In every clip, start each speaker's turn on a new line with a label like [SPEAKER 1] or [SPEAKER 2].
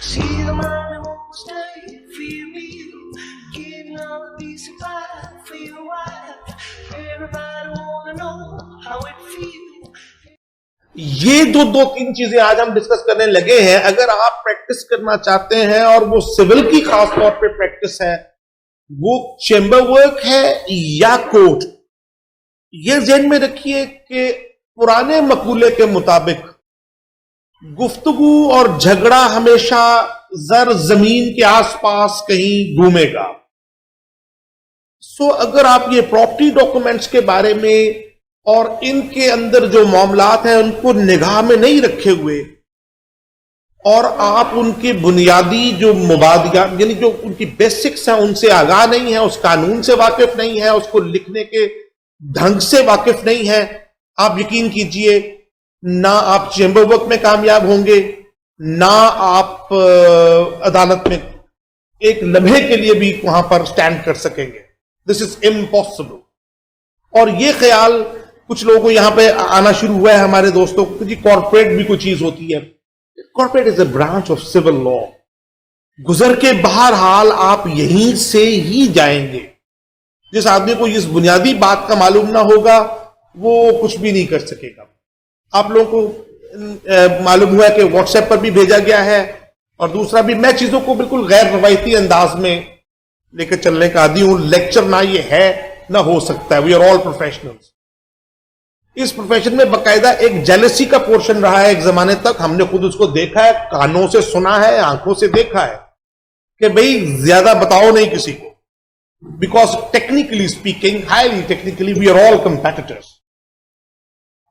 [SPEAKER 1] See the money won't stay for your meal, getting on a decent vibe for your wife. Everybody wanna know how it feels.
[SPEAKER 2] ये जो दो तीन चीजें आज हम discuss करने लगे हैं, अगर आप प्रैक्टिस करना चाहते हैं और वो सिविल की खास तौर पे प्रैक्टिस है, वो चेंबर वर्क है या कोर्ट, ये ज़हन में रखिए कि पुराने मकूले के मुताबिक गुफ्तगू और झगड़ा हमेशा जर जमीन के आसपास कहीं घूमेगा। सो अगर आप ये प्रॉपर्टी डॉक्यूमेंट्स के बारे में और इनके अंदर जो मामलात हैं उनको निगाह में नहीं रखे हुए और आप उनके बुनियादी जो मुबादियात यानी जो उनकी बेसिक्स हैं उनसे आगाह नहीं है, उस कानून से वाकिफ नहीं है, उसको लिखने के ढंग से वाकिफ नहीं है, आप यकीन कीजिए ना आप चेंबर वर्क में कामयाब होंगे, ना आप अदालत में एक लम्हे के लिए भी वहां पर स्टैंड कर सकेंगे। This is impossible. और ये ख्याल कुछ लोगों को यहां पे आना शुरू हुआ है, हमारे दोस्तों को, जी कॉर्पोरेट भी कोई चीज होती है। Corporate is a branch of civil law. गुजर के बाहर हाल आप यहीं से ही जाएंगे। जिस आदमी को इस बुनियादी बात का मालूम ना होगा वो कुछ भी नहीं कर सकेगा। आप लोगों को मालूम हुआ है कि व्हाट्सएप पर भी भेजा गया है, और दूसरा भी मैं चीजों को बिल्कुल गैर रवायती अंदाज में लेकर चलने का आदी हूं। लेक्चर ना ये है ना हो सकता है। We are all professionals. इस प्रोफेशन में बाकायदा एक जेलसी का पोर्शन रहा है एक जमाने तक। हमने खुद उसको देखा है, कानों से सुना है, आंखों से देखा है कि भाई ज्यादा बताओ नहीं किसी को, because technically speaking, highly technically we are all competitors.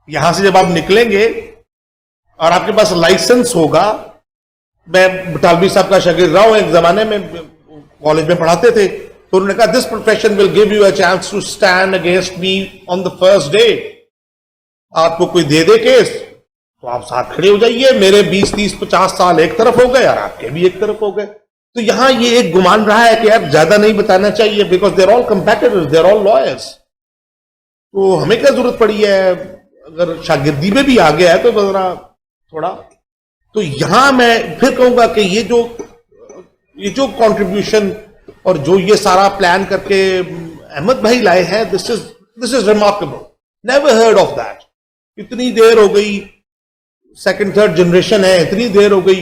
[SPEAKER 2] यहां से जब आप निकलेंगे और आपके पास लाइसेंस होगा, मैं बटालवी साहब का शागिर्द रहा हूं, एक जमाने में कॉलेज में पढ़ाते थे, तो उन्होंने कहा this profession will give you a chance to stand against me on the first day. आपको कोई दे दे केस तो आप साथ खड़े हो जाइए। मेरे 20, 30, 50 साल एक तरफ हो गए और आपके भी एक तरफ हो गए। तो यहां ये एक गुमान रहा है कि यार ज्यादा नहीं बताना चाहिए, because there all competitors, there all lawyers. तो हमें क्या जरूरत पड़ी है, अगर शागिर्दी में भी आ गया है तो जरा थोड़ा। तो यहां मैं फिर कहूंगा कि ये जो कंट्रीब्यूशन और जो ये सारा प्लान करके अहमद भाई लाए हैं, this is remarkable. Never heard of that. इतनी देर हो गई, सेकंड थर्ड जनरेशन है, इतनी देर हो गई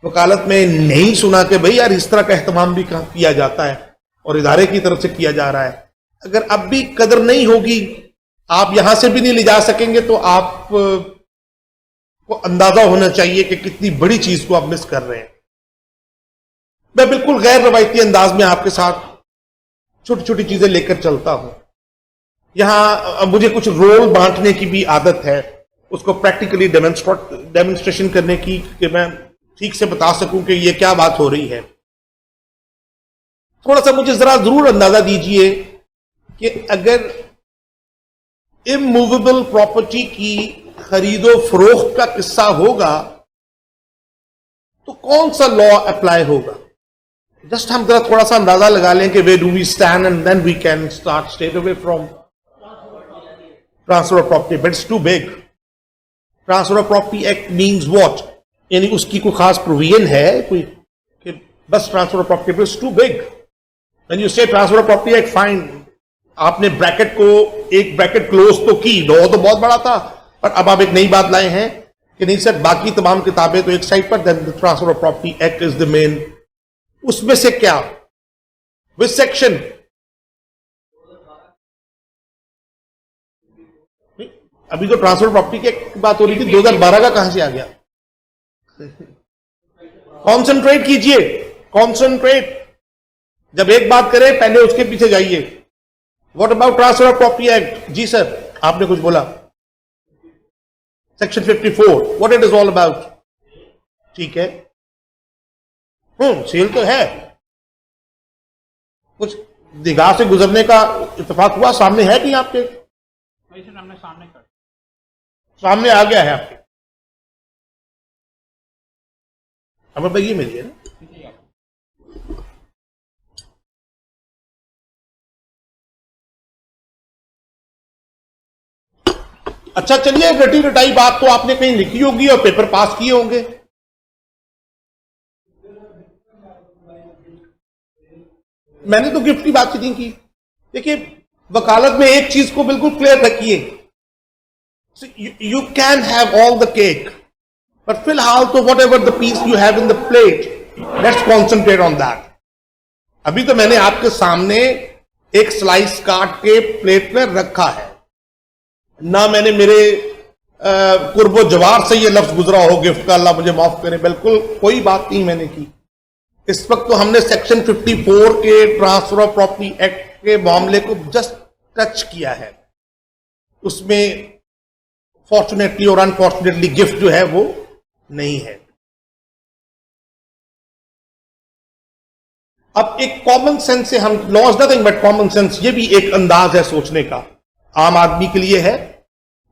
[SPEAKER 2] वकालत में, नहीं सुना कि भाई यार इस तरह का एहतमाम भी किया जाता है और इदारे की तरफ से किया जा रहा है। अगर अब भी कदर नहीं होगी, आप यहां से भी नहीं ले जा सकेंगे, तो आप को अंदाजा होना चाहिए कि कितनी बड़ी चीज को आप मिस कर रहे हैं। मैं बिल्कुल गैर रवायती अंदाज में आपके साथ छोटी छोटी चीजें लेकर चलता हूं। यहां मुझे कुछ रोल बांटने की भी आदत है, उसको प्रैक्टिकली डेमोन्स्ट्रेशन करने की, कि मैं ठीक से बता सकूं कि ये क्या बात हो रही है। थोड़ा सा मुझे जरा जरूर अंदाजा दीजिए कि अगर इमूवेबल प्रॉपर्टी की खरीदो फरोख्त का किस्सा होगा तो कौन सा लॉ अप्लाई होगा। जस्ट हम जरा थोड़ा सा अंदाजा लगा लें कि where do we stand and then we can start straight away from transfer of property. But it's too big. Transfer of property act means what, यानी उसकी कोई खास प्रोविजन है कोई कि बस transfer of property, but it's too big. When you say transfer of property act, fine, आपने bracket को एक ब्रैकेट क्लोज तो की, लॉ तो बहुत बड़ा था, पर अब आप एक नई बात लाए हैं कि नहीं सर बाकी तमाम किताबें तो एक साइड पर, then the transfer of property act is the main. उसमें से क्या, विच सेक्शन, अभी तो ट्रांसफर ऑफ प्रॉपर्टी की बात हो रही थी, 2012 का कहां से आ गया। कॉन्सेंट्रेट कीजिए, कॉन्सेंट्रेट। जब एक बात करें पहले उसके पीछे जाइए। What about transfer of property act? जी सर आपने कुछ बोला। Section 54, what it is all about? ठीक है, सेल तो है, कुछ निगाह से गुजरने का इत्तेफाक हुआ? सामने है कि आपके सामने आ गया है आपके? अब भाई ये मिलिए ना। अच्छा चलिए, रटी रटाई बात तो आपने कहीं लिखी होगी और पेपर पास किए होंगे। मैंने तो गिफ्ट की बात ही नहीं की। देखिए, वकालत में एक चीज को बिल्कुल क्लियर रखिए, you can have all the cake, but फिलहाल तो whatever the piece you have in the plate, let's concentrate on that. अभी तो मैंने आपके सामने एक स्लाइस काट के प्लेट में रखा है, ना मैंने मेरे कुर्बो जवार से ये लफ्ज गुजरा हो गिफ्ट का, अल्लाह मुझे माफ करे, बिल्कुल कोई बात नहीं मैंने की। इस वक्त तो हमने सेक्शन 54 के ट्रांसफर ऑफ प्रॉपर्टी एक्ट के मामले को जस्ट टच किया है। उसमें फॉर्चुनेटली और अनफॉर्चुनेटली गिफ्ट जो है वो नहीं है। अब एक कॉमन सेंस से हम, law is nothing but common sense, ये भी एक अंदाज है सोचने का, आम आदमी के लिए है।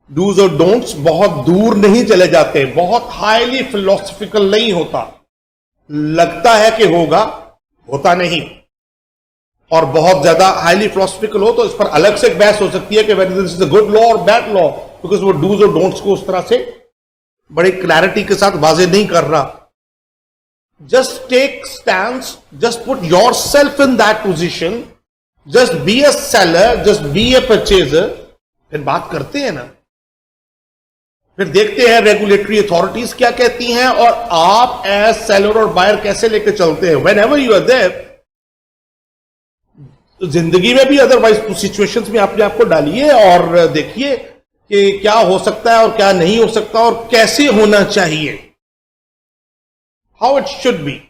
[SPEAKER 2] डूज और डोंट्स बहुत दूर नहीं चले जाते, बहुत हाईली फिलोसफिकल नहीं होता, लगता है कि होगा, होता नहीं। और बहुत ज्यादा हाईली फिलोसफिकल हो तो इस पर अलग से एक बहस हो सकती है कि whether this is a good law और बैड लॉ, बिकॉज वो डूज और डोंट्स को उस तरह से बड़ी क्लैरिटी के साथ वाजे नहीं कर रहा। Just take stands, just put yourself in that position, just be a seller, just be a purchaser, फिर बात करते हैं ना, फिर देखते हैं रेगुलेटरी अथॉरिटीज क्या कहती हैं और आप एज सेलर और बायर कैसे लेके चलते हैं। Whenever you are there, जिंदगी में भी अदरवाइज सिचुएशंस में अपने आप को डालिए और देखिए कि क्या हो सकता है और क्या नहीं हो सकता और कैसे होना चाहिए, how it should be.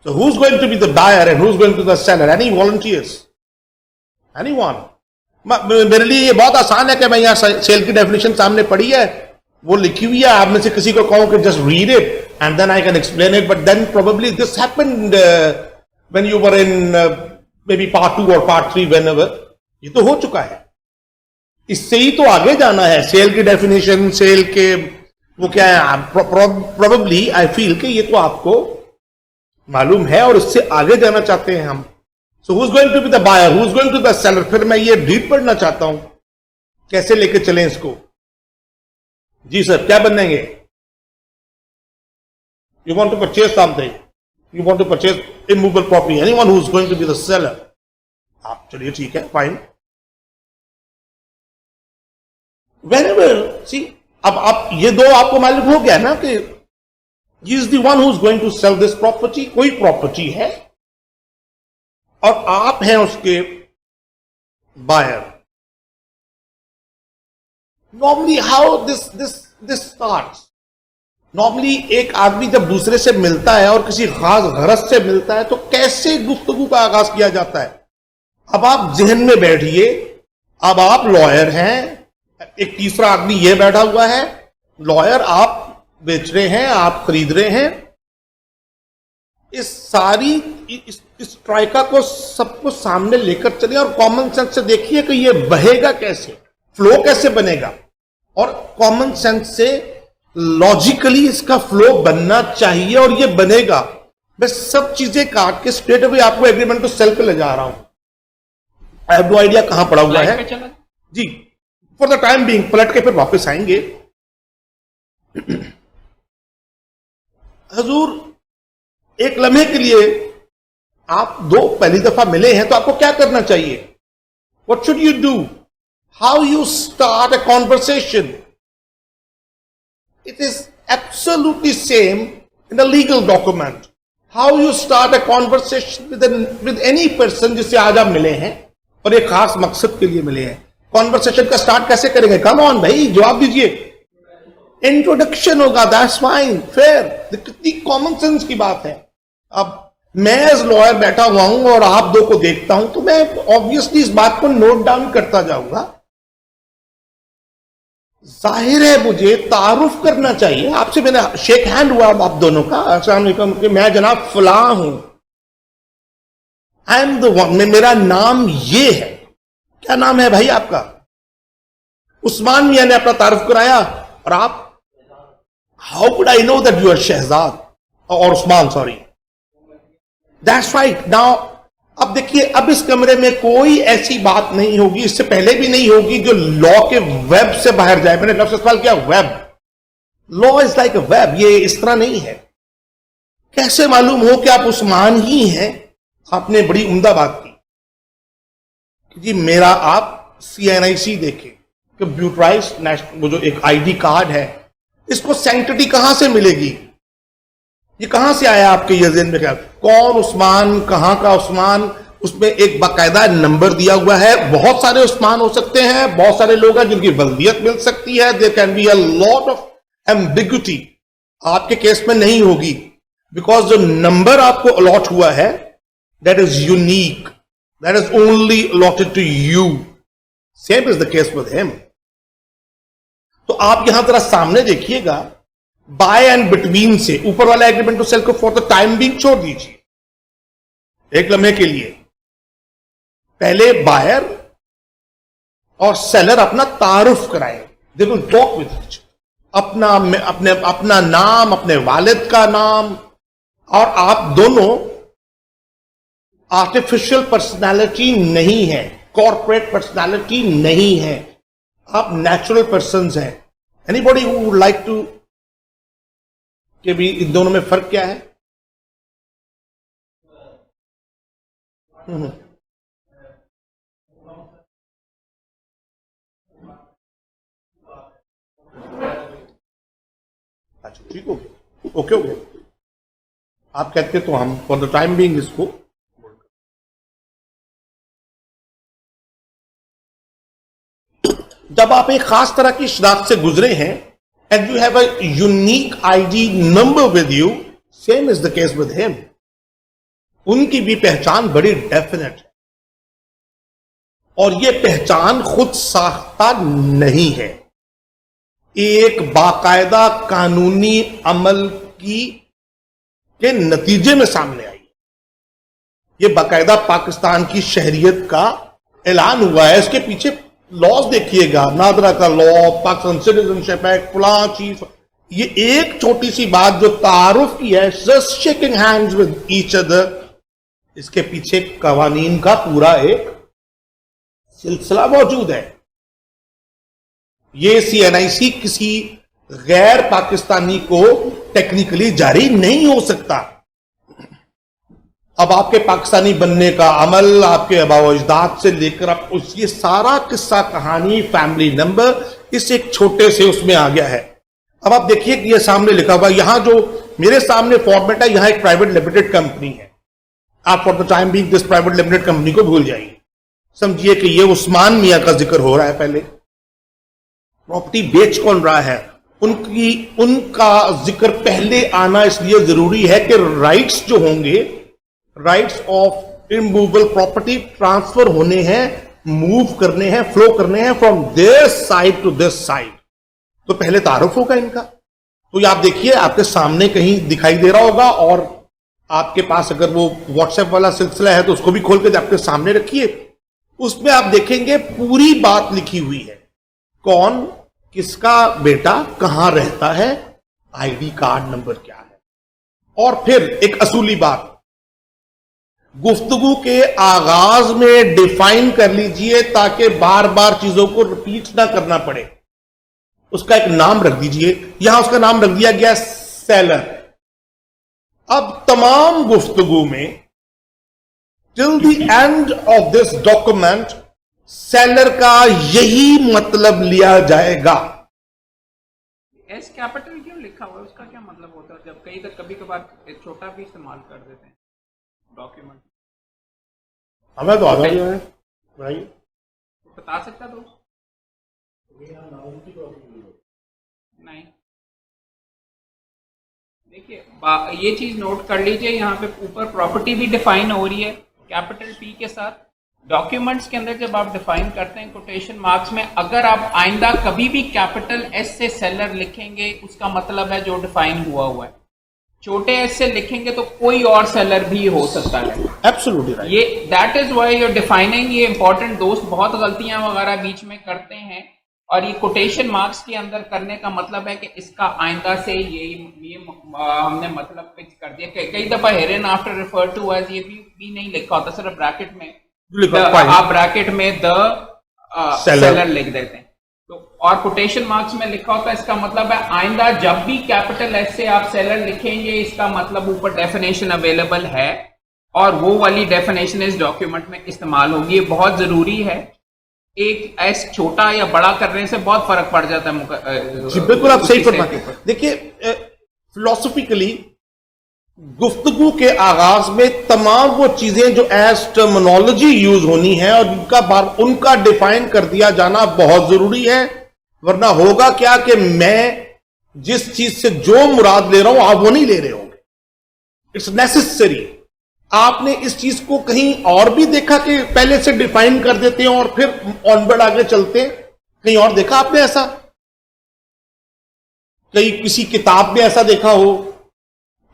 [SPEAKER 2] So who's going to be the buyer and who's going to be the seller? Any volunteers? Anyone? मेरे लिए ये बहुत आसान है कि मैं यहां सेल की डेफिनेशन सामने पढ़ी है, वो लिखी हुई है, आप में से किसी को कहूं कि just read it and then I can explain it, but then probably this happened when you were in maybe part 2 और पार्ट 3, व्हेनेवर। ये तो हो चुका है, इससे ही तो आगे जाना है। सेल की डेफिनेशन, सेल के वो क्या है, प्रोबेबली आई फील कि ये तो आपको मालूम है और इससे आगे जाना चाहते हैं हम। So who is going to be the buyer, who is going to the seller. फिर मैं ये डीप पढ़ना चाहता हूं, कैसे लेके चलें इसको। जी सर, क्या बनेंगे? You want to purchase something, you want to purchase immovable property, anyone who is going to be the seller. आप चलिए ठीक है, फाइन। व्हेनेवर सी, अब आप ये दो आपको मालूम हो गया ना कि he is the one who is going to sell this property। कोई प्रॉपर्टी है और आप हैं उसके buyer. Normally how this starts, normally एक आदमी जब दूसरे से मिलता है और किसी खास गरज से मिलता है तो कैसे गुफ्तगू का आगाज किया जाता है। अब आप जहन में बैठिए, अब आप लॉयर हैं, एक तीसरा आदमी ये बैठा हुआ है, लॉयर, आप बेच रहे हैं, आप खरीद रहे हैं। इस सारी इस ट्राइका को सबको सामने लेकर चले और कॉमन सेंस से देखिए कि ये बहेगा कैसे, फ्लो कैसे बनेगा, और कॉमन सेंस से लॉजिकली इसका फ्लो बनना चाहिए और ये बनेगा। मैं सब चीजें काट के स्ट्रेट अवे आपको एग्रीमेंट टू सेल पे ले जा रहा हूं। आई हैव नो आइडिया कहां पड़ा हुआ है जी। फॉर द टाइम बीइंग पलट के फिर वापस आएंगे। हजूर, एक लम्हे के लिए आप दो पहली दफा मिले हैं तो आपको क्या करना चाहिए? What should you do? How you start a conversation? It is absolutely same in a legal document. How you start a conversation with any person जिससे आज आप मिले हैं और एक खास मकसद के लिए मिले हैं। कॉन्वर्सेशन का स्टार्ट कैसे करेंगे? कम ऑन भाई, जवाब दीजिए। इंट्रोडक्शन होगा, दैट्स फाइन, फेयर। कितनी कॉमन सेंस की बात है। अब मैं एज लॉयर बैठा हुआ हूं और आप दो को देखता हूं तो मैं ऑब्वियसली इस बात को नोट डाउन करता जाऊंगा। जाहिर है मुझे तारुफ करना चाहिए। आपसे मैंने शेक हैंड हुआ आप दोनों का, अस्सलाम वालेकुम, कि मैं जनाब फला हूं, आई एम द वन, मेरा नाम ये है। क्या नाम है भाई आपका? उस्मान मियां ने अपना तारुफ कराया और आप, how could I know that you are Shahzad और Usman, sorry, that's right. Now अब देखिए, अब इस कमरे में कोई ऐसी बात नहीं होगी, इससे पहले भी नहीं होगी, जो लॉ के वेब से बाहर जाए। मैंने लफ्ज़ इस्तेमाल किया web. Law is like a web, ये इस तरह नहीं है। कैसे मालूम हो कि आप उस्मान ही हैं? आपने बड़ी उम्दा बात की कि जी मेरा आप CNIC देखें, कंप्यूटराइज्ड नेशनल, वो जो एक ID कार्ड है, इसको सैंक्टिटी कहां से मिलेगी? ये कहां से आया आपके ये ज़हन में? क्या कौन उस्मान, कहां का उस्मान? उसमें एक बाकायदा नंबर दिया हुआ है। बहुत सारे उस्मान हो सकते हैं, बहुत सारे लोग हैं जिनकी वल्दियत मिल सकती है। There can be a lot of ambiguity. आपके केस में नहीं होगी, बिकॉज जो नंबर आपको अलॉट हुआ है that is unique, that is only allotted to you. Same is the case with him. तो आप यहां जरा सामने देखिएगा, बाय एंड बिटवीन से ऊपर वाला एग्रीमेंट टू सेल को फॉर द टाइम बीइंग छोड़ दीजिए एक लम्हे के लिए। पहले बायर और सेलर अपना तारुफ कराए, they will talk with etch, अपना नाम, अपने वालिद का नाम, और आप दोनों आर्टिफिशियल पर्सनालिटी नहीं है, कॉर्पोरेट पर्सनालिटी नहीं है, आप नेचुरल पर्संस हैं। Anybody who would like to कि भी इन दोनों में फर्क क्या है? अच्छा ठीक हो गया, ओके हो गया। आप कहते तो हम फॉर द टाइम बीइंग इसको, जब आप एक खास तरह की शनाख्त से गुजरे हैं and you have a unique ID number with you, same is the case with him. उनकी भी पहचान बड़ी डेफिनेट है, और यह पहचान खुद साख्ता नहीं है, एक बाकायदा कानूनी अमल के नतीजे में सामने आई। यह बाकायदा पाकिस्तान की शहरियत का ऐलान हुआ है। इसके पीछे लॉज देखिएगा, नादरा का लॉ, पाकिस्तान सिटीजनशिप एक्ट, फलां चीज। ये एक छोटी सी बात जो तारुफ की है, just shaking hands with each other, इसके पीछे कवानीन का पूरा एक सिलसिला मौजूद है। ये CNIC किसी गैर पाकिस्तानी को टेक्निकली जारी नहीं हो सकता। अब आपके पाकिस्तानी बनने का अमल, आपके आबाओ अजदाद से लेकर आप ये सारा किस्सा कहानी, फैमिली नंबर, इस एक छोटे से उसमें आ गया है। अब आप देखिए कि ये सामने लिखा हुआ, यहां जो मेरे सामने फॉर्मेट है, यहां एक प्राइवेट लिमिटेड कंपनी है। आप for the time being this private limited company को भूल जाइए, समझिए कि ये उस्मान मियां का जिक्र हो रहा है। पहले प्रॉपर्टी बेच कौन रहा है, उनका जिक्र पहले आना इसलिए जरूरी है कि राइट्स जो होंगे, rights of immovable property transfer होने हैं, मूव करने हैं, फ्लो करने हैं from this side to this side. तो पहले तारुफ होगा इनका। तो ये आप देखिए, आपके सामने कहीं दिखाई दे रहा होगा, और आपके पास अगर वो व्हाट्सएप वाला सिलसिला है तो उसको भी खोल के आपके सामने रखिए। उसमें आप देखेंगे पूरी बात लिखी हुई है, कौन किसका बेटा कहां रहता है, ID कार्ड नंबर क्या है। और फिर एक असूली बात, गुफ्तगू के आगाज में डिफाइन कर लीजिए ताकि बार बार चीजों को रिपीट ना करना पड़े। उसका एक नाम रख दीजिए, यहां उसका नाम रख दिया गया सेलर। अब तमाम गुफ्तगू में till the end of this document seller का यही मतलब लिया जाएगा।
[SPEAKER 3] एस कैपिटल क्यों लिखा हुआ है, उसका क्या मतलब होता है? जब कभी कभार छोटा भी इस्तेमाल कर देते हैं डॉक्यूमेंट।
[SPEAKER 2] हमें तो आता ही है भाई,
[SPEAKER 3] बता सकता तो नहीं। देखिए ये चीज नोट कर लीजिए, यहाँ पे ऊपर प्रॉपर्टी भी डिफाइन हो रही है कैपिटल P के साथ। डॉक्यूमेंट्स के अंदर जब आप डिफाइन करते हैं कोटेशन मार्क्स में, अगर आप आइंदा कभी भी कैपिटल S से सेलर लिखेंगे, उसका मतलब है जो डिफाइन हुआ है। छोटे S से लिखेंगे तो कोई और सेलर भी हो सकता है।
[SPEAKER 2] Absolutely right.
[SPEAKER 3] ये that is why you are defining. ये इंपॉर्टेंट दोस्त बहुत गलतियां वगैरह बीच में करते हैं, और ये कोटेशन मार्क्स के अंदर करने का मतलब है कि इसका आइंदा से ये हमने मतलब फिक्स कर दिया। कई दफा हेरेन आफ्टर रेफर टू एज ये भी नहीं लिखा होता, सिर्फ ब्रैकेट में आप ब्रैकेट में द सेलर लिख देते हैं। तो और कोटेशन मार्क्स में लिखा होता है, इसका मतलब है आइंदा जब भी कैपिटल एस से आप सेलर लिखेंगे, इसका मतलब ऊपर डेफिनेशन अवेलेबल है और वो वाली डेफिनेशन इस डॉक्यूमेंट में इस्तेमाल होगी। ये बहुत जरूरी है, एक एस छोटा या बड़ा करने से बहुत फर्क पड़ जाता है।
[SPEAKER 2] जी बिल्कुल, आप सही फरमाते हैं। देखिए फिलोसफिकली गुफ्तगू के आगाज में तमाम वो चीजें जो एज टर्मिनोलॉजी यूज होनी है और उनका डिफाइन कर दिया जाना बहुत जरूरी है, वरना होगा क्या कि मैं जिस चीज से जो मुराद ले रहा हूं आप वो नहीं ले रहे होंगे। It's necessary. आपने इस चीज को कहीं और भी देखा कि पहले से डिफाइन कर देते हैं और फिर ऑनवर्ड आगे चलते हैं? कहीं और देखा आपने ऐसा? कहीं किसी किताब में ऐसा देखा हो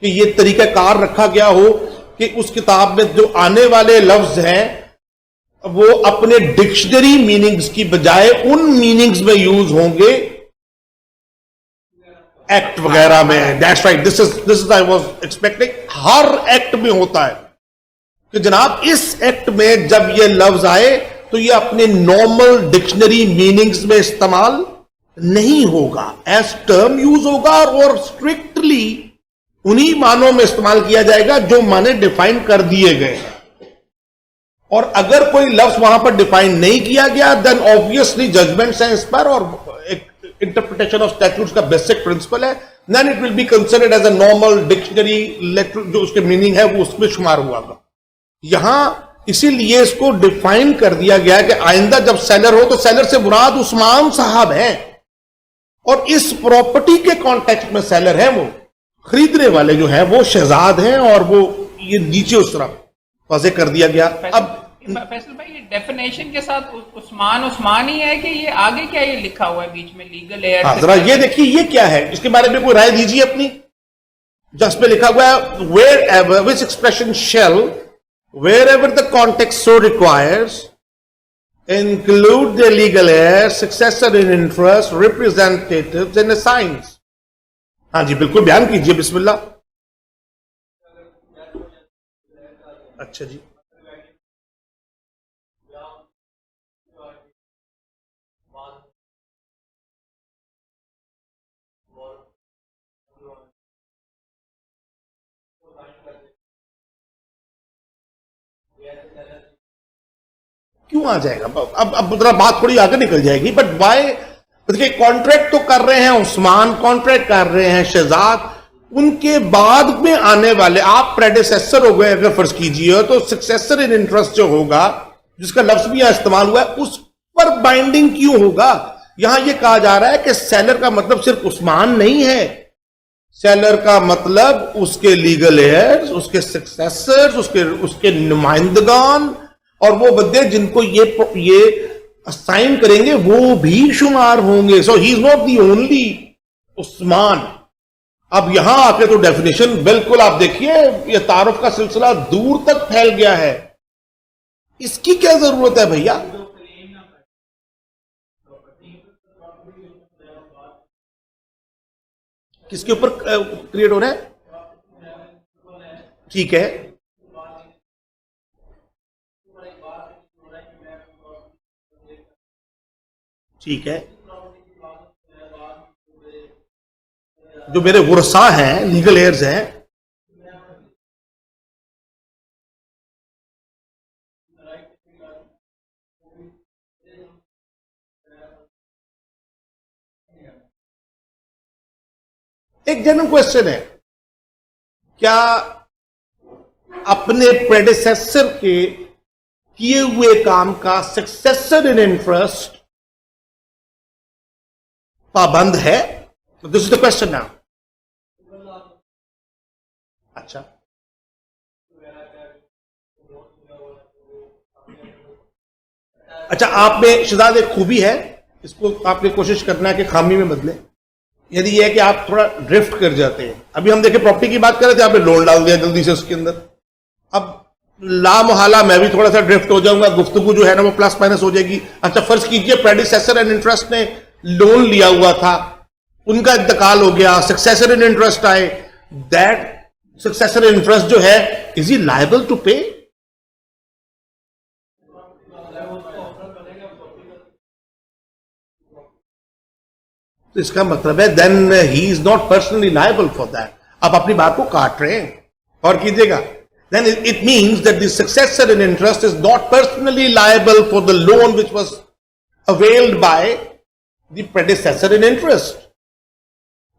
[SPEAKER 2] कि ये तरीकाकार रखा गया हो कि उस किताब में जो आने वाले लफ्ज हैं वो अपने डिक्शनरी मीनिंग्स की बजाय उन मीनिंग्स में यूज होंगे एक्ट वगैरह में? That's right, this is I was expecting. Her act में होता है कि जनाब इस एक्ट में जब ये लफ्ज आए तो ये अपने नॉर्मल डिक्शनरी मीनिंग्स में इस्तेमाल नहीं होगा, एज टर्म यूज होगा और स्ट्रिक्टली उन्हीं मानों में इस्तेमाल किया जाएगा जो माने डिफाइन कर दिए गए हैं। और अगर कोई लफ्ज वहां पर डिफाइन नहीं किया गया देन ऑब्वियसली जजमेंट्स हैं इस पर, और एक इंटरप्रिटेशन ऑफ स्टैट्यूट्स का बेसिक प्रिंसिपल है, then it will be considered as a normal dictionary letter, जो उसके मीनिंग है वो उसमें शुमार हुआ। यहां इसीलिए इसको डिफाइन कर दिया गया कि आइंदा जब सेलर हो तो सेलर से मुराद उस्मान साहब हैं, और इस प्रॉपर्टी के कॉन्टेक्स्ट में सेलर है, वो खरीदने वाले जो है वो शहजाद हैं, और वो ये नीचे उस तरफ वाज़ेह कर दिया गया। अब
[SPEAKER 3] फैसल भाई ये डेफिनेशन के साथ उस्मान ही है कि ये आगे क्या ये लिखा हुआ है बीच में लीगल एयर?
[SPEAKER 2] हाँ, जरा ये देखिए ये क्या है, इसके बारे में कोई राय दीजिए अपनी। जस्ट में लिखा हुआ है wherever which expression shall wherever the context so requires include the legal heirs, successor in interest, representatives and assigns। हाँ जी बिल्कुल, बयान कीजिए, बिस्मिल्लाह। अच्छा जी, क्यों आ जाएगा? अब जरा बात थोड़ी आगे निकल जाएगी, बट वाई? देखिए कॉन्ट्रैक्ट तो कर रहे हैं उस्मान, कॉन्ट्रैक्ट कर रहे हैं शहजाद, उनके बाद में आने वाले आप प्रेडिसेसर हो गए अगर फर्ज कीजिए, तो सक्सेसर इन इंटरेस्ट जो होगा, जिसका लफ्ज भी यहां इस्तेमाल हुआ है, उस पर बाइंडिंग क्यों होगा? यहां यह कहा जा रहा है कि सेलर का मतलब सिर्फ उस्मान नहीं है, सेलर का मतलब उसके लीगल एयर्स, उसके सक्सेसर्स, उसके नुमाइंदगान, और वो बंदे जिनको ये असाइन करेंगे वो भी शुमार होंगे। So he is not the only Usman. अब यहां आके तो डेफिनेशन बिल्कुल आप देखिए, ये तारुफ का सिलसिला दूर तक फैल गया है। इसकी क्या जरूरत है भैया? किसके ऊपर क्रिएट हो रहा है? ठीक है, ठीक है, जो मेरे वुरसा हैं, लीगल एयर्स हैं, एक जनरल क्वेश्चन है, क्या अपने प्रेडिसेसर के किए हुए काम का सक्सेसर इन इंटरेस्ट पाबंद है? तो this is the question now. अच्छा, अच्छा, आप में शहजाद एक खूबी है, इसको आपने कोशिश करना है कि खामी में बदले। यदि यह है कि आप थोड़ा ड्रिफ्ट कर जाते हैं। अभी हम देखें प्रॉपर्टी की बात कर रहे थे, आपने लोन डाल दिया जल्दी से उसके अंदर। अब लामोहाला मैं भी थोड़ा सा ड्रिफ्ट हो जाऊंगा, गुफ्तगू जो है ना वो प्लस माइनस हो जाएगी। अच्छा, फर्ज कीजिए प्रेडिसेसर एंड इंटरेस्ट ने लोन लिया हुआ था, उनका इंतकाल हो गया, सक्सेसर इन इंटरेस्ट आए, दैट सक्सेसर इन इंटरेस्ट जो है इज ही लायबल टू पे? तो इसका मतलब है then he is not personally liable for that. आप अपनी बात को काट रहे हैं, और कीजिएगा, then it means that the successor in interest is not personally liable for the loan which was availed by the predecessor in interest।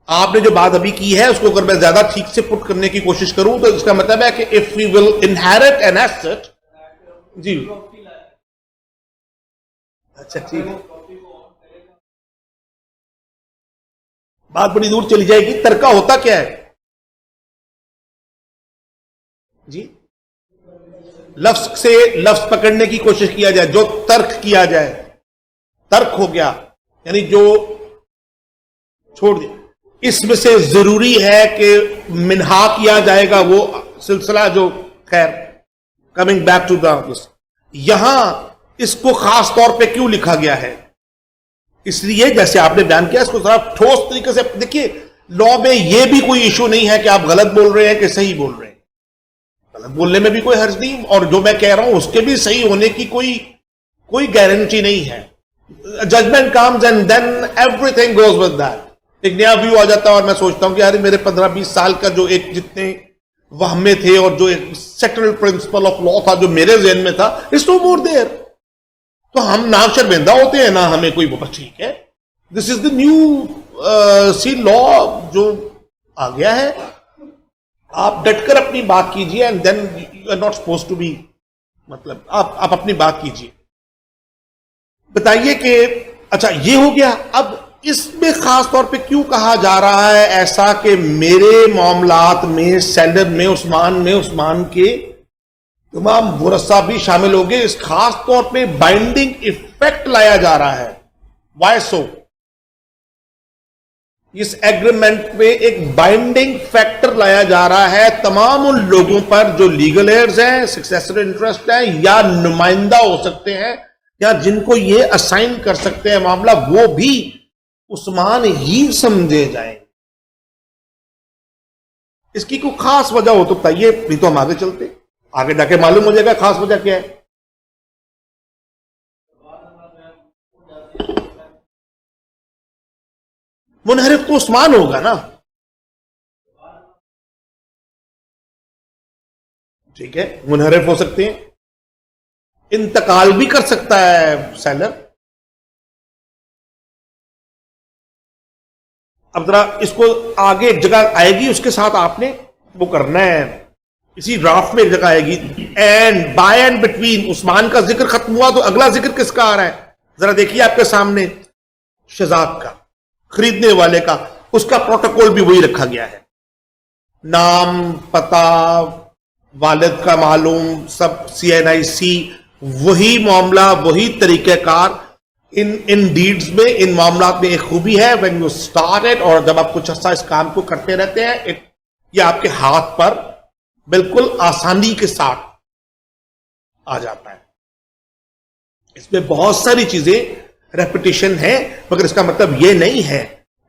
[SPEAKER 2] आपने जो बात अभी की है उसको अगर मैं ज्यादा ठीक से पुट करने की कोशिश करूं तो इसका मतलब है कि if we will inherit an asset, जी अच्छा ठीक है, बात बड़ी दूर चली जाएगी। तर्क होता क्या है जी? लफ्ज से लफ्ज पकड़ने की कोशिश किया जाए, जो तर्क किया जाए, तर्क हो गया यानी जो छोड़ दिया। इसमें से जरूरी है कि मिन्हा किया जाएगा वो सिलसिला जो, खैर कमिंग बैक टू द, यहां इसको खास तौर पे क्यों लिखा गया है? इसलिए जैसे आपने बयान किया, इसको जरा ठोस तरीके से देखिए। लॉ में यह भी कोई इशू नहीं है कि आप गलत बोल रहे हैं कि सही बोल रहे हैं, गलत बोलने में भी कोई हर्ज नहीं, और जो मैं कह रहा हूं उसके भी सही होने की कोई गारंटी नहीं है। Judgment comes and then everything goes with that. एक नया व्यू आ जाता है और मैं सोचता हूं कि यार मेरे 15-20 साल का जो एक जितने वहमे थे और जो एक सेटल्ड प्रिंसिपल ऑफ लॉ था जो मेरे जहन में था, इट्स नो मोर देयर। तो हम ना शर्मिंदा होते हैं ना हमें कोई, बस ठीक है, this is the new C law जो आ गया है। आप डटकर अपनी बात कीजिए and then you are not suppose to be, मतलब आप अपनी बात कीजिए, बताइए कि अच्छा ये हो गया। अब इसमें खास तौर पे क्यों कहा जा रहा है ऐसा कि मेरे मामलात में सेलर में उस्मान के तमाम वरसा भी शामिल हो गए? इस खास तौर पे बाइंडिंग इफेक्ट लाया जा रहा है। वाई सो? इस एग्रीमेंट में एक बाइंडिंग फैक्टर लाया जा रहा है तमाम उन लोगों पर जो लीगल एयर्स हैं, सक्सेसर इंटरेस्ट है या नुमाइंदा हो सकते हैं या जिनको ये असाइन कर सकते हैं मामला, वो भी उस्मान ही समझे जाएंगे। इसकी कोई खास वजह हो तो बताइए, नहीं तो हम आगे चलते, आगे जाके मालूम हो जाएगा खास वजह क्या है। मुनहरिफ तो उस्मान होगा ना, ठीक है, मुनहरिफ हो सकते हैं, इंतकाल भी कर सकता है सेलर। अब जरा इसको आगे एक जगह आएगी, उसके साथ आपने वो करना है, इसी ड्राफ्ट में एक जगह आएगी, and by and between. Usman का जिक्र खत्म हुआ तो अगला जिक्र किसका आ रहा है? जरा देखिए आपके सामने, शहजाद का, खरीदने वाले का, उसका प्रोटोकॉल भी वही रखा गया है, नाम, पता, वालिद का मालूम, सब CNIC, वही मामला, वही तरीकेकार। इन डीड्स में, इन मामलात में एक खूबी है, व्हेन यू स्टार्टेड, और जब आप कुछ अर्सा इस काम को करते रहते हैं, ये आपके हाथ पर बिल्कुल आसानी के साथ आ जाता है। इसमें बहुत सारी चीजें रेपिटेशन है, मगर इसका मतलब यह नहीं है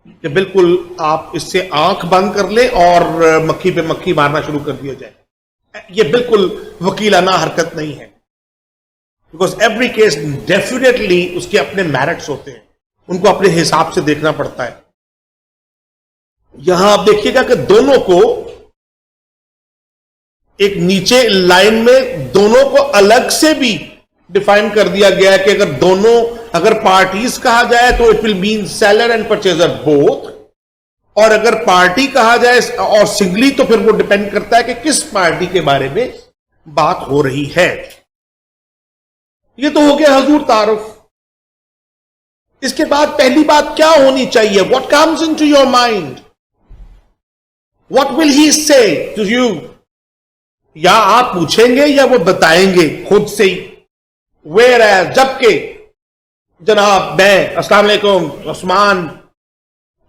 [SPEAKER 2] कि बिल्कुल आप इससे आंख बंद कर ले और मक्खी पे मक्खी मारना शुरू कर दिया जाए। यह बिल्कुल वकीलाना हरकत नहीं है, बिकॉज एवरी केस डेफिनेटली उसके अपने मेरिट्स होते हैं, उनको अपने हिसाब से देखना पड़ता है। यहां आप देखिएगा कि दोनों को एक नीचे लाइन में दोनों को अलग से भी डिफाइन कर दिया गया है कि अगर पार्टीज कहा जाए तो it will mean seller and purchaser both, और अगर पार्टी कहा जाए और सिंगली तो फिर वो डिपेंड करता है कि किस पार्टी के बारे में बात हो रही है। ये तो हो गया हजूर तारुफ। इसके बाद पहली बात क्या होनी चाहिए? What comes into your mind? What will he से टू यू? या आप पूछेंगे या वो बताएंगे खुद से ही? वेयर है, जबकि जनाब मैं, अस्सलाम वालेकुम उस्मान,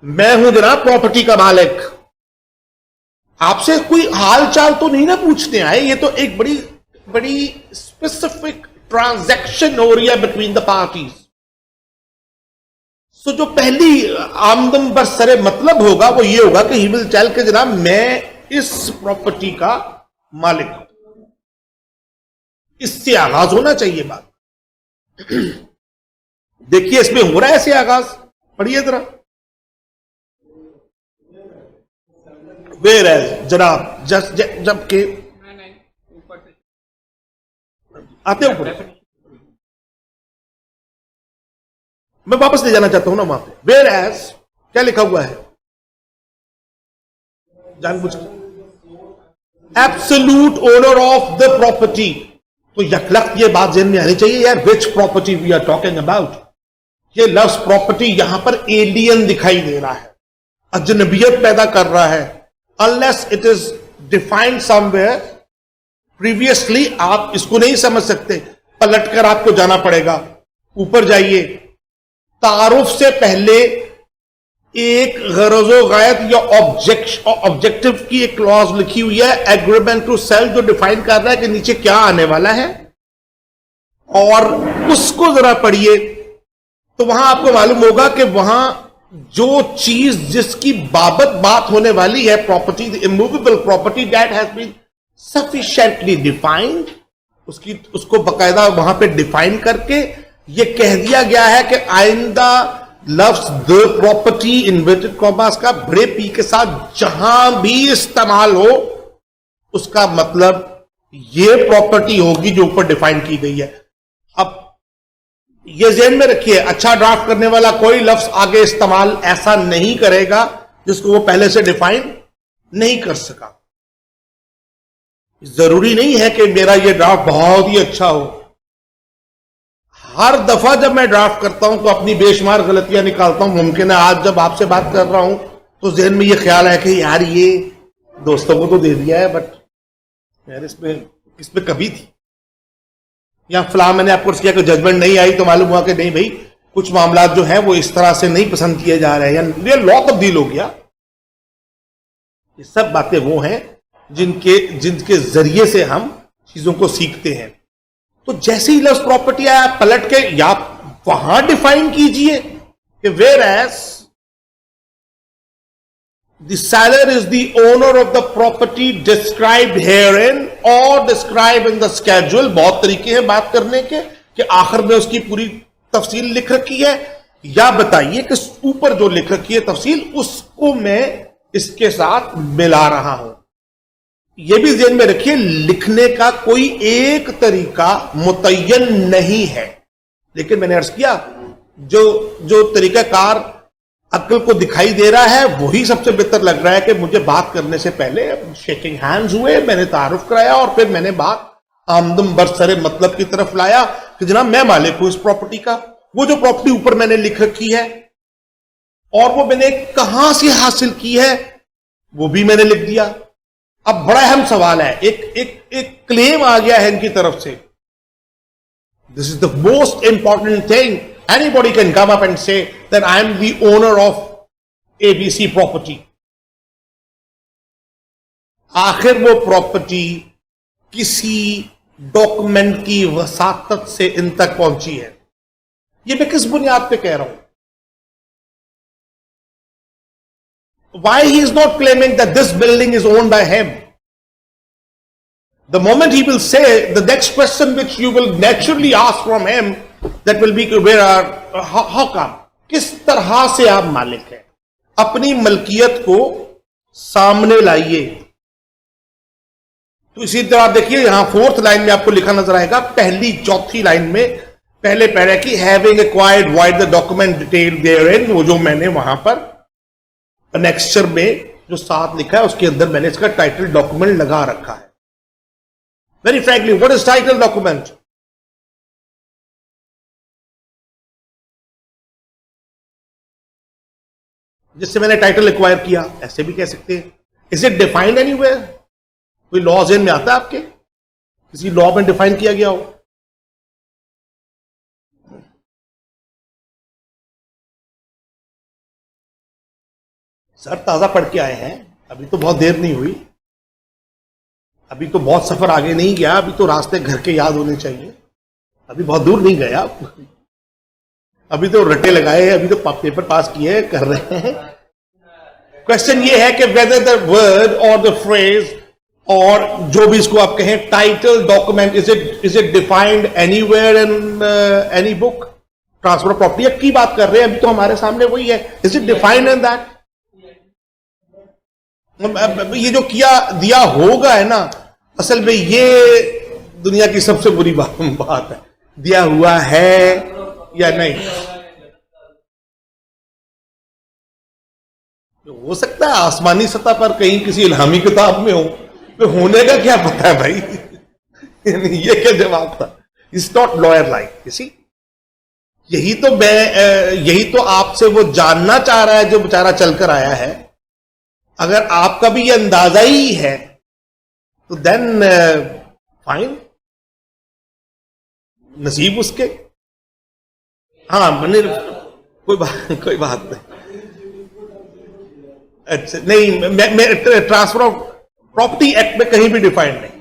[SPEAKER 2] मैं हूं जनाब प्रॉपर्टी का मालिक, आपसे कोई हाल चाल तो नहीं ना पूछने आए, ये तो एक बड़ी बड़ी स्पेसिफिक ट्रांजैक्शन हो रही है बिटवीन द पार्टीज। सो जो पहली आमदन बरसरे मतलब होगा वो ये होगा कि ही विल टेल के जनाब मैं इस प्रॉपर्टी का मालिक हूं। इससे आगाज होना चाहिए बात। देखिए इसमें हो रहा है ऐसे आगाज, पढ़िए जरा। वेयर एज जनाब जबकि
[SPEAKER 3] नहीं, ऊपर से
[SPEAKER 2] आते ऊपर, मैं वापस ले जाना चाहता हूं ना वहां पे। वेयर एज क्या लिखा हुआ है जानबूझ के, absolute owner of the property. तो यकलख्त ये बात ज़हन में आनी चाहिए यार, which property we are talking about. ये लफ्ज प्रॉपर्टी यहां पर एलियन दिखाई दे रहा है, अजनबियत पैदा कर रहा है। Unless it is defined somewhere previously, आप इसको नहीं समझ सकते, पलटकर आपको जाना पड़ेगा। ऊपर जाइए, तारुफ से पहले एक गरजो गायत या ऑब्जेक्टिव की एक क्लॉज लिखी हुई है, एग्रीमेंट टू सेल, जो डिफाइन कर रहा है कि नीचे क्या आने वाला है, और उसको जरा पढ़िए तो वहां आपको मालूम होगा कि वहां जो चीज जिसकी बाबत बात होने वाली है, property, the immovable property that has been sufficiently defined, उसको बकायदा वहां पे डिफाइन करके यह कह दिया गया है कि आइंदा लफ्ज द प्रॉपर्टी इन्वर्टेड कॉमास का बड़े पी के साथ जहां भी इस्तेमाल हो, उसका मतलब यह प्रॉपर्टी होगी जो ऊपर डिफाइन की गई है। अब यह ज़हन में रखिए, अच्छा ड्राफ्ट करने वाला कोई लफ्ज आगे इस्तेमाल ऐसा नहीं करेगा जिसको वो पहले से डिफाइन नहीं कर सका। जरूरी नहीं है कि मेरा यह ड्राफ्ट बहुत ही अच्छा हो। हर दफा जब मैं ड्राफ्ट करता हूं तो अपनी बेशुमार गलतियां निकालता हूं। मुमकिन है आज जब आपसे बात कर रहा हूं तो ज़हन में यह ख्याल है कि यार ये दोस्तों को तो दे दिया है, बट यार इसमें कभी थी, या फिलहाल मैंने आपको किया कि जजमेंट नहीं आई तो मालूम हुआ कि नहीं भाई कुछ मामला जो है वो इस तरह से नहीं पसंद किए जा रहे हैं, या लॉ तब्दील हो गया। ये सब बातें वो हैं जिनके जरिए से हम चीजों को सीखते हैं। तो जैसे ही लफ्ज प्रॉपर्टी आया, पलट के या वहां डिफाइन कीजिए कि where as the seller is the owner of the property described herein और डिस्क्राइब इन द स्केड्यूल। बहुत तरीके हैं बात करने के कि आखिर में उसकी पूरी तफसील लिख रखी है, या बताइए कि ऊपर जो लिख रखी है तफसील उसको मैं इसके साथ मिला रहा हूं। यह भी ज़हन में रखिए, लिखने का कोई एक तरीका मुतय्यन नहीं है, लेकिन मैंने अर्ज किया जो तरीकाकार अक्ल को दिखाई दे रहा है वही सबसे बेहतर लग रहा है कि मुझे बात करने से पहले शेकिंग हैंड्स हुए, मैंने तारुफ कराया और फिर मैंने बात आमदम बरसरे मतलब की तरफ लाया कि जनाब मैं मालिक हूं इस प्रॉपर्टी का। वो जो प्रॉपर्टी ऊपर मैंने लिख रखी है और वो मैंने कहां से हासिल की है वो भी मैंने लिख दिया। अब बड़ा अहम सवाल है, एक क्लेम आ गया है इनकी तरफ से, this is the most important thing, anybody can come up and say that I am the owner of ABC property. आखिर वो प्रॉपर्टी किसी डॉक्यूमेंट की वसातत से इन तक पहुंची है, ये मैं किस बुनियाद पे कह रहा हूं? Why he is not claiming that this building is owned by him? The moment he will say, the next question which you will naturally ask from him, that will be, where are, how come? किस तरह से आप मालिक हैं? अपनी मलकियत को सामने लाइए। तो इसी तरह आप देखिए यहां 4th लाइन में आपको लिखा नजर आएगा, पहली 4थी लाइन में पहले पैरा की having acquired vide the document detail therein, वो जो मैंने वहां पर अनेक्स्चर में जो साथ लिखा है उसके अंदर मैंने इसका टाइटल डॉक्यूमेंट लगा रखा है। Very frankly, what is title document? जिससे मैंने टाइटल एक्वायर किया, ऐसे भी कह सकते हैं। Is it defined anywhere? कोई लॉ ज़हन में आता है आपके, किसी लॉ में डिफाइन किया गया हो? सर ताजा पढ़ के आए हैं, अभी तो बहुत देर नहीं हुई, अभी तो बहुत सफर आगे नहीं गया, अभी तो रास्ते घर के याद होने चाहिए, अभी बहुत दूर नहीं गया, अभी तो रट्टे लगाए, अभी तो पेपर पास किए, कर रहे हैं। क्वेश्चन ये है कि वेदर द वर्ड और द फ्रेज और जो भी इसको आप कहें title document, is it defined anywhere in any book? Transfer property की बात कर रहे हैं, अभी तो हमारे सामने वही है, is it defined in that? ये जो किया दिया होगा है ना, असल में ये दुनिया की सबसे बुरी बात है, दिया हुआ है या नहीं। हो सकता है आसमानी सतह पर कहीं किसी इल्हामी किताब में हो, तो होने का क्या पता है भाई। ये क्या जवाब था? It's not lawyer like, you see. यही तो आपसे वो जानना चाह रहा है जो बेचारा चलकर आया है। अगर आपका भी ये अंदाजा ही है तो देन फाइन, नसीब उसके। हाँ मैंने कोई बात नहीं। अच्छा नहीं, मैं ट्रांसफर ऑफ प्रॉपर्टी एक्ट में कहीं भी डिफाइंड नहीं,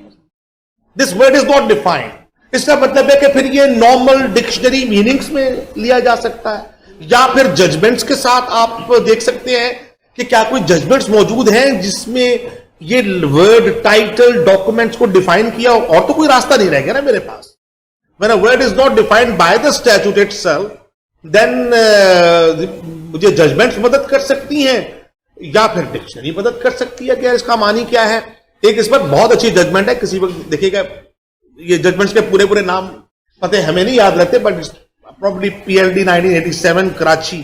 [SPEAKER 2] this word is not defined. इसका मतलब है कि फिर ये नॉर्मल डिक्शनरी मीनिंग्स में लिया जा सकता है, या फिर जजमेंट्स के साथ आप देख सकते हैं कि क्या कोई जजमेंट्स मौजूद हैं जिसमें ये वर्ड, टाइटल, डॉक्यूमेंट्स को डिफाइन किया हो। और तो कोई रास्ता नहीं रह गया ना मेरे पास। When a word is not defined by the statute itself, then मुझे जजमेंट्स मदद कर सकती हैं या फिर डिक्शनरी मदद कर सकती है कि इसका मानी क्या है। एक इस पर बहुत अच्छी जजमेंट है, किसी वक्त देखिएगा। ये जजमेंट्स के पूरे नाम पते हमें नहीं याद रहते, बट प्रॉब्ली PLD 1987 कराची,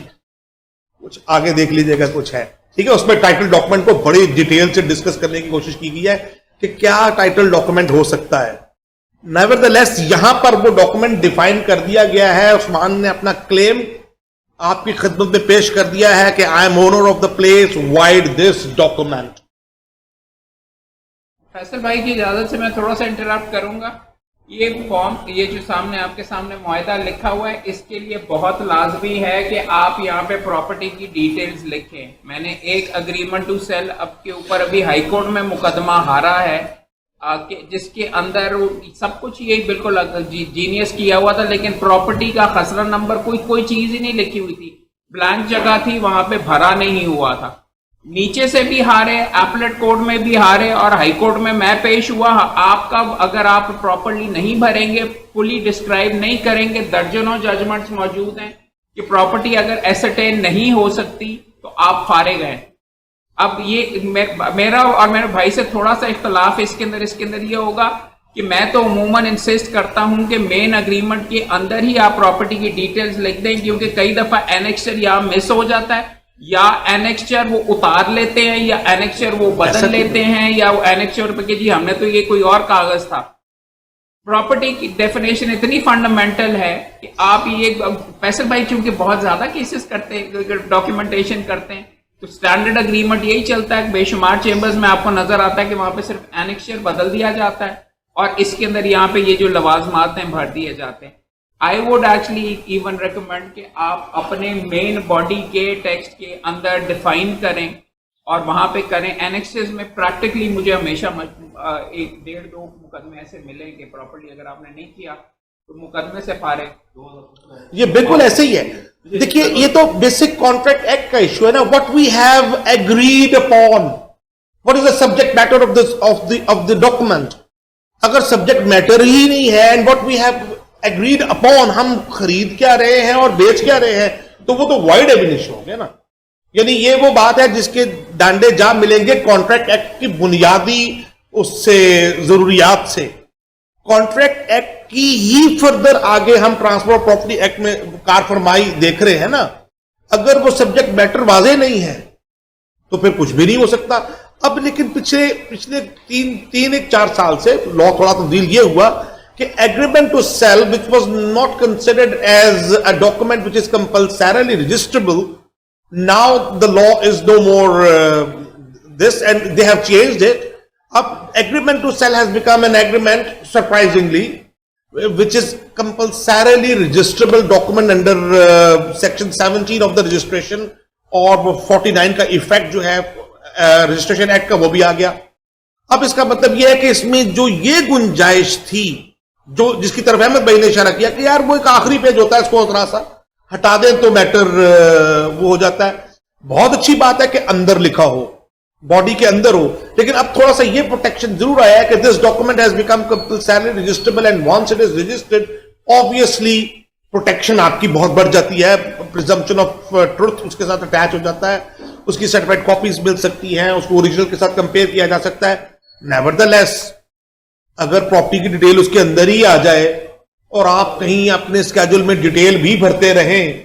[SPEAKER 2] कुछ आगे देख लीजिएगा, कुछ है, ठीक है। उसमें टाइटल डॉक्यूमेंट को बड़ी डिटेल से डिस्कस करने की कोशिश की गई है कि क्या टाइटल डॉक्यूमेंट हो सकता है। नेवरदलेस यहां पर वो डॉक्यूमेंट डिफाइन कर दिया गया है। उस्मान ने अपना क्लेम आपकी खिदमत में पेश कर दिया है कि I M owner of the place, wide this document.
[SPEAKER 3] Faisal भाई की इजाजत से मैं थोड़ा सा इंटरप्ट करूंगा। ये फॉर्म, ये जो सामने आपके सामने मुआहदा लिखा हुआ है, इसके लिए बहुत लाजमी है कि आप यहाँ पे प्रॉपर्टी की डिटेल्स लिखें। मैंने एक अग्रीमेंट टू सेल अब के ऊपर अभी हाई कोर्ट में मुकदमा हारा है, जिसके अंदर सब कुछ ये बिल्कुल जीनियस किया हुआ था, लेकिन प्रॉपर्टी का खसरा नंबर कोई चीज ही नहीं लिखी हुई थी, ब्लैंक जगह थी, वहां पे भरा नहीं हुआ था। नीचे से भी हारे, एपलेट कोर्ट में भी हारे और हाई कोर्ट में मैं पेश हुआ। आपका अगर आप प्रॉपर्ली नहीं भरेंगे, फुली डिस्क्राइब नहीं करेंगे, दर्जनों जजमेंट्स मौजूद हैं कि प्रॉपर्टी अगर एसरटेन नहीं हो सकती तो आप फारिग हैं। अब ये मेरा और मेरे भाई से थोड़ा सा इख्तलाफ इसके अंदर ये होगा कि मैं तो उमूमन इंसिस्ट करता हूं कि मेन अग्रीमेंट के अंदर ही आप प्रॉपर्टी की डिटेल्स लिख दें, क्योंकि कई दफा एनेक्चर या मिस हो जाता है, या एनेक्चर वो उतार लेते हैं, या एनेक्चर वो बदल लेते हैं, या वो एनेक्चर पे कि जी हमने तो ये कोई और कागज था। प्रॉपर्टी की डेफिनेशन इतनी फंडामेंटल है कि आप ये, फैसल भाई चूंकि बहुत ज्यादा केसेस करते हैं, डॉक्यूमेंटेशन करते हैं, तो स्टैंडर्ड अग्रीमेंट यही चलता है। बेशुमार चेंबर्स में आपको नजर आता है कि वहां पे सिर्फ एनेक्चर बदल दिया जाता है और इसके अंदर यहाँ पे ये जो लवाजमात हैं भर दिए जाते हैं। I would actually even recommend कि आप अपने मेन बॉडी के टेक्स्ट के अंदर डिफाइन करें और वहां पे करें। एनेक्सेस में प्रैक्टिकली मुझे हमेशा 1-1.5-2 मुकदमे ऐसे मिले कि प्रॉपर्टी अगर आपने नहीं किया तो मुकदमे से फारिग।
[SPEAKER 2] ये बिल्कुल ऐसे ही है। देखिए ये तो बेसिक कॉन्ट्रैक्ट एक्ट का इश्यू है ना, what we have agreed upon, what is the subject matter of the document. अगर सब्जेक्ट मैटर ही नहीं है and what we have agreed upon, हम खरीद क्या रहे हैं और बेच क्या रहे हैं, तो वो तो वाइड एबिनिशन हो गया ना। यानी ये वो बात है जिसके डांडे जा मिलेंगे कॉन्ट्रैक्ट एक्ट की बुनियादी उससे जरूरियात से। कॉन्ट्रैक्ट एक्ट की ही फर्दर आगे हम ट्रांसफर ऑफ प्रॉपर्टी एक्ट में कार फरमाई देख रहे हैं ना। अगर वो सब्जेक्ट मैटर वाजे नहीं है तो फिर कुछ भी नहीं हो सकता। अब लेकिन पिछले 3-4 साल से लॉ थोड़ा तब्दील ये हुआ कि agreement to sale which was not considered as a document which is compulsorily registrable, now the law is no more this and they have changed it. अब agreement to sell has become an agreement, surprisingly, which is compulsorily registrable document under section 17 of the registration, और 49 का effect जो है registration act का वो भी आ गया। अब इसका मतलब यह है कि इसमें जो ये गुंजाइश थी, जो जिसकी तरफ अहमद भाई ने इशारा किया कि यार वो एक आखिरी पेज होता है, इसको थोड़ा सा हटा दें तो मैटर वो हो जाता है। बहुत अच्छी बात है कि अंदर लिखा हो, बॉडी के अंदर हो, लेकिन अब थोड़ा सा ये प्रोटेक्शन जरूर आया है कि this document has become compulsory registrable and once it is registered, obviously protection आपकी बहुत बढ़ जाती है, प्रिजम्पशन ऑफ ट्रुथ उसके साथ अटैच हो जाता है उसकी सर्टिफाइड कॉपीज मिल सकती हैं, उसको ओरिजिनल के साथ कंपेयर किया जा सकता है। नेवरदलेस अगर प्रॉपर्टी की डिटेल उसके अंदर ही आ जाए और आप कहीं अपने स्केड्यूल में डिटेल भी भरते रहें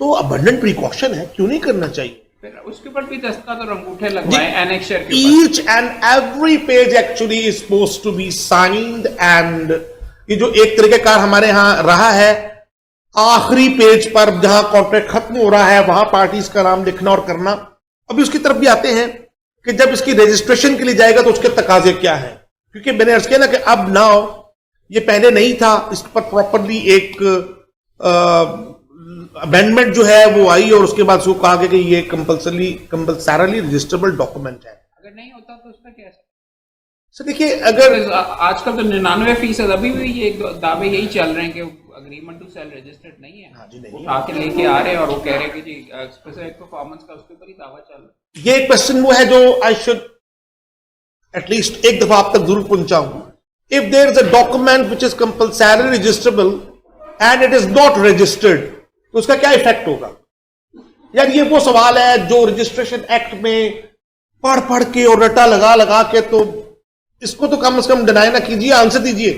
[SPEAKER 2] तो अबंडेंट प्रिकॉशन है, क्यों नहीं करना चाहिए।
[SPEAKER 3] फिर उसके ऊपर भी दस्तखत और अंगूठे लगवाएं एनेक्चर के ऊपर।
[SPEAKER 2] Each and every page actually is supposed to be signed and ये जो एक तरीकेकार हमारे यहां रहा है, आखिरी पेज पर जहां कॉन्ट्रैक्ट खत्म हो रहा है वहां पार्टीज का नाम लिखना और करना। अभी उसकी तरफ भी आते हैं कि जब इसकी रजिस्ट्रेशन के लिए जाएगा तो उसके तकाजे क्या है, क्योंकि मैंने अर्ज किया ना कि अब नाउ ये पहले नहीं था, इस पर प्रॉपरली एक अमेंडमेंट जो है वो आई और उसके बाद उसको कहा गया कि ये कंपल्सरली रजिस्टरेबल डॉक्यूमेंट है।
[SPEAKER 3] अगर नहीं होता तो उसका क्या है
[SPEAKER 2] सर? देखिए अगर
[SPEAKER 3] आजकल तो 99% अभी भी ये दावे यही चल रहे हैं कि अग्रीमेंट टू सेल रजिस्टर्ड नहीं है।
[SPEAKER 2] हाँ जी, नहीं
[SPEAKER 3] उठा के लेके आ रहे हैं और वो कह रहे हैं कि जी स्पेसिफिक परफॉर्मेंस का उसके ऊपर ही दावा चल रहा है।
[SPEAKER 2] ये क्वेश्चन वो है जो आई शुड एटलीस्ट एक दफा आप तक जरूर पहुंचाऊं। If there is a document which is compulsory registrable and it is not registered तो उसका क्या इफेक्ट होगा? यार ये वो सवाल है जो रजिस्ट्रेशन एक्ट में पढ़ पढ़ के और रटा लगा लगा के, तो इसको तो कम से कम डिनाई ना कीजिए, आंसर दीजिए।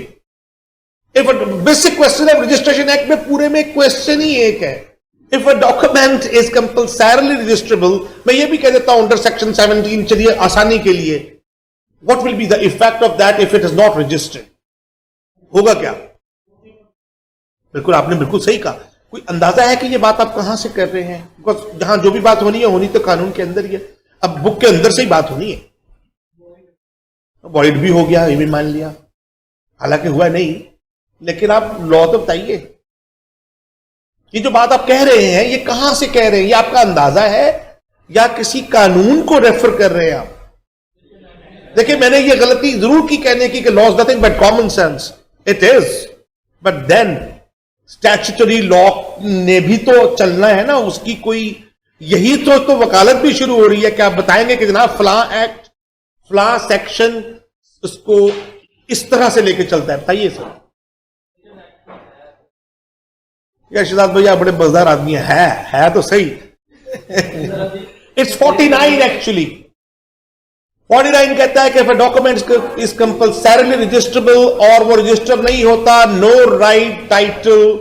[SPEAKER 2] इफ बेसिक क्वेश्चन है रजिस्ट्रेशन एक्ट में, पूरे में क्वेश्चन ही एक है, if a document is compulsorily registrable. मैं ये भी कह देता हूं अंडर सेक्शन 17, चलिए आसानी के लिए, what will be the effect of that if it is not registered? होगा क्या? बिल्कुल आपने बिल्कुल सही कहा। कोई अंदाजा है कि ये बात आप कहां से कर रहे हैं? बिकॉज जहां जो भी बात होनी है होनी तो कानून के अंदर ही है। अब बुक के अंदर से ही बात होनी है। वॉइड भी हो गया, ये भी मान लिया, हालांकि हुआ नहीं, लेकिन आप लॉ तो बताइए, ये जो बात आप कह रहे हैं ये कहां से कह रहे हैं? ये आपका अंदाजा है या किसी कानून को रेफर कर रहे हैं आप? देखिए मैंने ये गलती जरूर की कहने की कि law is nothing but common sense. It is, but then statutory law ने भी तो चलना है ना, उसकी कोई यही तो वकालत भी शुरू हो रही है कि आप बताएंगे कि जनाब फलां एक्ट फलां सेक्शन उसको इस तरह से लेके चलता है, बताइए सर। या शिदात भैया बड़े मजेदार आदमी है तो सही। It's 49 actually. 49 कहता है कि if a document is compulsorily registrable और वो रजिस्टर नहीं होता, नो राइट टाइटल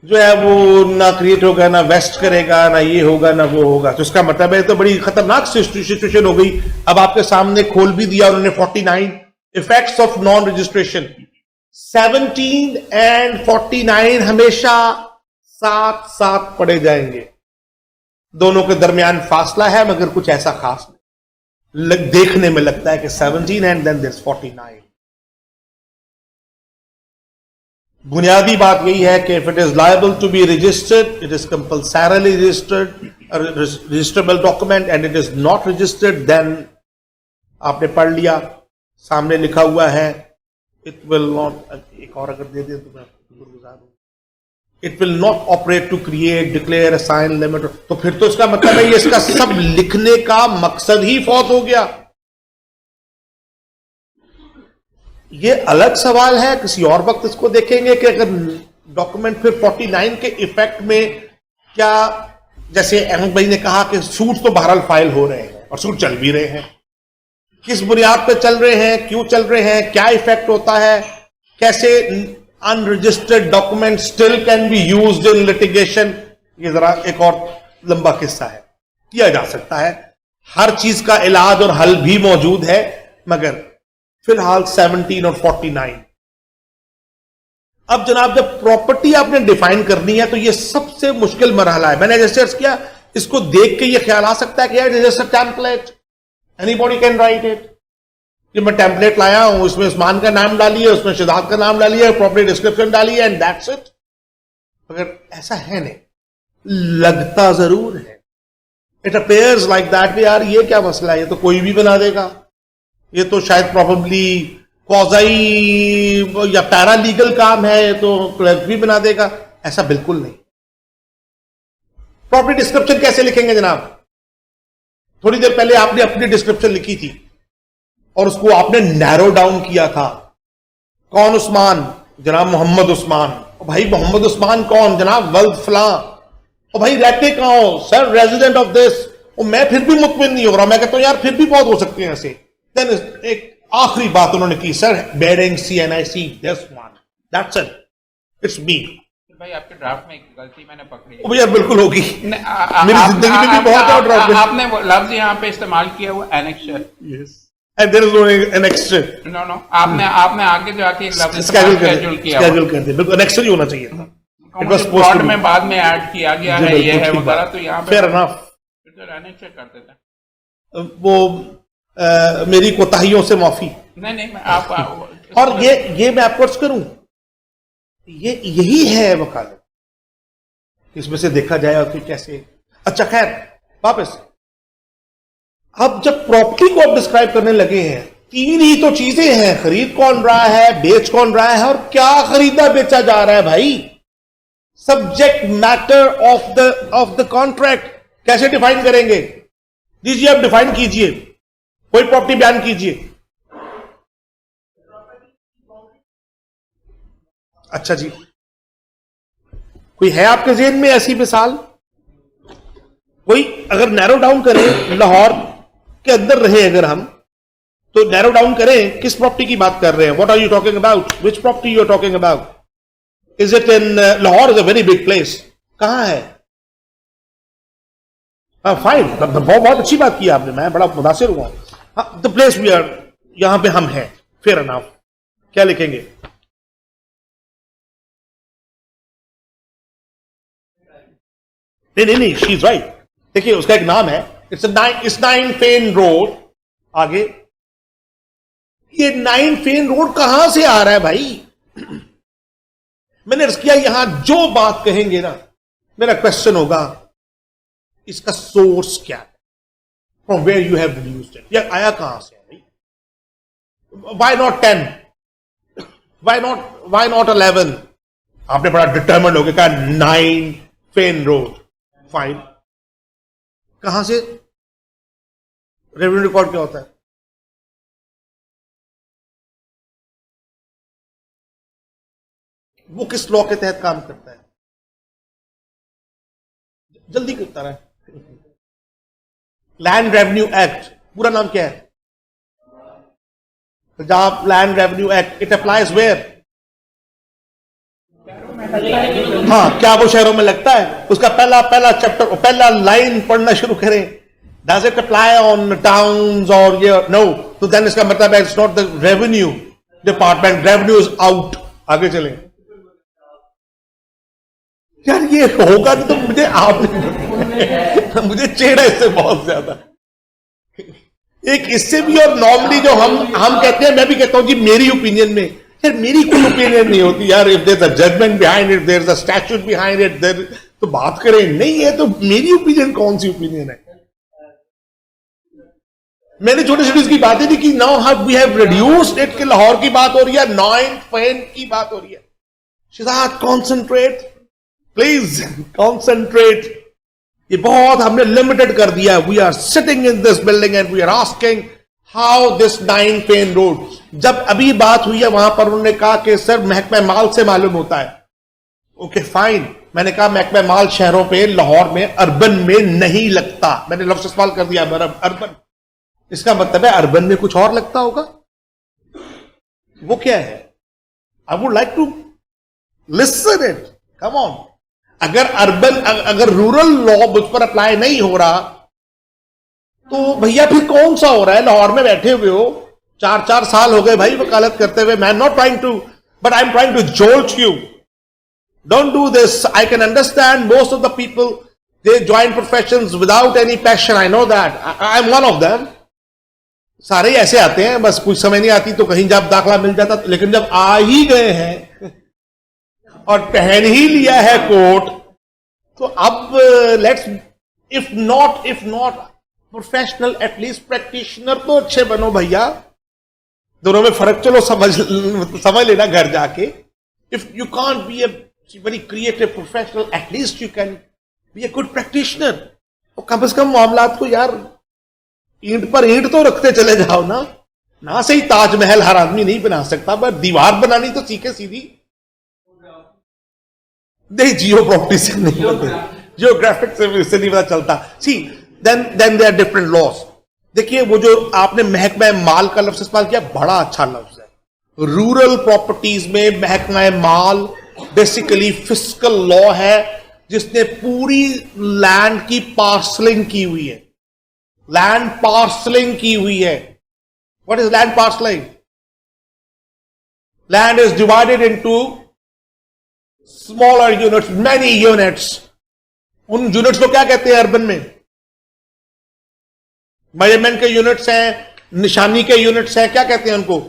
[SPEAKER 2] जो है वो ना क्रिएट होगा, ना वेस्ट करेगा, ना ये होगा ना वो होगा। तो इसका मतलब है तो बड़ी खतरनाक सिचुएशन हो गई। अब आपके सामने खोल भी दिया उन्होंने 49 effects of non registration. 17 and 49 हमेशा साथ साथ पढ़े जाएंगे, दोनों के दरमियान फासला है मगर कुछ ऐसा खास नहीं। देखने में लगता है कि 17 एंड देन देयर इज 49। बुनियादी बात यही है कि if it is liable to be registered, it is compulsorily registrable document and it is not registered, then आपने पढ़ लिया, सामने लिखा हुआ है इट विल नॉट, एक और अगर दे दे तो मैं गुजार हूं, it will not operate to create, declare, assign, limit. तो फिर तो इसका मतलब है ये इसका सब लिखने का मकसद ही फौत हो गया। ये अलग सवाल है, किसी और वक्त इसको देखेंगे कि अगर डॉक्यूमेंट फिर 49 के इफेक्ट में क्या, जैसे अहमद भाई ने कहा कि सूट तो बहरहाल फाइल हो रहे हैं और सूट चल भी रहे हैं, किस बुनियाद पर चल रहे हैं, क्यों चल रहे हैं, क्या इफेक्ट होता है, कैसे unregistered document still can be used in litigation, ये जरा एक और लंबा किस्सा है, किया जा सकता है। हर चीज का इलाज और हल भी मौजूद है, मगर फिलहाल 17 और 49। अब जनाब जब प्रॉपर्टी आपने डिफाइन करनी है तो ये सबसे मुश्किल मरहला है। मैंने जैसे अर्ज किया, इसको देख के ये ख्याल आ सकता है कि यार register template, anybody can write it. कि मैं टेम्पलेट लाया हूं, उसमें उस्मान का नाम डालिए, उसमें शिदात का नाम डालिए, प्रॉपर्टी डिस्क्रिप्शन डालिए एंड दैट्स इट। मगर ऐसा है नहीं, लगता जरूर है। इट अपेयर्स लाइक दैट कि यार ये क्या मसला है, ये तो कोई भी बना देगा, ये तो शायद प्रॉबेबली क्वाज़ाई या पैरा लीगल काम है, ये तो क्लर्क भी बना देगा। ऐसा बिल्कुल नहीं। प्रॉपर्टी डिस्क्रिप्शन कैसे लिखेंगे जनाब? थोड़ी देर पहले आपने अपनी डिस्क्रिप्शन लिखी थी और उसको आपने नैरो डाउन किया था। कौन उस्मान? जनाब मोहम्मद उस्मान। भाई मोहम्मद उस्मान कौन? जनाब वल्द फलां। और भाई रहते कहां हो? Sir resident of this. और मैं फिर भी मुतमिन नहीं हो रहा, मैं कहता हूं यार फिर भी बहुत हो सकते हैं ऐसे। देन एक आखिरी बात उन्होंने की, sir bearing CNIC this one, that's it, it's me.
[SPEAKER 3] भाई आपके ड्राफ्ट में एक गलती मैंने पकड़ी है।
[SPEAKER 2] भैया बिल्कुल होगी, मेरी जिंदगी में भी बहुत है ड्राफ्ट में।
[SPEAKER 3] आपने वो लफ्ज यहाँ पे इस्तेमाल किया वो annexure.
[SPEAKER 2] Yes, and there is no annexure.
[SPEAKER 3] No आपने आगे जाके एक लफ्ज स्केड्यूल किया,
[SPEAKER 2] स्केड्यूल कर दिया, बिल्कुल एनेक्सर ही होना चाहिए था।
[SPEAKER 3] इट वाज सपोज्ड टू में बाद में ऐड किया गया है, ये है वगैरह, तो यहाँ पे
[SPEAKER 2] फेयर एनफ,
[SPEAKER 3] फिर एनेक्सर कर देते हैं।
[SPEAKER 2] वो मेरी कोताहियों से माफी।
[SPEAKER 3] नहीं आप
[SPEAKER 2] और ये मैं आपको अर्ज करूं, यही है वकालत, इसमें से देखा जाए कि कैसे। अच्छा खैर वापस, अब जब प्रॉपर्टी को आप डिस्क्राइब करने लगे हैं, 3 ही तो चीजें हैं, खरीद कौन रहा है, बेच कौन रहा है, और क्या खरीदा बेचा जा रहा है भाई। Subject matter of the contract कैसे डिफाइन करेंगे? दीजिए, आप डिफाइन कीजिए, कोई प्रॉपर्टी बयान कीजिए। अच्छा जी, कोई है आपके जेहन में ऐसी मिसाल? कोई अगर नैरो डाउन करें, लाहौर के अंदर रहे अगर हम, तो नैरो डाउन करें, किस प्रॉपर्टी की बात कर रहे हैं? What are you talking about? Which property you are talking about? Is it in Lahore? Is a very big place, कहां है? फाइन, बहुत अच्छी बात की आपने, मैं बड़ा मुतासिर हुआ। द प्लेस वी आर, यहां पे हम हैं, फेयर एनफ। क्या लिखेंगे? नहीं, शी इज राइट। देखिए उसका एक नाम है, इट्स 9 फेन रोड। आगे ये 9 फेन रोड कहां से आ रहा है भाई? मैंने अर्ज किया, यहां जो बात कहेंगे ना, मेरा क्वेश्चन होगा इसका सोर्स क्या है, from where you have reduced it, यह आया कहां से है भाई? Why not 10, why not 11? आपने बड़ा डिटर्मिन्ड होकर कहा 9 फेन रोड, फाइन। कहां से? रेवेन्यू रिकॉर्ड क्या होता है? वो किस लॉ के तहत काम करता है? जल्दी करता रहे। लैंड रेवेन्यू एक्ट, पूरा नाम क्या है? Punjab land revenue act. It applies where? हाँ, क्या वो शहरों में लगता है? उसका पहला चैप्टर, पहला लाइन पढ़ना शुरू करें। Does it apply on towns और ये? नो। तो देन इसका मतलब है it's not the revenue department, revenue is out. आगे चलें। यार ये होगा नहीं तो मुझे मुझे चेड़ा इससे बहुत ज्यादा। एक इससे भी, और नॉर्मली जो हम कहते हैं, मैं भी कहता हूं जी मेरी ओपिनियन में, यार मेरी कोई ओपिनियन नहीं होती यार। If there is a judgment behind it, there is a statute behind it, there तो बात करें। नहीं है तो मेरी ओपिनियन कौन सी ओपिनियन है? मैंने छोटे छोटे इसकी बातें नहीं की। Now we have reduced it, के लाहौर की बात हो रही है, 9 फेन की बात हो रही है। शिजात कॉन्सेंट्रेट प्लीज, कॉन्सेंट्रेट। ये बहुत हमने लिमिटेड कर दिया। We are sitting in this building and we are asking how this 9 Fane road. जब अभी बात हुई है वहां पर उन्होंने कहा कि सर महकमा माल से मालूम होता है। ओके फाइन, मैंने कहा महकमा माल शहरों पे, लाहौर में, अर्बन में नहीं लगता। मैंने लफ्ज इस्तेमाल कर दिया अर्बन। इसका मतलब है अर्बन में कुछ और लगता होगा। वो क्या है? I would like to listen it, come on. अगर रूरल लॉ मुझ पर अप्लाई नहीं हो रहा तो भैया फिर कौन सा हो रहा है? लाहौर में बैठे हुए हो, 4 साल हो गए भाई वकालत करते हुए। मैं not trying to, but I am trying to jolt you. Don't do this. I can understand most of the people, they join professions without any passion. I know that, I am one of them. सारे ही ऐसे आते हैं, बस कुछ समय नहीं आती तो कहीं जब दाखला मिल जाता। लेकिन जब आ ही गए हैं और पहन ही लिया है कोट, तो अब let's, if not professional, at least practitioner तो अच्छे बनो भैया। दोनों में फर्क चलो समझ लेना घर जाके। If you can't be a very creative professional, at least you can be a good practitioner. तो कम से कम मामलात को यार ईंट पर ईंट तो रखते चले जाओ ना सही ताजमहल हर आदमी नहीं बना सकता, पर दीवार बनानी तो सीखे सीधी। नहीं, जियो प्रॉपर्टी से नहीं पता, जियोग्राफिक से नहीं पता चलता। सी then there are different laws. देखिए वो जो आपने महकमा माल का लफ्ज इस्तेमाल किया, बड़ा अच्छा लफ्ज है। रूरल प्रॉपर्टीज में महकमा माल बेसिकली फिस्कल लॉ है जिसने पूरी लैंड की पार्सलिंग की हुई है, लैंड पार्सलिंग की हुई है। What is land parcelling? Land is divided into smaller units, many units. उन यूनिट्स को क्या कहते हैं अर्बन में? मेजरमेंट के यूनिट्स हैं, निशानी के यूनिट्स हैं, क्या कहते हैं उनको?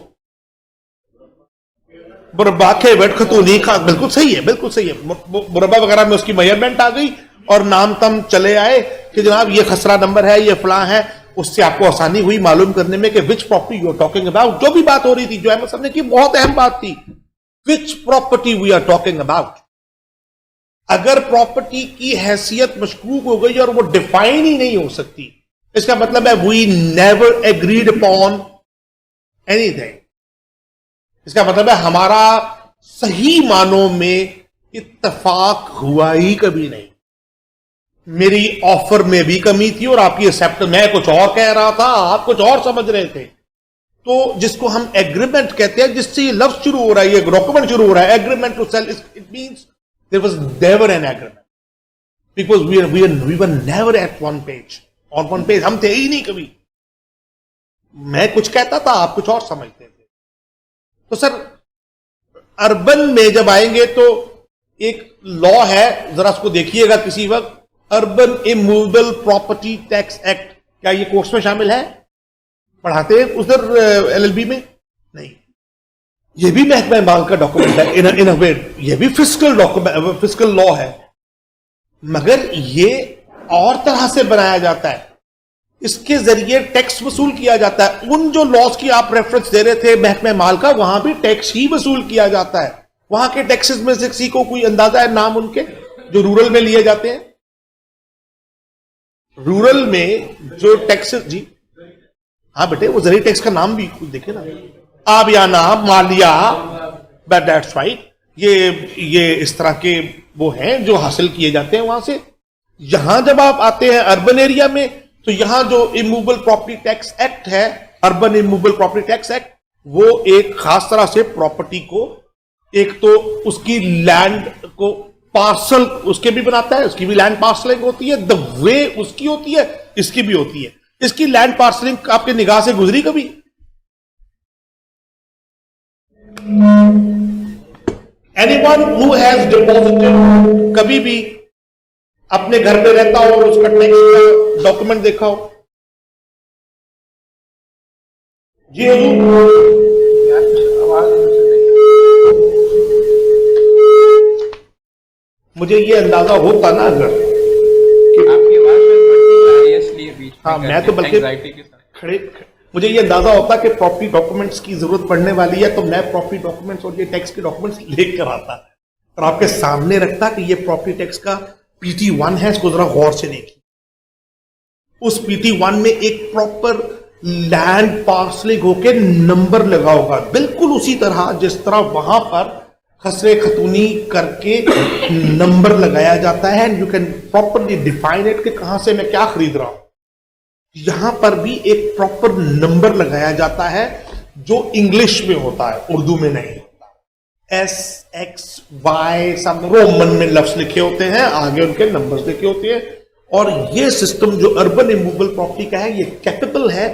[SPEAKER 2] मुरब्बा के वेट खतूनी खा, बिल्कुल सही है, बिल्कुल सही है। मुरब्बा वगैरह में उसकी मेजरमेंट आ गई और नाम तम चले आए कि जनाब ये खसरा नंबर है, ये फलां है। उससे आपको आसानी हुई मालूम करने में कि which property you are talking about. जो भी बात हो रही थी, जो अहमद साहब ने की, बहुत अहम बात थी, which property we are talking about. अगर प्रॉपर्टी की हैसियत मशकूक हो गई और वो डिफाइन ही नहीं हो सकती, इसका मतलब है we never agreed upon anything. इसका मतलब है हमारा सही मानों में इत्तेफाक हुआ ही कभी नहीं। मेरी ऑफर में भी कमी थी और आपकी एक्सेप्ट, मैं कुछ और कह रहा था, आप कुछ और समझ रहे थे। तो जिसको हम एग्रीमेंट कहते हैं, जिससे ये लफ्ज शुरू हो रहा है, ये डॉक्यूमेंट शुरू हो रहा है, agreement to cell, it means there was never an agreement because we were never at one page, on one page. हम थे ही नहीं कभी। मैं कुछ कहता था, आप कुछ और समझते थे। तो सर अर्बन में जब आएंगे तो एक लॉ है, जरा उसको देखिएगा किसी वक्त, urban immovable property tax act. क्या ये कोर्स में शामिल है? पढ़ाते हैं उधर LLB में? नहीं। ये भी महकमा माल का डॉक्यूमेंट है इन अ वे, ये भी फिस्कल डॉक्यूमेंट, फिस्कल लॉ है, मगर ये और तरह से बनाया जाता है। इसके जरिए टैक्स वसूल किया जाता है। उन जो लॉज की आप रेफरेंस दे रहे थे महकमा माल का, वहां भी टैक्स ही वसूल किया जाता है। वहां के टैक्सेस में से किसी को कोई अंदाजा है नाम उनके जो रूरल में लिए जाते हैं? रूरल में जो टैक्सेस, जी हाँ बेटे, वो जरिए टैक्स का नाम भी कुछ देखे ना, आबियाना, मालिया, बट दैट्स राइट। ये इस तरह के वो हैं जो हासिल किए जाते हैं वहां से। यहां जब आप आते हैं अर्बन एरिया में, तो यहां जो इमूवेबल प्रॉपर्टी टैक्स एक्ट है, urban immovable property tax act, वो एक खास तरह से प्रॉपर्टी को, एक तो उसकी लैंड को पार्सल उसके भी बनाता है, उसकी भी लैंड पार्सलिंग होती है, द वे उसकी होती है, इसकी भी होती है। इसकी लैंड पार्सलिंग आपके निगाह से गुजरी कभी? एनीवन हु हैज डिपॉजिटेड, कभी भी अपने घर पे रहता हो और उसका टैक्स का डॉक्यूमेंट देखा हो? जी मुझे ये अंदाजा होता ना अगर कि
[SPEAKER 3] आपकी आवाज में बढ़ती जा रही है, इसलिए बीच में
[SPEAKER 2] हाँ, मैं तो बल्कि खड़े मुझे ये अंदाजा होता कि प्रॉपर्टी डॉक्यूमेंट्स की जरूरत पड़ने वाली है, तो मैं प्रॉपर्टी डॉक्यूमेंट्स और ये टैक्स के डॉक्यूमेंट्स लेकर आता और आपके सामने रखता कि ये प्रॉपर्टी टैक्स का PT1 है, इसको जरा गौर से देखिए। उस PT1 में एक प्रॉपर लैंड पार्सलिंग होके नंबर लगा होगा, बिल्कुल उसी तरह जिस तरह वहां पर खसरे खतूनी करके नंबर लगाया जाता है। And you can properly define it कि कहां से मैं क्या खरीद रहा हूं। यहां पर भी एक प्रॉपर नंबर लगाया जाता है जो इंग्लिश में होता है, उर्दू में नहीं होता। SXY सब रोमन में लफ्ज लिखे होते हैं, आगे उनके नंबर्स लिखे होते हैं। और ये सिस्टम जो अर्बन इमूवेबल प्रॉपर्टी का है, ये कैपेबल है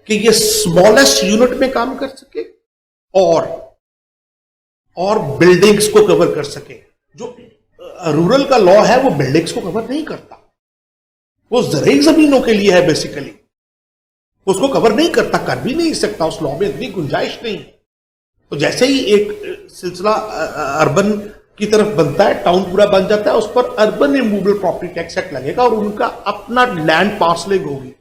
[SPEAKER 2] कि ये स्मॉलेस्ट यूनिट में काम कर सके और बिल्डिंग्स को कवर कर सके। जो रूरल का लॉ है वो बिल्डिंग्स को कवर नहीं करता, वो ज़रूरी जमीनों के लिए है बेसिकली, उसको कवर नहीं करता, कर भी नहीं सकता, उस लॉ में इतनी गुंजाइश नहीं। तो जैसे ही एक सिलसिला अर्बन की तरफ बनता है, टाउन पूरा बन जाता है, उस पर urban immovable property tax act लगेगा और उनका अपना लैंड पार्सलिंग होगी।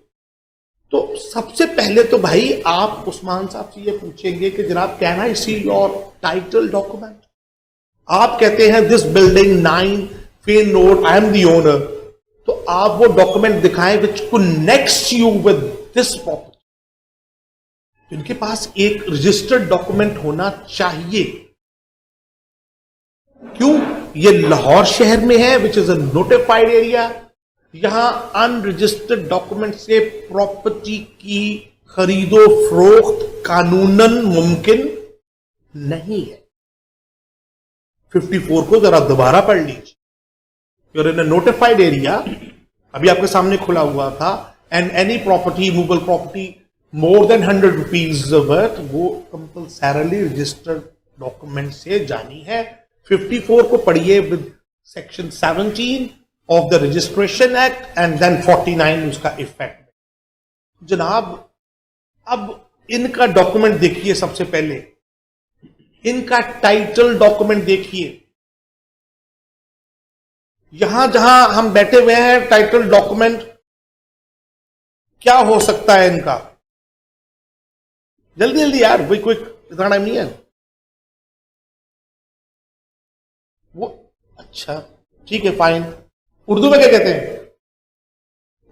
[SPEAKER 2] तो सबसे पहले तो भाई आप उस्मान साहब से ये पूछेंगे कि जनाब can I see your title document. आप कहते हैं this building 9 Fane road, I am the owner, तो आप वो डॉक्यूमेंट दिखाएं which connects you with this property. इनके पास एक रजिस्टर्ड डॉक्यूमेंट होना चाहिए। क्यों? ये लाहौर शहर में है, which is a notified area, यहां अनरजिस्टर्ड डॉक्यूमेंट से प्रॉपर्टी की खरीदो फरोख्त कानूनन मुमकिन नहीं है। 54 को जरा दोबारा पढ़ लीजिए। You're in a notified area, अभी आपके सामने खुला हुआ था, and any property, movable property more than 100 rupees worth, वो कंपल्सरली रजिस्टर्ड डॉक्यूमेंट से जानी है। 54 को पढ़िए with section 17 of the registration act and then 49 उसका इफेक्ट। जनाब अब इनका डॉक्यूमेंट देखिए, सबसे पहले इनका टाइटल डॉक्यूमेंट देखिए। यहां जहां हम बैठे हुए हैं, टाइटल डॉक्यूमेंट क्या हो सकता है इनका? जल्दी जल्दी यार, कोई कोई इतना टाइम नहीं है वो। अच्छा ठीक है, फाइन। उर्दू में क्या कहते हैं?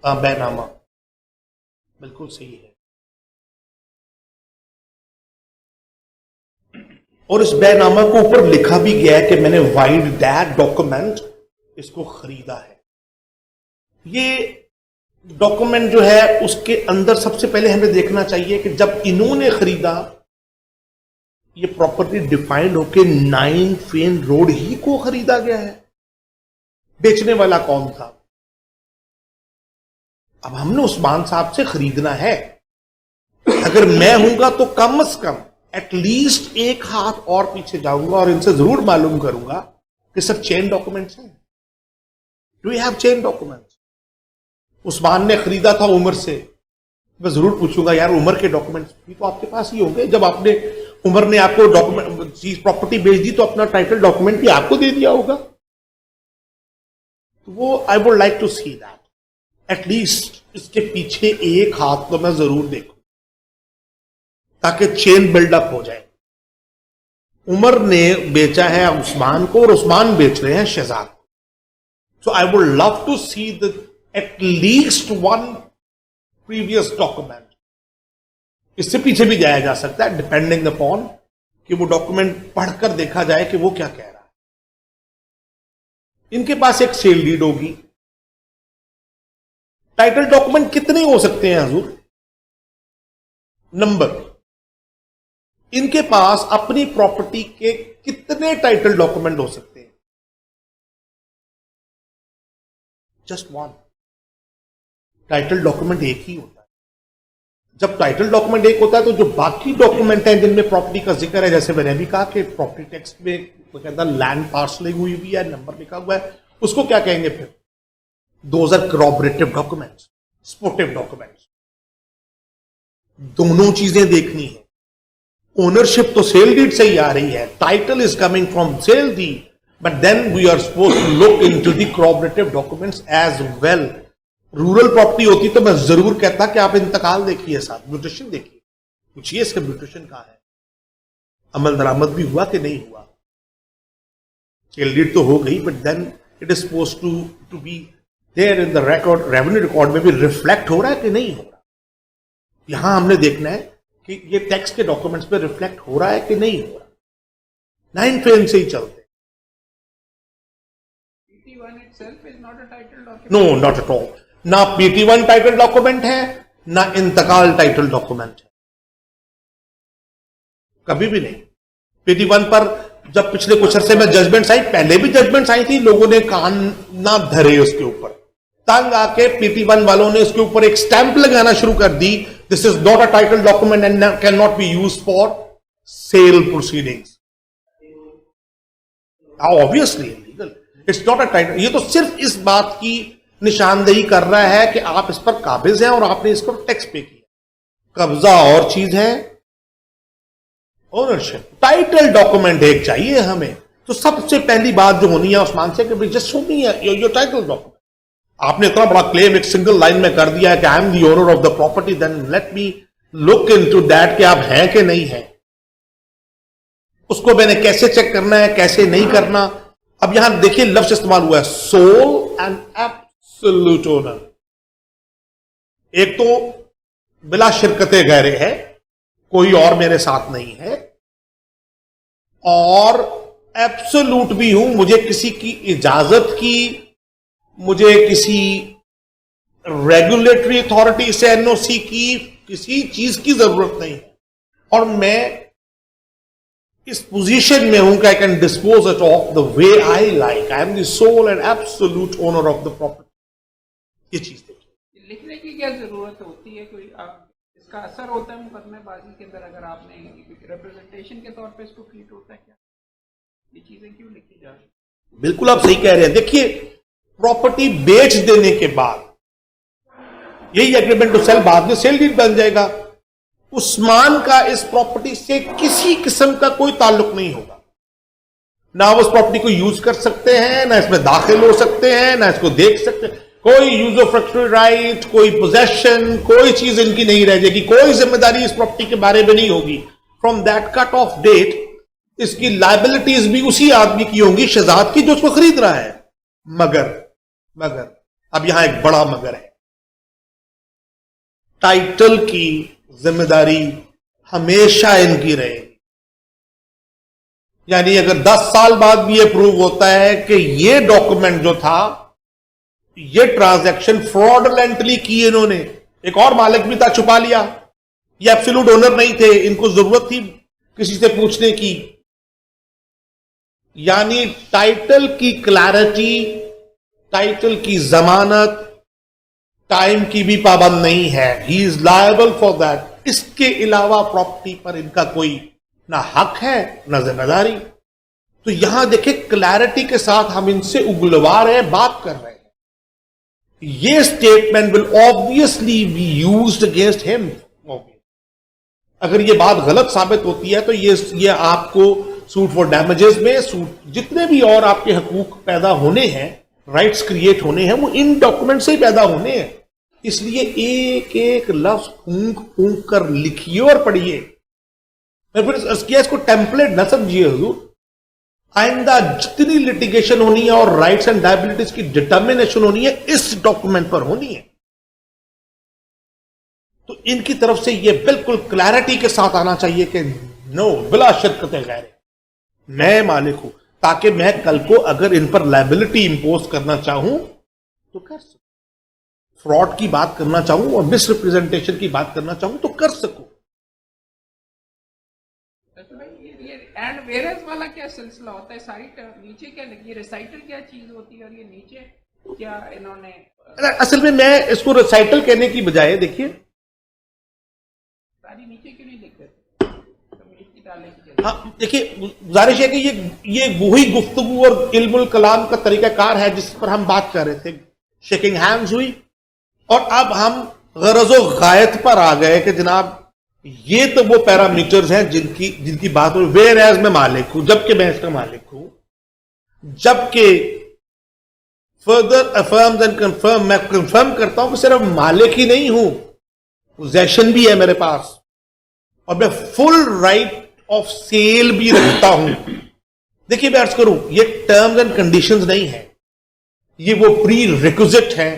[SPEAKER 2] बैनामा। बिल्कुल सही है। और इस बैनामा को ऊपर लिखा भी गया है कि मैंने वाइड दैट डॉक्यूमेंट, इसको खरीदा है। ये डॉक्यूमेंट जो है उसके अंदर सबसे पहले हमें देखना चाहिए कि जब इन्होंने खरीदा, ये प्रॉपर्टी डिफाइंड होके 9 फेन रोड ही को खरीदा गया है। बेचने वाला कौन था? अब हमने उस्मान साहब से खरीदना है। अगर मैं हूंगा तो कम से कम एटलीस्ट एक हाथ और पीछे जाऊंगा और इनसे जरूर मालूम करूंगा कि सब चेन डॉक्यूमेंट्स हैं। Do you have chain documents? Usman ने खरीदा था उमर से, मैं जरूर पूछूंगा यार उमर के डॉक्यूमेंट्स भी तो आपके पास ही होंगे। जब आपने उमर ने आपको डॉक्यूमेंट चीज प्रॉपर्टी बेच दी तो अपना टाइटल डॉक्यूमेंट भी आपको दे दिया होगा। तो वो I would like to see that, at least इसके पीछे एक हाथ तो मैं जरूर देखूं ताकि चेन बिल्डअप हो जाए। उमर ने बेचा है उस्मान को और उस्मान बेच रहे हैं शहजाद को। So I would love to see the at least one previous document. इससे पीछे भी जाया जा सकता है डिपेंडिंग अपॉन कि वो डॉक्यूमेंट पढ़कर देखा जाए कि वो क्या कह रहा है। इनके पास एक सेल डीड होगी। टाइटल डॉक्यूमेंट कितने हो सकते हैं हजूर? नंबर, इनके पास अपनी प्रॉपर्टी के कितने टाइटल डॉक्यूमेंट हो सकते हैं? Just one. टाइटल डॉक्यूमेंट एक ही होता है। जब टाइटल डॉक्यूमेंट एक होता है तो जो बाकी डॉक्यूमेंट हैं जिनमें प्रॉपर्टी का जिक्र है, जैसे मैंने भी कहा कि प्रॉपर्टी टेक्स्ट में कहता लैंड पार्सलिंग हुई हुई है, नंबर लिखा हुआ है, उसको क्या कहेंगे फिर? Those are corroborative documents, supportive documents. दोनों चीजें देखनी है। ओनरशिप तो सेल डीड से ही आ रही है, title is coming from sale deed, but then we are suppose to look into the corroborative documents as well. Rural property होती तो मैं जरूर कहता कि आप इंतकाल देखिए, साथ म्यूटेशन देखिए, पूछिए इसका म्यूटेशन कहां है, अमल दरामद भी हुआ कि नहीं हुआ। सेल डीड तो हो गई, but then it is suppose to be there in the record, revenue record में भी रिफ्लेक्ट हो रहा है कि नहीं हो रहा। यहां हमने देखना है कि ये टैक्स के डॉक्यूमेंट्स पे रिफ्लेक्ट हो रहा है कि नहीं हो रहा। 9 फ्रेम से ही चलते।
[SPEAKER 3] PT1 itself is not a title document.
[SPEAKER 2] No not at all. ना PT1 टाइटल डॉक्यूमेंट है, ना इंतकाल टाइटल डॉक्यूमेंट है, कभी भी नहीं। PT1 पर जब पिछले कुछ अरसे में जजमेंट्स आई, पहले भी जजमेंट्स आई थी, लोगों ने कान ना धरे उसके ऊपर, तंग आके PT1 वालों ने उसके ऊपर एक स्टैंप लगाना शुरू कर दी, this is not a title document and can not be used for sale proceedings. Obviously illegal, it's not a title. ये तो सिर्फ इस बात की निशानदेही कर रहा है कि आप इस पर काबिज हैं और आपने इस पर टैक्स पे किया। कब्जा और चीज है, ओनरशिप। टाइटल डॉक्यूमेंट एक चाहिए हमें। तो सबसे पहली बात जो होनी है उस्मान से कि भाई just show me your title document. आपने इतना बड़ा क्लेम एक सिंगल लाइन में कर दिया है कि I am the owner of the property, then let me look into that कि आप हैं कि नहीं हैं। उसको मैंने कैसे चेक करना है, कैसे नहीं करना। अब यहां देखिए लफ्ज इस्तेमाल हुआ है, सोल एंड एब्सोल्यूट ओनर। एक तो बिला शिरकते गहरे है, कोई और मेरे साथ नहीं है, और एब्सोल्यूट भी हूं, मुझे किसी की इजाजत की, मुझे किसी रेगुलेटरी अथॉरिटी से एनओसी की किसी चीज की जरूरत नहीं है, और मैं इस पोजीशन में हूं कि I can dispose it of the way I like. I am the sole and absolute owner of the property. ये चीज देखिए,
[SPEAKER 3] लिखने की क्या जरूरत होती है? कोई इसका असर होता है मुकदमेबाजी के अंदर अगर आपने रिप्रेजेंटेशन के तौर पे इसको ट्रीट होता है क्या? ये चीजें क्यों लिखी जा रही?
[SPEAKER 2] बिल्कुल आप सही कह रहे हैं। देखिए, प्रॉपर्टी बेच देने के बाद यही एग्रीमेंट टू सेल बाद में सेल डीड बन जाएगा। उस्मान का इस प्रॉपर्टी से किसी किस्म का कोई ताल्लुक नहीं होगा। ना वो उस प्रॉपर्टी को यूज कर सकते हैं, ना इसमें दाखिल हो सकते हैं, ना इसको देख सकते हैं। कोई यूज ऑफ फ्रैक्चुअल राइट, कोई पोजेशन, कोई चीज इनकी नहीं रह जाएगी। कोई जिम्मेदारी इस प्रॉपर्टी के बारे में नहीं होगी। From that cut off date इसकी लाइबिलिटीज भी उसी आदमी की होंगी, शहजाद की, जो उसको खरीद रहा है। मगर अब यहां एक बड़ा मगर है। टाइटल की जिम्मेदारी हमेशा इनकी रहेगी। यानी अगर 10 साल बाद भी यह प्रूव होता है कि यह डॉक्यूमेंट जो था, यह ट्रांजैक्शन फ्रॉडलेंटली की इन्होंने, एक और मालिक भी था, छुपा लिया, ये एब्सोल्यूट ओनर नहीं थे, इनको जरूरत थी किसी से पूछने की। यानी टाइटल की क्लैरिटी, टाइटल की जमानत टाइम की भी पाबंद नहीं है। He is liable for that. इसके अलावा प्रॉपर्टी पर इनका कोई ना हक है ना जिम्मेदारी। तो यहां देखिए, क्लैरिटी के साथ हम इनसे उगलवा रहे हैं, बात कर रहे हैं। ये statement will obviously be used against him. अगर ये बात गलत साबित होती है तो ये आपको सूट फॉर डैमेजेस में, सूट जितने भी और आपके हकूक पैदा होने हैं, राइट्स क्रिएट होने हैं, वो इन डॉक्यूमेंट से ही पैदा होने हैं। इसलिए एक एक लफ्ज फूंक फूंक कर लिखिए और पढ़िए। मैं फिर इसको टेम्पलेट न समझिए हुजूर। आइंदा जितनी लिटिगेशन होनी है और राइट्स एंड लायबिलिटीज की डिटर्मिनेशन होनी है, इस डॉक्यूमेंट पर होनी है। तो इनकी तरफ से यह बिल्कुल क्लैरिटी के साथ आना चाहिए कि नो, बिला शिरकत गैर मैं मालिक हूं, ताकि मैं कल को अगर इन पर लायबिलिटी इंपोज करना चाहूं तो कर सकूं, फ्रॉड की बात करना चाहूं और मिसरिप्रेजेंटेशन की बात करना चाहूं तो कर सकूं।
[SPEAKER 3] एंड वेयरएज वाला क्या सिलसिला होता है? सारी नीचे क्या लगी, रिसाइटल क्या चीज होती है और ये नीचे क्या इन्होंने?
[SPEAKER 2] असल में मैं इसको रिसाइटल कहने की बजाय, देखिए
[SPEAKER 3] सारी नीचे क्यों नहीं लिख देते?
[SPEAKER 2] हाँ, देखिए गुजारिश है कि ये वही गुफ्तगू और इल्मुल कलाम का तरीकाकार है जिस पर हम बात कर रहे थे। शेकिंग हैंड्स हुई और अब हम गरजो गायत पर आ गए कि जनाब ये तो वो पैरामीटर्स हैं जिनकी बात हो। वेयर एज मैं मालिक हूं, जबकि मैं इसका मालिक हूं, जबकि फर्दर अफर्म्स एंड कंफर्म, मैं कंफर्म करता हूं कि सिर्फ मालिक ही नहीं हूं, पोजेशन भी है मेरे पास और मैं फुल राइट ऑफ सेल भी रखता हूं। देखिए मैं अर्ज करूं, ये टर्म्स एंड कंडीशंस नहीं है, ये वो प्री रिक्विजिट है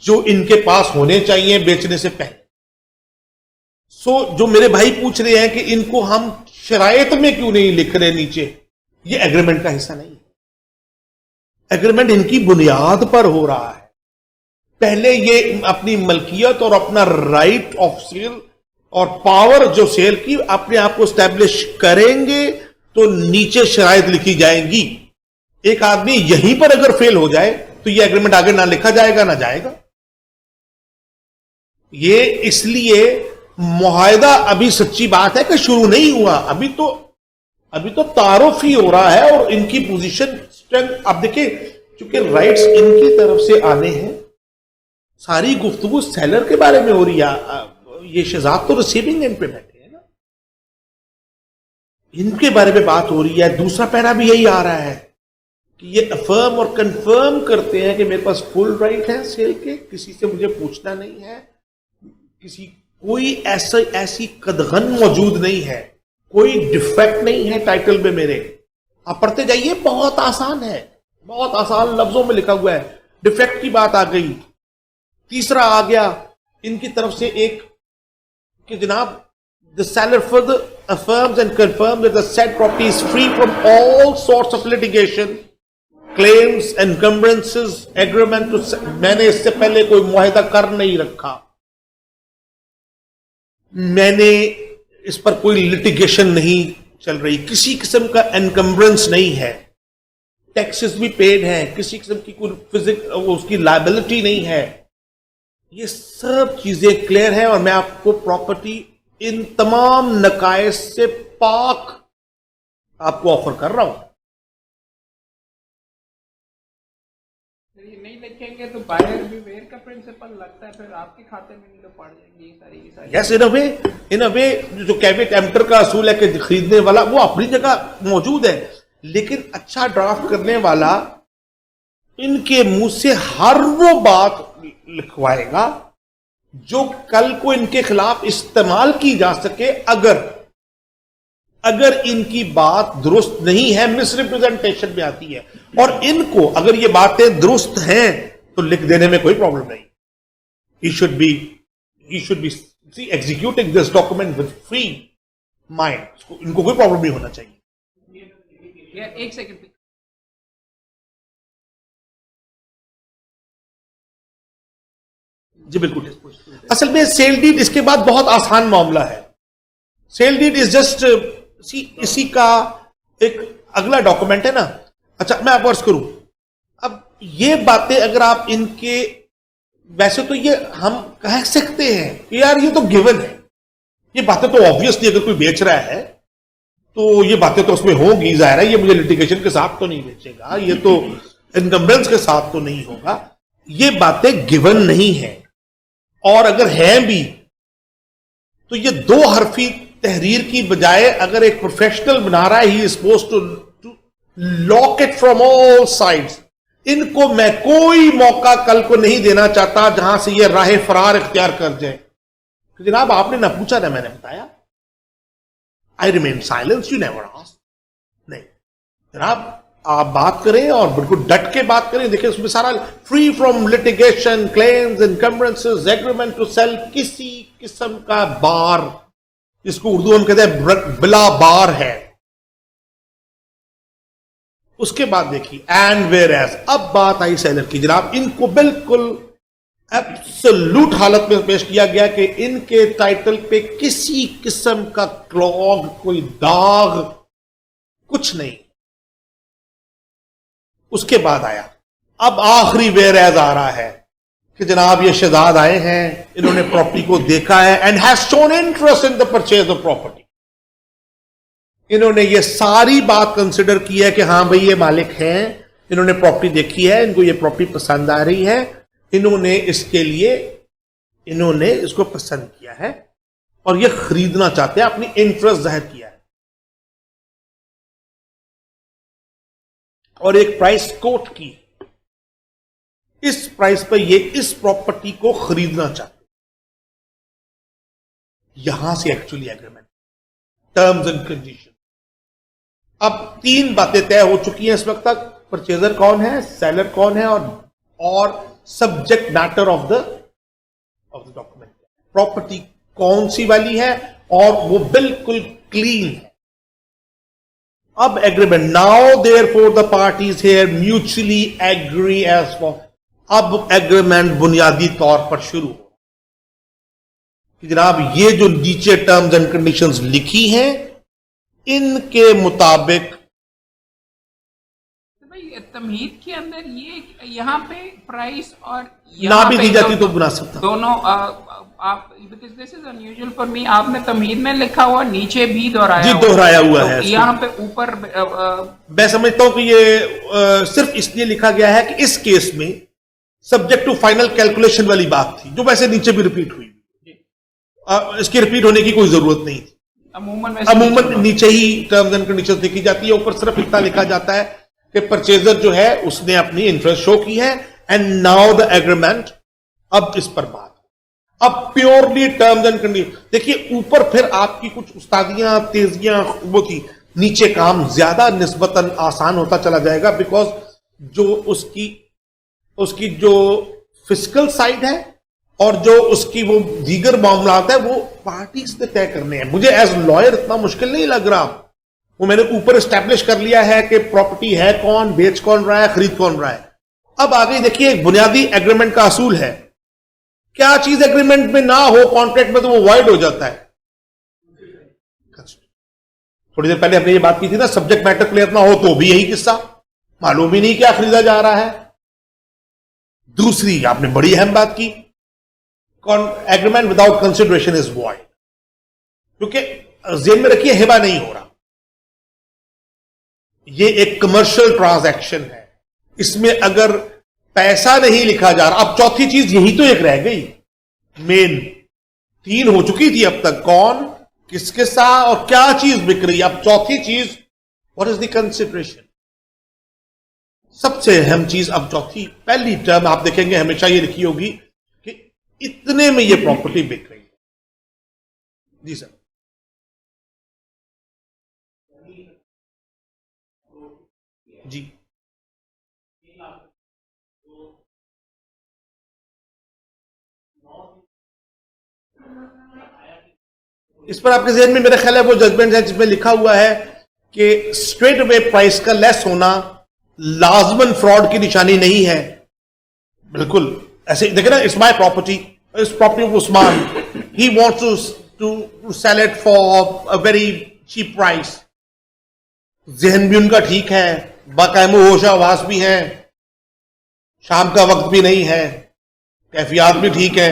[SPEAKER 2] जो इनके पास होने चाहिए बेचने से पहले। जो मेरे भाई पूछ रहे हैं कि इनको हम शरायत में क्यों नहीं लिख रहे नीचे, ये एग्रीमेंट का हिस्सा नहीं है। एग्रीमेंट इनकी बुनियाद पर हो रहा है। पहले ये अपनी मलकियत और अपना राइट ऑफ सेल और पावर जो सेल की अपने आप को स्टैब्लिश करेंगे तो नीचे शरायत लिखी जाएंगी। एक आदमी यहीं पर अगर फेल हो जाए तो ये एग्रीमेंट आगे ना लिखा जाएगा ना जाएगा। ये इसलिए मुआहदा अभी सच्ची बात है कि शुरू नहीं हुआ, अभी तो तारुफ ही हो रहा है और इनकी पोजीशन स्ट्रेंथ। अब देखिए, चूंकि राइट्स इनकी तरफ से आने हैं, सारी गुफ्तगू सेलर के बारे में हो रही है। ये शहजाद तो रिसीविंग एंड पे बैठे हैं ना, इनके बारे में बात हो रही है। दूसरा पैरा भी यही आ रहा है कि ये अफर्म और कंफर्म करते हैं कि मेरे पास फुल राइट है सेल के, किसी से मुझे पूछना नहीं है, कोई ऐसी कदगन मौजूद नहीं है, कोई डिफेक्ट नहीं है टाइटल में मेरे। आप पढ़ते जाइए, बहुत आसान है, बहुत आसान लफ्जों में लिखा हुआ है। डिफेक्ट की बात आ गई। तीसरा आ गया इनकी तरफ से एक कि जनाब the seller further affirms and confirms that the said property is free from all sorts of litigation claims, encumbrances, agreement to, मैंने इससे पहले कोई मुआहदा कर नहीं रखा, मैंने इस पर कोई लिटिगेशन नहीं चल रही, किसी किस्म का एनकम्बरेंस नहीं है, टैक्सेस भी पेड हैं, किसी किस्म की कोई उसकी लायबिलिटी नहीं है, ये सब चीजें क्लियर है और मैं आपको प्रॉपर्टी इन तमाम नकायस से पाक आपको ऑफर कर रहा हूं।
[SPEAKER 3] ये नहीं लिखेंगे तो बायर बिवेयर का प्रिंसिपल लगता है, फिर आपके खाते में नहीं तो पड़ जाएंगे ये सारी।
[SPEAKER 2] यस, इन अ वे जो कैवेट एम्प्टर का असूल है कि खरीदने वाला वो अपनी जगह मौजूद है, लेकिन अच्छा ड्राफ्ट करने वाला इनके मुंह से हर वो बात लिखवाएगा जो कल को इनके खिलाफ इस्तेमाल की जा सके, अगर इनकी बात दुरुस्त नहीं है, मिसरिप्रेजेंटेशन में आती है, और इनको अगर ये बातें दुरुस्त हैं तो लिख देने में कोई प्रॉब्लम नहीं। He should be executing this document with free mind, इनको कोई प्रॉब्लम नहीं होना चाहिए।
[SPEAKER 3] एक सेकंड
[SPEAKER 2] जी बिल्कुल। असल में सेल डीड इसके बाद बहुत आसान मामला है। सेल डीड इज जस्ट इसी का एक अगला डॉक्यूमेंट है ना। अच्छा, मैं आपको अर्ज करूं, अब ये बातें अगर आप इनके, वैसे तो ये हम कह सकते हैं कि यार ये तो गिवन है, ये बातें तो ऑब्वियसली अगर कोई बेच रहा है तो ये बातें तो उसमें होंगी, जाहिर है ये मुझे लिटिगेशन के साथ तो नहीं बेचेगा, ये तो इनकम्बरेंस के साथ तो नहीं होगा, ये बातें गिवन नहीं है। और अगर हैं भी तो ये दो हरफी तहरीर की बजाय अगर एक प्रोफेशनल बना रहा है, he is supposed to lock it from all sides. इनको मैं कोई मौका कल को नहीं देना चाहता जहां से ये राह फरार इख्तियार कर जाए। तो जनाब आपने ना पूछा ना मैंने बताया, I remain silence, you never asked. नहीं जनाब, आप बात करें और बिल्कुल डट के बात करें। देखिए उसमें सारा free from litigation, claims, encumbrances, agreement to sell, किसी किस्म का बार, जिसको उर्दू हम कहते हैं बिला बार है। उसके बाद देखिए एंड वेयर एज, अब बात आई सेलर की। जनाब इनको बिल्कुल एब्सोल्यूट हालत में पेश किया गया कि इनके टाइटल पे किसी किस्म का क्लॉग, कोई दाग, कुछ नहीं। उसके बाद आया, अब आखिरी वेयर एज आ रहा है कि जनाब ये शहजाद आए हैं, इन्होंने प्रॉपर्टी को देखा है and has shown interest in the purchase of property. इन्होंने ये सारी बात कंसिडर की है कि हां भाई ये मालिक हैं, इन्होंने प्रॉपर्टी देखी है, इनको ये प्रॉपर्टी पसंद आ रही है, इन्होंने इसके लिए इन्होंने इसको पसंद किया है और ये खरीदना चाहते हैं, अपनी इंटरेस्ट जाहिर किया है और एक प्राइस कोट की, इस प्राइस पर ये इस प्रॉपर्टी को खरीदना चाहते। यहां से actually agreement, terms and condition. अब तीन बातें तय हो चुकी हैं इस वक्त तक, परचेजर कौन है, सेलर कौन है, और subject matter of the document, property कौन सी वाली है, और वो बिल्कुल क्लीन है। अब agreement, now therefore the parties here mutually agree as for, अब एग्रीमेंट बुनियादी तौर पर शुरू हो कि जनाब ये जो नीचे टर्म्स एंड कंडीशंस लिखी हैं इनके मुताबिक।
[SPEAKER 3] भाई तमहीद के अंदर ये यहाँ पे प्राइस और
[SPEAKER 2] ना भी दी जाती तो बुना सकता
[SPEAKER 3] दोनों, आप because this is unusual for me, आपने तमहीद में लिखा हुआ, नीचे भी दोहराया,
[SPEAKER 2] जी दोहराया हुआ है।
[SPEAKER 3] यहाँ पे ऊपर
[SPEAKER 2] मैं समझता हूं कि ये सिर्फ इसलिए लिखा गया है कि इस केस में सब्जेक्ट टू फाइनल कैलकुलेशन वाली बात थी, जो वैसे नीचे भी रिपीट हुई, इसकी रिपीट होने की कोई जरूरत नहीं थी। अमूमन नीचे ही टर्म्स एंड कंडीशंस लिखी जाती है, ऊपर सिर्फ इतना लिखा जाता है कि परचेजर जो है उसने अपनी इंटरेस्ट शो की है एंड नाउ द एग्रीमेंट। अब इस पर बात, अब प्योरली टर्म्स एंड कंडीशन। देखिए ऊपर फिर आपकी कुछ उस्तादियां, तेजियां वो थी, नीचे काम ज्यादा निस्बतन आसान होता चला जाएगा, बिकॉज जो उसकी जो फिजिकल साइड है और जो उसकी वो दीगर मामलात है वो पार्टीज ने तय करने हैं। मुझे एज लॉयर इतना मुश्किल नहीं लग रहा, वो मैंने ऊपर एस्टैब्लिश कर लिया है कि प्रॉपर्टी है कौन, बेच कौन रहा है, खरीद कौन रहा है। अब आगे देखिए, एक बुनियादी एग्रीमेंट का असूल है, क्या चीज एग्रीमेंट में ना हो कॉन्ट्रैक्ट में तो वो वॉइड हो जाता है। थोड़ी देर पहले हमने ये बात की थी ना, सब्जेक्ट मैटर क्लियर ना हो तो भी यही किस्सा, मालूम ही नहीं क्या खरीदा जा रहा है। दूसरी आपने बड़ी अहम बात की, agreement without consideration is void, क्योंकि जेन में रखिए हिबा नहीं हो रहा, ये एक कमर्शियल ट्रांजैक्शन है, इसमें अगर पैसा नहीं लिखा जा रहा। अब चौथी चीज यही तो एक रह गई, मेन तीन हो चुकी थी अब तक, कौन, किसके साथ और क्या चीज बिक रही है। अब चौथी चीज, व्हाट इज द कंसिडरेशन, सबसे अहम चीज। अब चौथी, पहली टर्म आप देखेंगे हमेशा ये लिखी होगी कि इतने में ये प्रॉपर्टी बिक रही है। जी सर। जी इस पर आपके जहन में मेरा ख्याल है वो जजमेंट है जिसमें लिखा हुआ है कि स्ट्रेट अवे प्राइस का लेस होना लाजमन फ्रॉड की निशानी नहीं है। बिल्कुल ऐसे देखे ना, it's my property, is property of Usman, he wants to cell it for a very cheap price. जहन भी उनका ठीक है, बाकायमो होश आवास भी है, शाम का वक्त भी नहीं है, कैफियत भी ठीक है।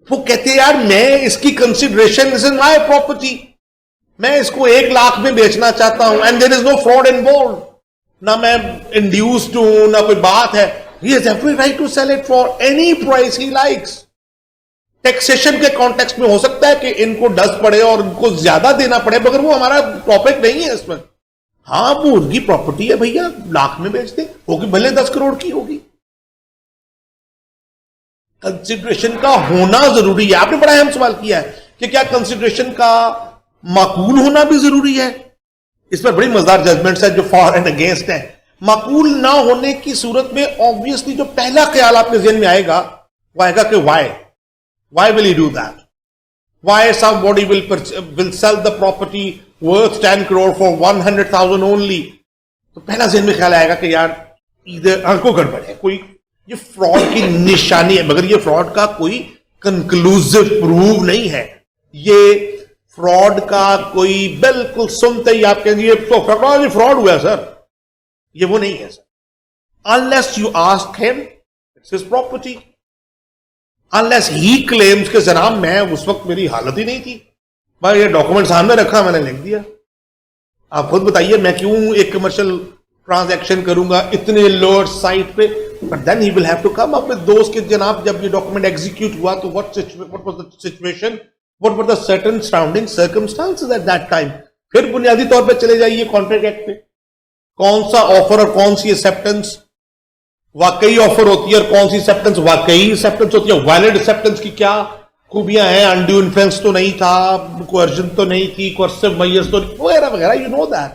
[SPEAKER 2] वो कहते हैं यार मैं इसकी consideration, this is my property, मैं इसको 1 लाख में बेचना चाहता हूं, and there is no fraud involve, ना मैं इंड्यूस्ड हूं ना कोई बात है। He has every right to cell it for any price he likes. Taxation के कॉन्टेक्स्ट में हो सकता है कि इनको डस पड़े और उनको ज्यादा देना पड़े, मगर वो हमारा टॉपिक नहीं है इसमें। हाँ वो उनकी प्रॉपर्टी है भैया, लाख में बेच दे, होगी भले 10 करोड़ की होगी। कंसिडरेशन का होना जरूरी है। आपने बड़ा अहम सवाल किया है कि क्या कंसिडरेशन का माकूल होना भी जरूरी है। इस पर बड़ी मजेदार जजमेंट्स है जो फॉर एंड अगेंस्ट है। माकूल ना होने की सूरत में ऑब्वियसली जो पहला ख्याल आपके ज़हन में आएगा वो आएगा कि why will he do that? Why somebody will sell the property worth 10 crore for 100,000 only? तो पहला ज़हन में ख्याल आएगा कि यार इधर को गड़बड़ है, कोई ये फ्रॉड की निशानी है, मगर ये फ्रॉड का कोई कंक्लूसिव प्रूफ नहीं है। ये फ्रॉड का कोई बिल्कुल सुनते ही आप कहेंगे ये तो फ्रॉड हुआ सर, ये वो नहीं है sir. Unless you ask him, it's his property, unless he claims के जनाब मैं उस वक्त मेरी हालत ही नहीं थी, भाई ये डॉक्यूमेंट सामने रखा मैंने लिख दिया। आप खुद बताइए मैं क्यों एक कमर्शियल ट्रांजैक्शन करूंगा इतने लोअर साइट पे। But then he will have to come up with दोस्त कि जनाब जब ये डॉक्यूमेंट एग्जीक्यूट हुआ तो what was the situation, what were the certain surrounding circumstances at that time. फिर बुनियादी तौर पे चले जाइए कॉन्ट्रैक्ट एक्ट पे, कौन सा ऑफर और कौन सी एक्सेप्टेंस वाकई ऑफर होती है और कौन सी एक्सेप्टेंस वाकई एक्सेप्टेंस होती है, वैलिड एक्सेप्टेंस की क्या खूबियां हैं, अनड्यू इन्फ्लुएंस तो नहीं था, कोर्जन तो नहीं थी, कोर्सिव मैयर्स तो वगैरह वगैरह, यू नो दैट।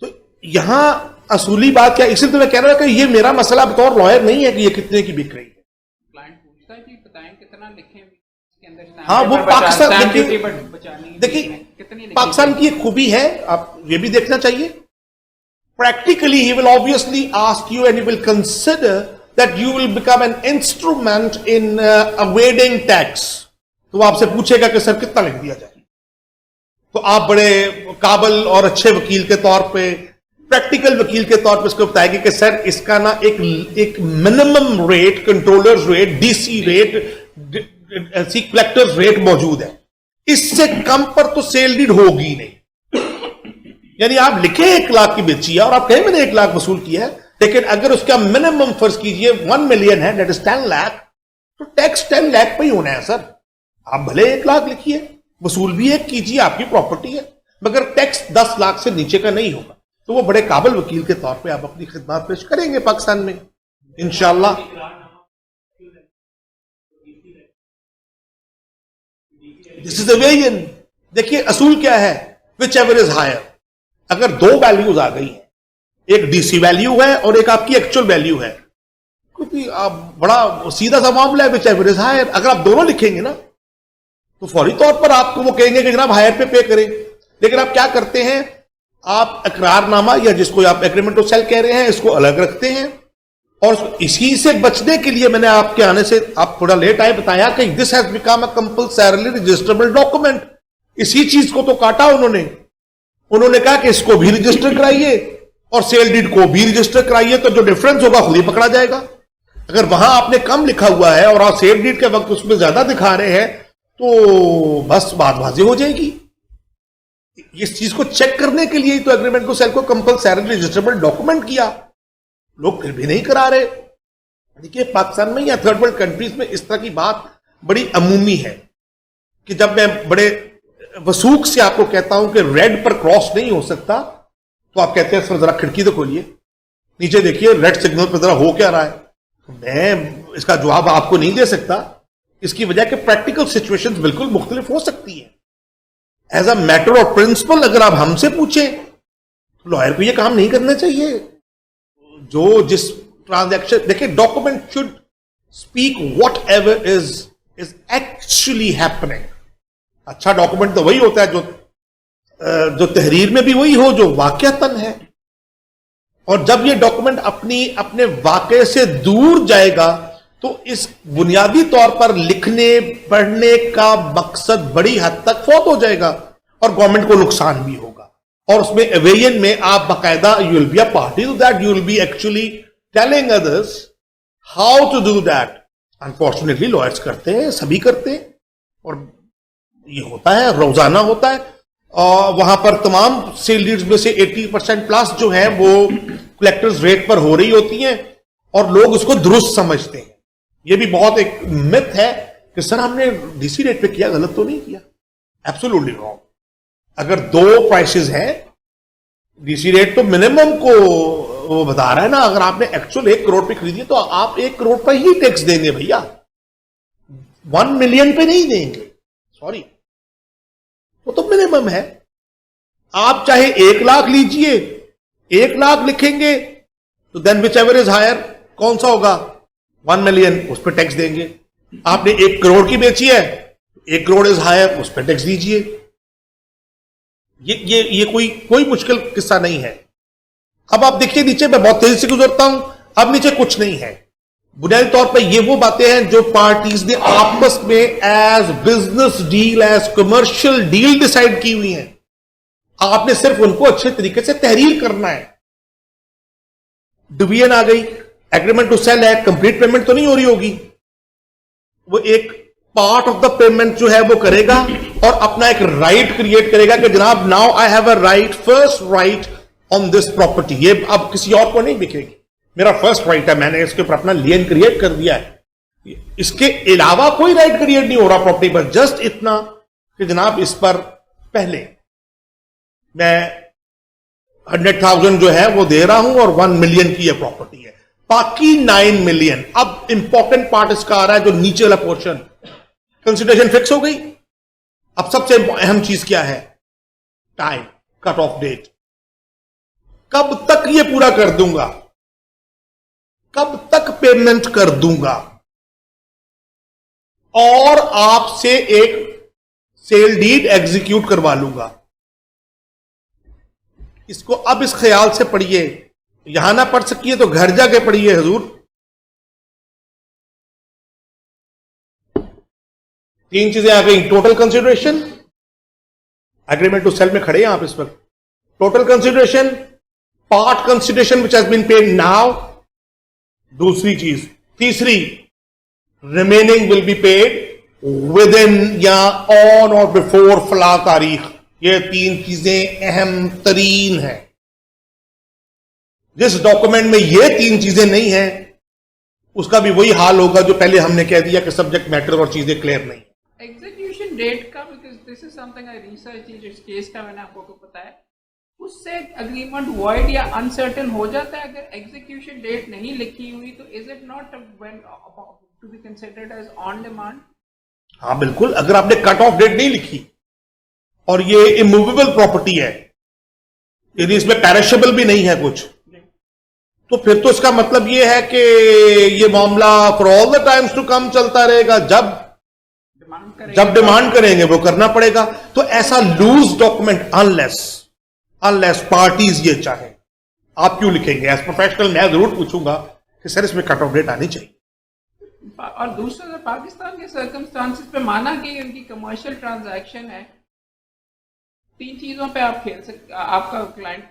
[SPEAKER 2] तो यहां असूली बात क्या, इसलिए तो मैं कह रहा हूं कि ये मेरा मसला बतौर लॉयर नहीं है कि ये कितने की बिक रही है।
[SPEAKER 3] क्लाइंट पूछता है कि बताएं कितना लिखें इसके अंदर।
[SPEAKER 2] हाँ वो पाकिस्तान देखिए पाकिस्तान की एक खूबी है, आप ये भी देखना चाहिए। Practically, he will obviously ask you and he will consider that you will become an instrument in evading tax. तो वो आपसे पूछेगा कि सर कितना लिख दिया जाए, तो आप बड़े काबिल और अच्छे वकील के तौर पे, प्रैक्टिकल वकील के तौर पे इसको बताएंगे कि सर इसका ना एक minimum rate, controllers rate, DC rate, collectors rate मौजूद है, इससे कम पर तो सेल डीड होगी नहीं। यानी आप लिखे 1 लाख की बेची है और आप कहें मैंने 1 लाख वसूल किया है, लेकिन अगर उसका मिनिमम फर्ज कीजिए 1 मिलियन है, दैट इज 10 लाख, तो टैक्स 10 लाख पे ही होना है सर। आप भले 1 लाख लिखिए, वसूल भी एक कीजिए, आपकी प्रॉपर्टी है, मगर टैक्स 10 लाख से नीचे का नहीं होगा। तो वो बड़े काबिल वकील के तौर पे आप अपनी खिदमत पेश करेंगे पाकिस्तान में इंशाअल्लाह। दिस इज द वे इन। देखिए असूल क्या है, विच एवर इज हायर। अगर 2 वैल्यूज आ गई हैं, एक डीसी वैल्यू है और एक आपकी एक्चुअल वैल्यू है, क्योंकि आप बड़ा सीधा सा मामला है, विच एवर इज हायर। अगर आप दोनों लिखेंगे ना तो फौरी तौर पर आपको वो कहेंगे कि जनाब हायर पे करें। लेकिन आप क्या करते हैं, आप इकरारनामा या जिसको आप एग्रीमेंट टू सेल कह रहे हैं, इसको अलग रखते हैं। और इसी से बचने के लिए मैंने आपके आने से, आप थोड़ा लेट आए, बताया कि this has become a compulsorily registrable document. इसी चीज को तो काटा उन्होंने कहा कि इसको भी रजिस्टर कराइए और सेल डीड को भी रजिस्टर कराइए, तो जो डिफरेंस होगा खुद ही पकड़ा जाएगा। अगर वहां आपने कम लिखा हुआ है और आप सेल डीड के वक्त उसमें ज्यादा दिखा रहे हैं, तो बस बात वाज़ेह हो जाएगी। इस चीज को चेक करने के लिए तो एग्रीमेंट को सेल को कंपल्सरी रजिस्टरेबल डॉक्यूमेंट किया, लोग फिर भी नहीं करा रहे। देखिए, पाकिस्तान में या थर्ड वर्ल्ड कंट्रीज में इस तरह की बात बड़ी अमूमी है कि जब मैं बड़े वसूख से आपको कहता हूं कि रेड पर क्रॉस नहीं हो सकता, तो आप कहते हैं सर जरा खिड़की तो खोलिए, नीचे देखिए रेड सिग्नल पर जरा हो क्या रहा है। मैं इसका जवाब आपको नहीं दे सकता, इसकी वजह कि प्रैक्टिकल सिचुएशंस बिल्कुल मुख्तलिफ हो सकती है। As a matter of principle अगर आप हमसे पूछें, तो लॉयर को यह काम नहीं करना चाहिए। जो जिस ट्रांजैक्शन, देखिए, document should speak what ever is actually happening. अच्छा डॉक्यूमेंट तो वही होता है जो तहरीर में भी वही हो जो वाकयातन है। और जब ये डॉक्यूमेंट अपने वाकये से दूर जाएगा, तो इस बुनियादी तौर पर लिखने पढ़ने का मकसद बड़ी हद तक फौत हो जाएगा और गवर्नमेंट को नुकसान भी होगा। और उसमें एवेयन में आप बाकायदा, you will be a party to that, you will be actually telling others how to do that. Unfortunately lawyers करते हैं, सभी करते हैं, और ये होता है, रोजाना होता है। और वहां पर तमाम सेल डीड्स में से 80% प्लस जो है वो कलेक्टर्स रेट पर हो रही होती हैं और लोग उसको दुरुस्त समझते हैं। ये भी बहुत एक मिथ है कि सर हमने डीसी रेट पे किया, गलत तो नहीं किया। Absolutely wrong. अगर दो प्राइसेस हैं, डीसी रेट तो मिनिमम को वो बता रहा है ना। अगर आपने एक्चुअल 1 करोड़ पे खरीदी तो आप 1 करोड़ पर ही टैक्स देंगे भैया, 1 मिलियन पे नहीं देंगे, सॉरी, वो तो मिनिमम है। आप चाहे 1 लाख लीजिए, 1 लाख लिखेंगे तो then whichever is higher, कौन सा होगा, 1 मिलियन, उस पर टैक्स देंगे। आपने 1 करोड़ की बेची है, 1 करोड़ इज हायर, उस पर टैक्स दीजिए। ये कोई मुश्किल किस्सा नहीं है। अब आप देखिए नीचे, मैं बहुत तेजी से गुजरता हूं, अब नीचे कुछ नहीं है। बुनियादी तौर पर ये वो बातें हैं जो पार्टीज ने आपस में as business deal, as commercial deal decide की हुई हैं। आपने सिर्फ उनको अच्छे तरीके से तहरीर करना है। डिवीजन आ गई, एग्रीमेंट टू सेल है, कंप्लीट पेमेंट तो नहीं हो रही होगी, वो एक पार्ट ऑफ द पेमेंट जो है वो करेगा और अपना एक राइट क्रिएट करेगा कि जनाब now I have a right, first right on this property. ये अब किसी और को नहीं बिकेगी, मेरा फर्स्ट राइट है, मैंने इसके ऊपर अपना लियन क्रिएट कर दिया है। इसके अलावा कोई राइट क्रिएट नहीं हो रहा प्रॉपर्टी पर, जस्ट इतना कि जनाब इस पर पहले मैं 100,000 जो है वो दे रहा हूं और 1 मिलियन की यह प्रॉपर्टी है, बाकी 9 मिलियन। अब इंपॉर्टेंट पार्ट इसका आ रहा है, जो नीचे वाला पोर्शन, कंसिडरेशन फिक्स हो गई। अब सबसे अहम चीज क्या है, टाइम, कट ऑफ डेट, कब तक ये पूरा कर दूंगा, कब तक पेमेंट कर दूंगा, और आपसे एक सेल डीड एग्जीक्यूट करवा लूंगा। इसको अब इस ख्याल से पढ़िए, यहां ना पढ़ सकिए तो घर जाके पढ़िए हुजूर। 3 चीजें आ गई, total consideration, agreement to sell में खड़े हैं आप इस वक्त, total consideration, part consideration which has been paid now, दूसरी चीज, तीसरी remaining will be paid within या ऑन और बिफोर फला तारीख। ये 3 चीजें अहम तरीन है। जिस डॉक्यूमेंट में ये 3 चीजें नहीं है उसका भी वही हाल होगा जो पहले हमने कह दिया कि सब्जेक्ट मैटर और चीजें क्लियर नहीं।
[SPEAKER 3] एग्जीक्यूशन डेट का, because this is something I research, इस केस का मैंने आपको पता है, उससे एग्रीमेंट वॉइड या अनसर्टेन हो जाता है अगर एग्जीक्यूशन डेट नहीं लिखी हुई, तो is it not to be considered as on demand?
[SPEAKER 2] हाँ बिल्कुल, अगर आपने कट ऑफ डेट नहीं लिखी और ये इमूवेबल प्रॉपर्टी है, यदि इसमें पैरिशेबल भी नहीं है कुछ, तो फिर तो इसका मतलब ये है कि ये मामला for all the times to come चलता रहेगा। जब जब डिमांड करेंगे वो करना पड़ेगा। तो ऐसा लूज डॉक्यूमेंट अनलेस पार्टीज ये चाहे, आप क्यों लिखेंगे? एज प्रोफेशनल मैं जरूर पूछूंगा कि सर इसमें कट ऑफ डेट आनी चाहिए।
[SPEAKER 3] और दूसरा, पाकिस्तान के सर्कमस्टांसेस पे माना कि उनकी कमर्शियल ट्रांजैक्शन है, 3 चीजों पे आप खेल सकते, आपका क्लाइंट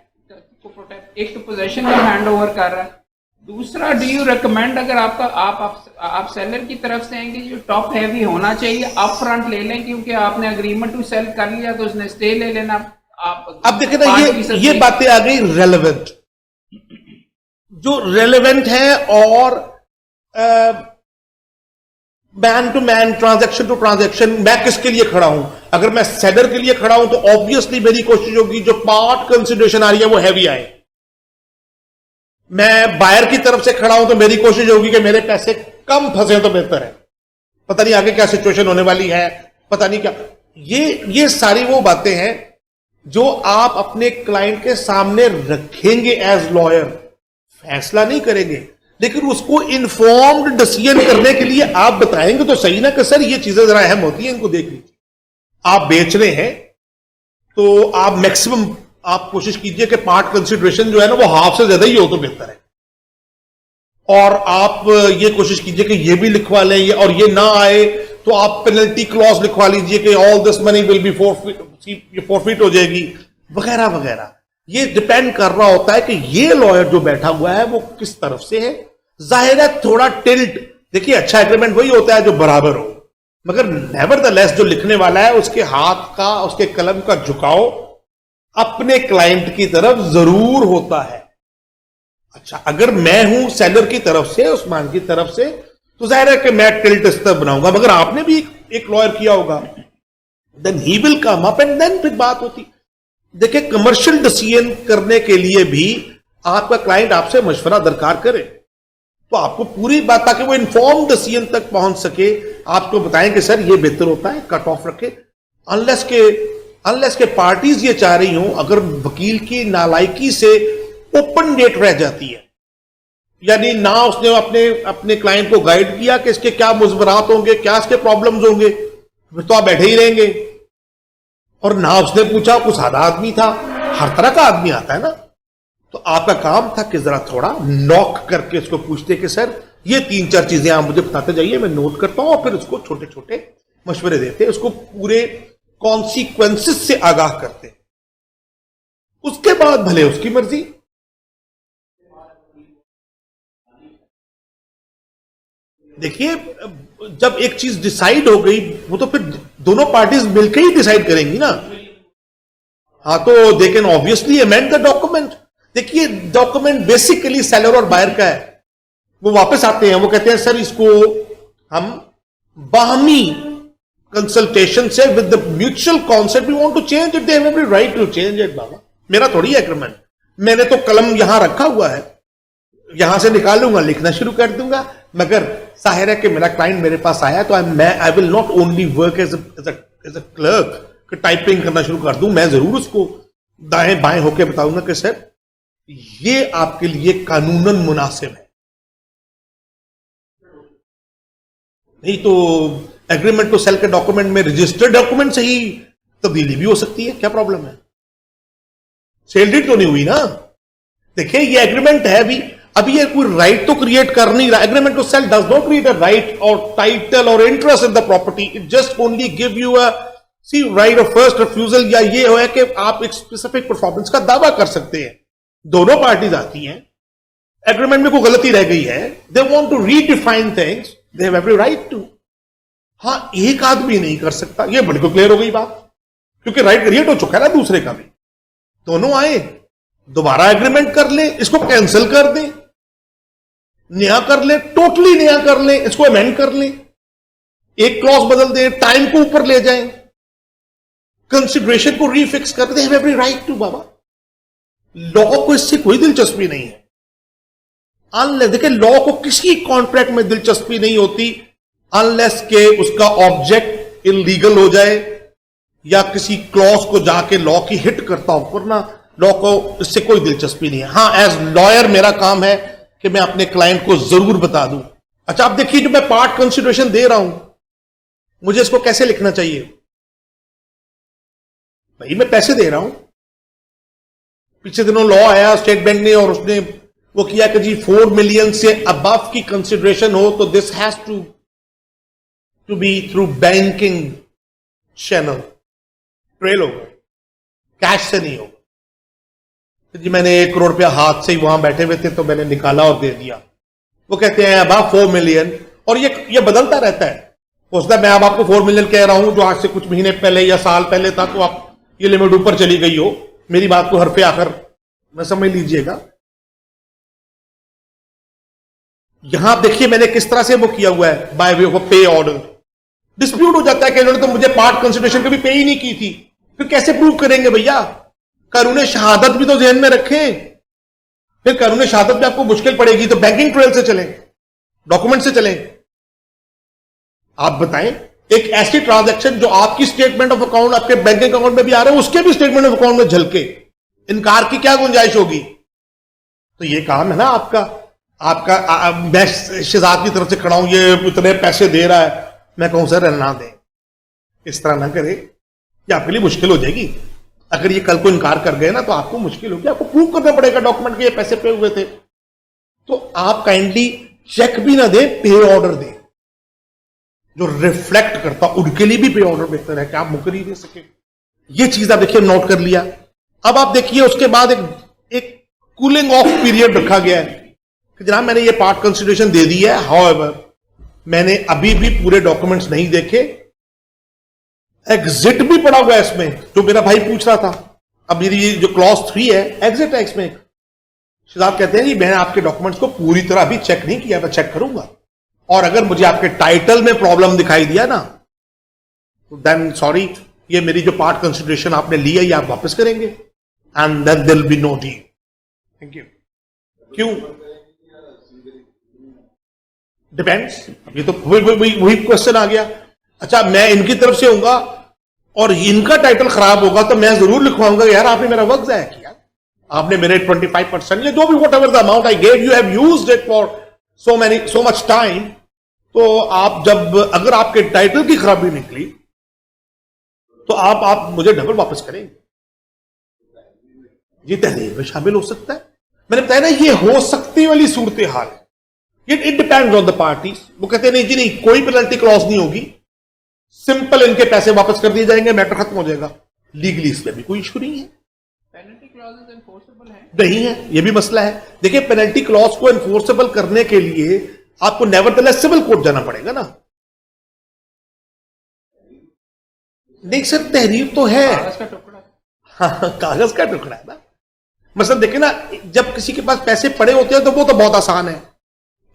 [SPEAKER 3] को प्रोटेक्ट, एक तो पोजीशन का हैंड ओवर कर रहा है, दूसरा डू यू रिकमेंड, अगर आपका आप सेलर की तरफ से हैं कि जो टॉप हैवी होना चाहिए अप फ्रंट ले लें, क्योंकि आपने अग्रीमेंट टू सेल कर लिया तो उसने स्टे ले लेना। आप
[SPEAKER 2] अब देखें ना, ये बातें आ गई रेलेवेंट, जो रेलेवेंट है, और man to man, transaction to transaction, मैं किसके लिए खड़ा हूं? अगर मैं सेलर के लिए खड़ा हूं तो ऑब्वियसली मेरी कोशिश होगी जो पार्ट कंसिडरेशन आ रही है वो हैवी आए। मैं बायर की तरफ से खड़ा हूं तो मेरी कोशिश होगी कि मेरे पैसे कम फंसे तो बेहतर है। पता नहीं आगे क्या सिचुएशन होने वाली है, पता नहीं क्या। ये सारी वो बातें हैं जो आप अपने क्लाइंट के सामने रखेंगे एज लॉयर, फैसला नहीं करेंगे, लेकिन उसको इन्फॉर्म्ड डिसीजन करने के लिए आप बताएंगे तो सही ना कि सर ये चीजें जरा अहम होती हैं, इनको देख लीजिए। आप बेच रहे हैं तो आप मैक्सिमम आप कोशिश कीजिए कि पार्ट कंसिडरेशन जो है ना वो हाफ से ज्यादा ही हो तो बेहतर है, और आप ये कोशिश कीजिए कि ये भी लिखवा लें, और ये ना आए तो आप पेनल्टी क्लॉज लिखवा लीजिए कि all this money will be forfeit हो जाएगी, वगैरह वगैरह। ये डिपेंड कर रहा होता है कि ये लॉयर जो बैठा हुआ है वो किस तरफ से है। जाहिर है थोड़ा टिल्ट, देखिए अच्छा एग्रीमेंट वही होता है जो बराबर हो, मगर नेवरदलेस जो लिखने वाला है उसके हाथ का, उसके कलम का झुकाव अपने क्लाइंट की तरफ जरूर होता है। अच्छा, अगर मैं हूं सेलर की तरफ से, उस्मान की तरफ से, तो जाहिर है कि मैं टिल्ट इस तरफ बनाऊंगा, मगर आपने भी एक लॉयर किया होगा, then he will come up and then फिर बात होती। देखिए, कमर्शियल डिसीजन करने के लिए भी आपका क्लाइंट आपसे मशवरा दरकार करे, तो आपको पूरी बात, ताकि वो इन्फॉर्म डिसीजन तक पहुंच सके, आपको बताएं कि सर ये बेहतर होता है, कट ऑफ रखे। अनलेस के पार्टीज ये चाह रही हों, अगर वकील की नालायकी से ओपन डेट रह जाती है, यानी ना उसने अपने क्लाइंट को गाइड किया कि इसके क्या मुजबरात होंगे, क्या इसके प्रॉब्लम्स होंगे, फिर तो आप बैठे ही रहेंगे। और ना उसने पूछा, कुछ सादा आदमी था, हर तरह का आदमी आता है ना, तो आपका काम था कि जरा थोड़ा नॉक करके उसको पूछते कि सर ये 3-4 चीजें आप मुझे बताते जाइए, मैं नोट करता हूं, और फिर उसको छोटे छोटे मशवरे देते, उसको पूरे कॉन्सिक्वेंसेस से आगाह करते। उसके बाद भले उसकी मर्जी। देखिए, जब एक चीज डिसाइड हो गई वो तो फिर दोनों पार्टीज मिलकर ही डिसाइड करेंगी ना। हाँ, तो they can obviously amend the document. देखिए, डॉक्यूमेंट बेसिकली सेलर और बायर का है। वो वापस आते हैं, वो कहते हैं सर इसको हम बाहमी कंसल्टेशन से with the mutual concept we want to change it, they have every right to change it. बाबा, मेरा थोड़ी एग्रीमेंट, मैंने तो कलम यहां रखा हुआ है, यहां से निकालूंगा, लिखना शुरू कर दूंगा। मगर जाहिर है कि मेरा क्लाइंट मेरे पास आया तो I will not only work as a clerk, typing करना शुरू कर दूं। मैं जरूर उसको दाएं बाएं होकर बताऊंगा कि सर ये आपके लिए कानूनन मुनासिब है। नहीं तो एग्रीमेंट टू सेल के डॉक्यूमेंट में रजिस्टर्ड डॉक्यूमेंट से ही तब्दीली भी हो सकती है, क्या प्रॉब्लम है? सेल डीड तो नहीं हुई ना। देखिए, ये एग्रीमेंट है अभी ये कोई राइट तो क्रिएट कर नहीं रहा। Agreement to sell does not create a right और टाइटल और interest in the property, it just only give you a right of first refusal, या ये है कि आप एक स्पेसिफिक परफॉर्मेंस का दावा कर सकते हैं। दोनों पार्टीज आती हैं, एग्रीमेंट में कोई गलती रह गई है, they want to redefine things, they have every right to. हाँ, एक आदमी नहीं कर सकता, ये बड़ी को क्लियर हो गई बात, क्योंकि राइट क्रिएट हो चुका है ना दूसरे का भी। दोनों आए, दोबारा एग्रीमेंट कर ले, इसको कैंसिल कर दें, नया कर ले, टोटली नया कर ले, इसको अमेंड कर ले, एक क्लॉज बदल दें, टाइम को ऊपर ले जाएं, कंसिडरेशन को रीफिक्स कर दे, एवरी राइट टू। बाबा, लॉ को इससे कोई दिलचस्पी नहीं है। अनलेस, देखिए, लॉ को किसी कॉन्ट्रैक्ट में दिलचस्पी नहीं होती अनलेस के उसका ऑब्जेक्ट इलीगल हो जाए या किसी क्लॉज को जाके लॉ की हिट करता हो, वरना लॉ को इससे कोई दिलचस्पी नहीं है। हां, एज लॉयर मेरा काम है कि मैं अपने क्लाइंट को जरूर बता दूं, अच्छा आप देखिए, जो मैं पार्ट कंसिडरेशन दे रहा हूं, मुझे इसको कैसे लिखना चाहिए? भाई मैं पैसे दे रहा हूं, पिछले दिनों लॉ आया स्टेट बैंक ने और उसने वो किया कि जी 4 मिलियन से अबव की कंसिडरेशन हो तो this has to be through banking channel, trail होगा, कैश से नहीं होगा। तो जी मैंने 1 करोड़ रुपया हाथ से ही वहां बैठे हुए थे तो मैंने निकाला और दे दिया। वो कहते हैं अबव 4 मिलियन, और ये बदलता रहता है। हो सकता है मैं अब आपको 4 मिलियन कह रहा हूं जो आज से कुछ महीने पहले या साल पहले था, तो आप ये लिमिट ऊपर चली गई हो। मेरी बात को हरफे आखिर में समझ लीजिएगा। यहां आप देखिए मैंने किस तरह से वो किया हुआ है, बाय वे ऑफ पे ऑर्डर। डिस्प्यूट हो जाता है कि इन्होंने तो मुझे पार्ट कंसिडरेशन कभी पे ही नहीं की थी, फिर कैसे प्रूव करेंगे भैया? कानून शहादत भी तो ध्यान में रखें। फिर कानून शहादत में आपको मुश्किल पड़ेगी तो बैंकिंग ट्रेल से चलें, डॉक्यूमेंट से चलें। आप बताएं एक ऐसी ट्रांजैक्शन जो आपकी स्टेटमेंट ऑफ अकाउंट आपके बैंकिंग अकाउंट में भी आ रहा है, उसके भी स्टेटमेंट ऑफ अकाउंट में झलके, इनकार की क्या गुंजाइश होगी? तो ये काम है ना आपका मैं शहजाद की तरफ से खड़ा हूं, ये इतने पैसे दे रहा है, मैं कहूं सर ना दें, इस तरह ना करे, ये आपके लिए मुश्किल हो जाएगी। अगर ये कल को इनकार कर गए ना तो आपको मुश्किल होगी, आपको प्रूव करना पड़ेगा डॉक्यूमेंट के ये पैसे पे हुए थे। तो आप काइंडली चेक भी ना दें, पे ऑर्डर दें जो रिफ्लेक्ट करता, उनके लिए भी पे ऑर्डर बेहतर है कि आप मुकरी दे सके। ये चीज आप देखिए नोट कर लिया। अब आप देखिए उसके बाद एक कूलिंग ऑफ पीरियड रखा गया है कि जनाब मैंने ये पार्ट कंसिडरेशन दे दी है, हाउएवर मैंने अभी भी पूरे डॉक्यूमेंट्स नहीं देखे, एग्जिट भी पड़ा हुआ है इसमें, जो मेरा भाई पूछ रहा था। अब मेरी जो क्लॉज 3 है एग्जिट है इसमें। शहजाद कहते हैं जी मैंने आपके डॉक्यूमेंट्स को पूरी तरह अभी चेक नहीं किया, मैं चेक करूंगा, और अगर मुझे आपके टाइटल में प्रॉब्लम दिखाई दिया ना तो देन सॉरी, ये मेरी जो पार्ट कंसिडरेशन आपने ली है ये आप वापस करेंगे, and then there will be no deal. Thank you. क्यों? डिपेंड्स। ये तो वही क्वेश्चन आ गया। अच्छा मैं इनकी तरफ से होऊंगा और इनका टाइटल खराब होगा तो मैं जरूर लिखवाऊंगा यार आपने मेरा वक्त जाया किया, आपने मेरे 25% या जो भी what ever the amount I gave you have used it for so much time. तो आप जब अगर आपके टाइटल की खराबी निकली तो आप मुझे डबल वापस करेंगे, ये तहरीर में शामिल हो सकता है। मैंने बताया ना ये हो सकती वाली सूरत हाल है, it depends on the parties. वो कहते नहीं जी नहीं कोई पेनल्टी क्लॉज नहीं होगी, सिंपल इनके पैसे वापस कर दिए जाएंगे, मैटर खत्म हो जाएगा। लीगली इसमें भी कोई इशू नहीं है,
[SPEAKER 3] पेनल्टी क्लॉजेस एनफोर्सेबल है
[SPEAKER 2] नहीं है, ये भी मसला है। देखिए पेनल्टी क्लॉज को एनफोर्सेबल करने के लिए आपको नेवरदलेस सिविल कोर्ट जाना पड़ेगा ना। नहीं सर तहरीर तो है,
[SPEAKER 3] कागज का टुकड़ा।
[SPEAKER 2] हाँ कागज का टुकड़ा है ना। मतलब देखिए ना जब किसी के पास पैसे पड़े होते हैं तो वो तो बहुत आसान है,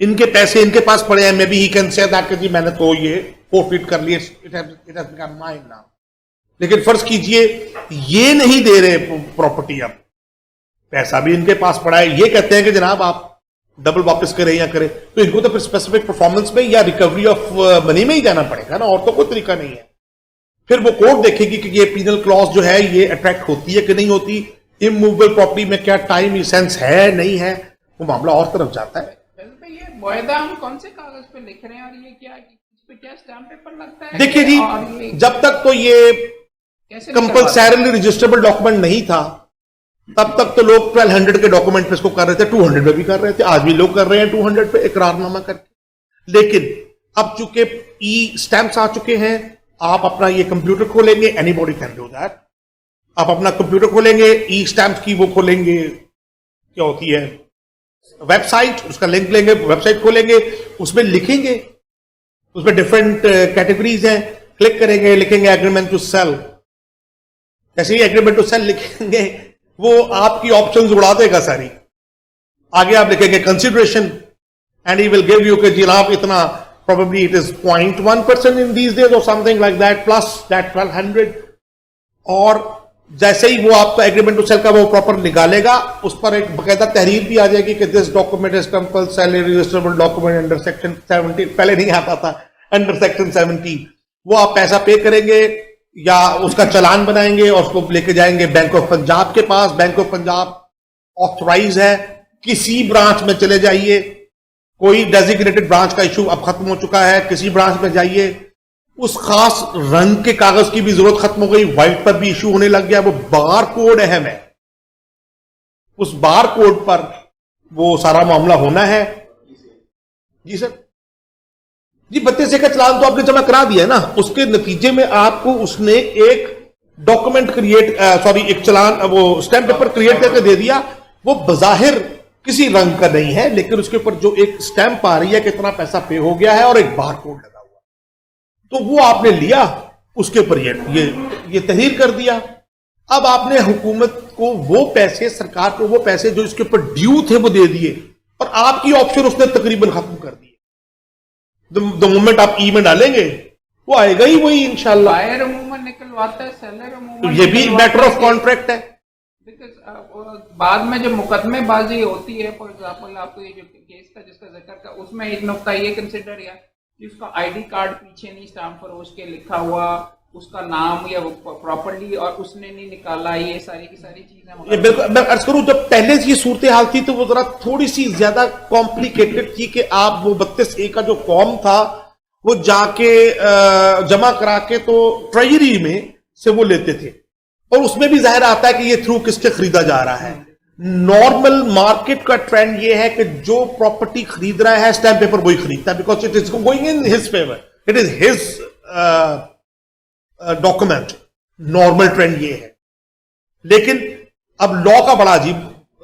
[SPEAKER 2] इनके पैसे इनके पास पड़े हैं, may be he can say that कि जी मैंने तो ये फोरफिट कर लिए, it has become mine now. लेकिन फर्ज कीजिए ये नहीं दे रहे प्रॉपर्टी, अब पैसा भी इनके पास पड़ा है, ये कहते हैं कि जनाब आप डबल वापस करें या करें, तो इनको तो फिर स्पेसिफिक परफॉर्मेंस में या रिकवरी ऑफ मनी में ही जाना पड़ेगा ना, और तो कोई तरीका नहीं है। फिर वो कोर्ट देखेगी कि ये पीनल क्लॉज जो है ये अट्रैक्ट होती है कि नहीं होती, इमूवेबल प्रॉपर्टी में क्या टाइम सेंस है नहीं है, वो मामला और तरफ जाता है।
[SPEAKER 3] ये मुआहदा हम कौन से कागज पे लिख रहे हैं और ये क्या इस पे क्या स्टैम्प पेपर लगता है?
[SPEAKER 2] देखिए जी जब तक तो ये कंपल्सरीली रजिस्टरेबल डॉक्यूमेंट नहीं था तब तक तो लोग 1200 के डॉक्यूमेंट पे इसको कर रहे थे, 200 में भी कर रहे थे, आज भी लोग कर रहे हैं 200 पे इकरारनामा करके। लेकिन अब चूंकि ई स्टैंप्स आ चुके हैं, आप अपना ये कंप्यूटर खोलेंगे, एनीबॉडी कैन डू दैट। आप अपना कंप्यूटर खोलेंगे, ई स्टैंप की वो खोलेंगे, क्या होती है वेबसाइट, उसका लिंक लेंगे, वेबसाइट खोलेंगे, उसमें लिखेंगे, उसमें डिफरेंट कैटेगरीज हैं, क्लिक करेंगे, लिखेंगे एग्रीमेंट टू सेल। जैसे ही एग्रीमेंट टू सेल लिखेंगे वो आपकी ऑप्शंस उड़ा देगा सारी। आगे आप लिखेंगे consideration and he will give you कि जनाब इतना, probably it is 0.1% in these days or something like that, plus that 1200। और जैसे ही वो आपका एग्रीमेंट टू सेल का वो प्रॉपर निकालेगा, उस पर एक बकायदा तहरीर भी आ जाएगी कि this document is compulsory registrable document under section 17, पहले नहीं आता था, अंडर सेक्शन 17। वो आप पैसा पे करेंगे या उसका चालान बनाएंगे और उसको लेके जाएंगे बैंक ऑफ पंजाब के पास। बैंक ऑफ पंजाब ऑथराइज है, किसी ब्रांच में चले जाइए, कोई डेजिग्नेटेड ब्रांच का इशू अब खत्म हो चुका है, किसी ब्रांच में जाइए, उस खास रंग के कागज की भी जरूरत खत्म हो गई, व्हाइट पर भी इशू होने लग गया। वो बार कोड अहम है, उस बार कोड पर वो सारा मामला होना है। जी सर, जी 32A का चालान तो आपने जमा करा दिया है ना, उसके नतीजे में आपको उसने एक डॉक्यूमेंट क्रिएट एक चालान वो स्टैम्प पेपर क्रिएट करके दे दिया। वो बजाहिर किसी रंग का नहीं है, लेकिन उसके ऊपर जो एक स्टैंप आ रही है कितना पैसा पे हो गया है और एक बार कोड लगा हुआ, तो वो आपने लिया, उसके ऊपर ये तहरीर कर दिया। अब आपने हुकूमत को वो पैसे, सरकार को वो पैसे जो इसके ऊपर ड्यू थे वो दे दिए, और आपकी ऑप्शन उसने तकरीबन खत्म कर दी। द मोमेंट आप ई में डालेंगे वो आएगा ही वही इंशाल्लाह।
[SPEAKER 3] बायर अमूमन निकलवाता है, सेलर अमूमन,
[SPEAKER 2] तो ये भी मैटर ऑफ कॉन्ट्रैक्ट है।
[SPEAKER 3] बाद में जब मुकदमेबाजी होती है, फॉर एग्जाम्पल आपको ये जो केस का जिसका जिक्र का, उसमें एक नुकता ये कंसिडर किया कि उसका आईडी कार्ड पीछे नहीं स्टाम्प फरोश के लिखा हुआ, उसका नाम या प्रॉपर्ली और उसने नहीं निकाला, ये सारी की सारी चीजें।
[SPEAKER 2] बिल्कुल, मैं अर्ज करूं, जब पहले ये सूरत हाल थी तो वो जरा थोड़ी सी ज्यादा कॉम्प्लिकेटेड थी कि आप वो 32A का जो फॉर्म था वो जाके जमा करा के तो ट्रेजरी में से वो लेते थे, और उसमें भी जाहिर आता है कि ये थ्रू किसके खरीदा जा रहा है। नॉर्मल मार्केट का ट्रेंड ये है कि जो प्रॉपर्टी खरीद रहा है स्टैम्प पेपर वही खरीदता है, because it is going in his favour, it is his document. Normal trend ये है। लेकिन अब लॉ का बड़ा अजीब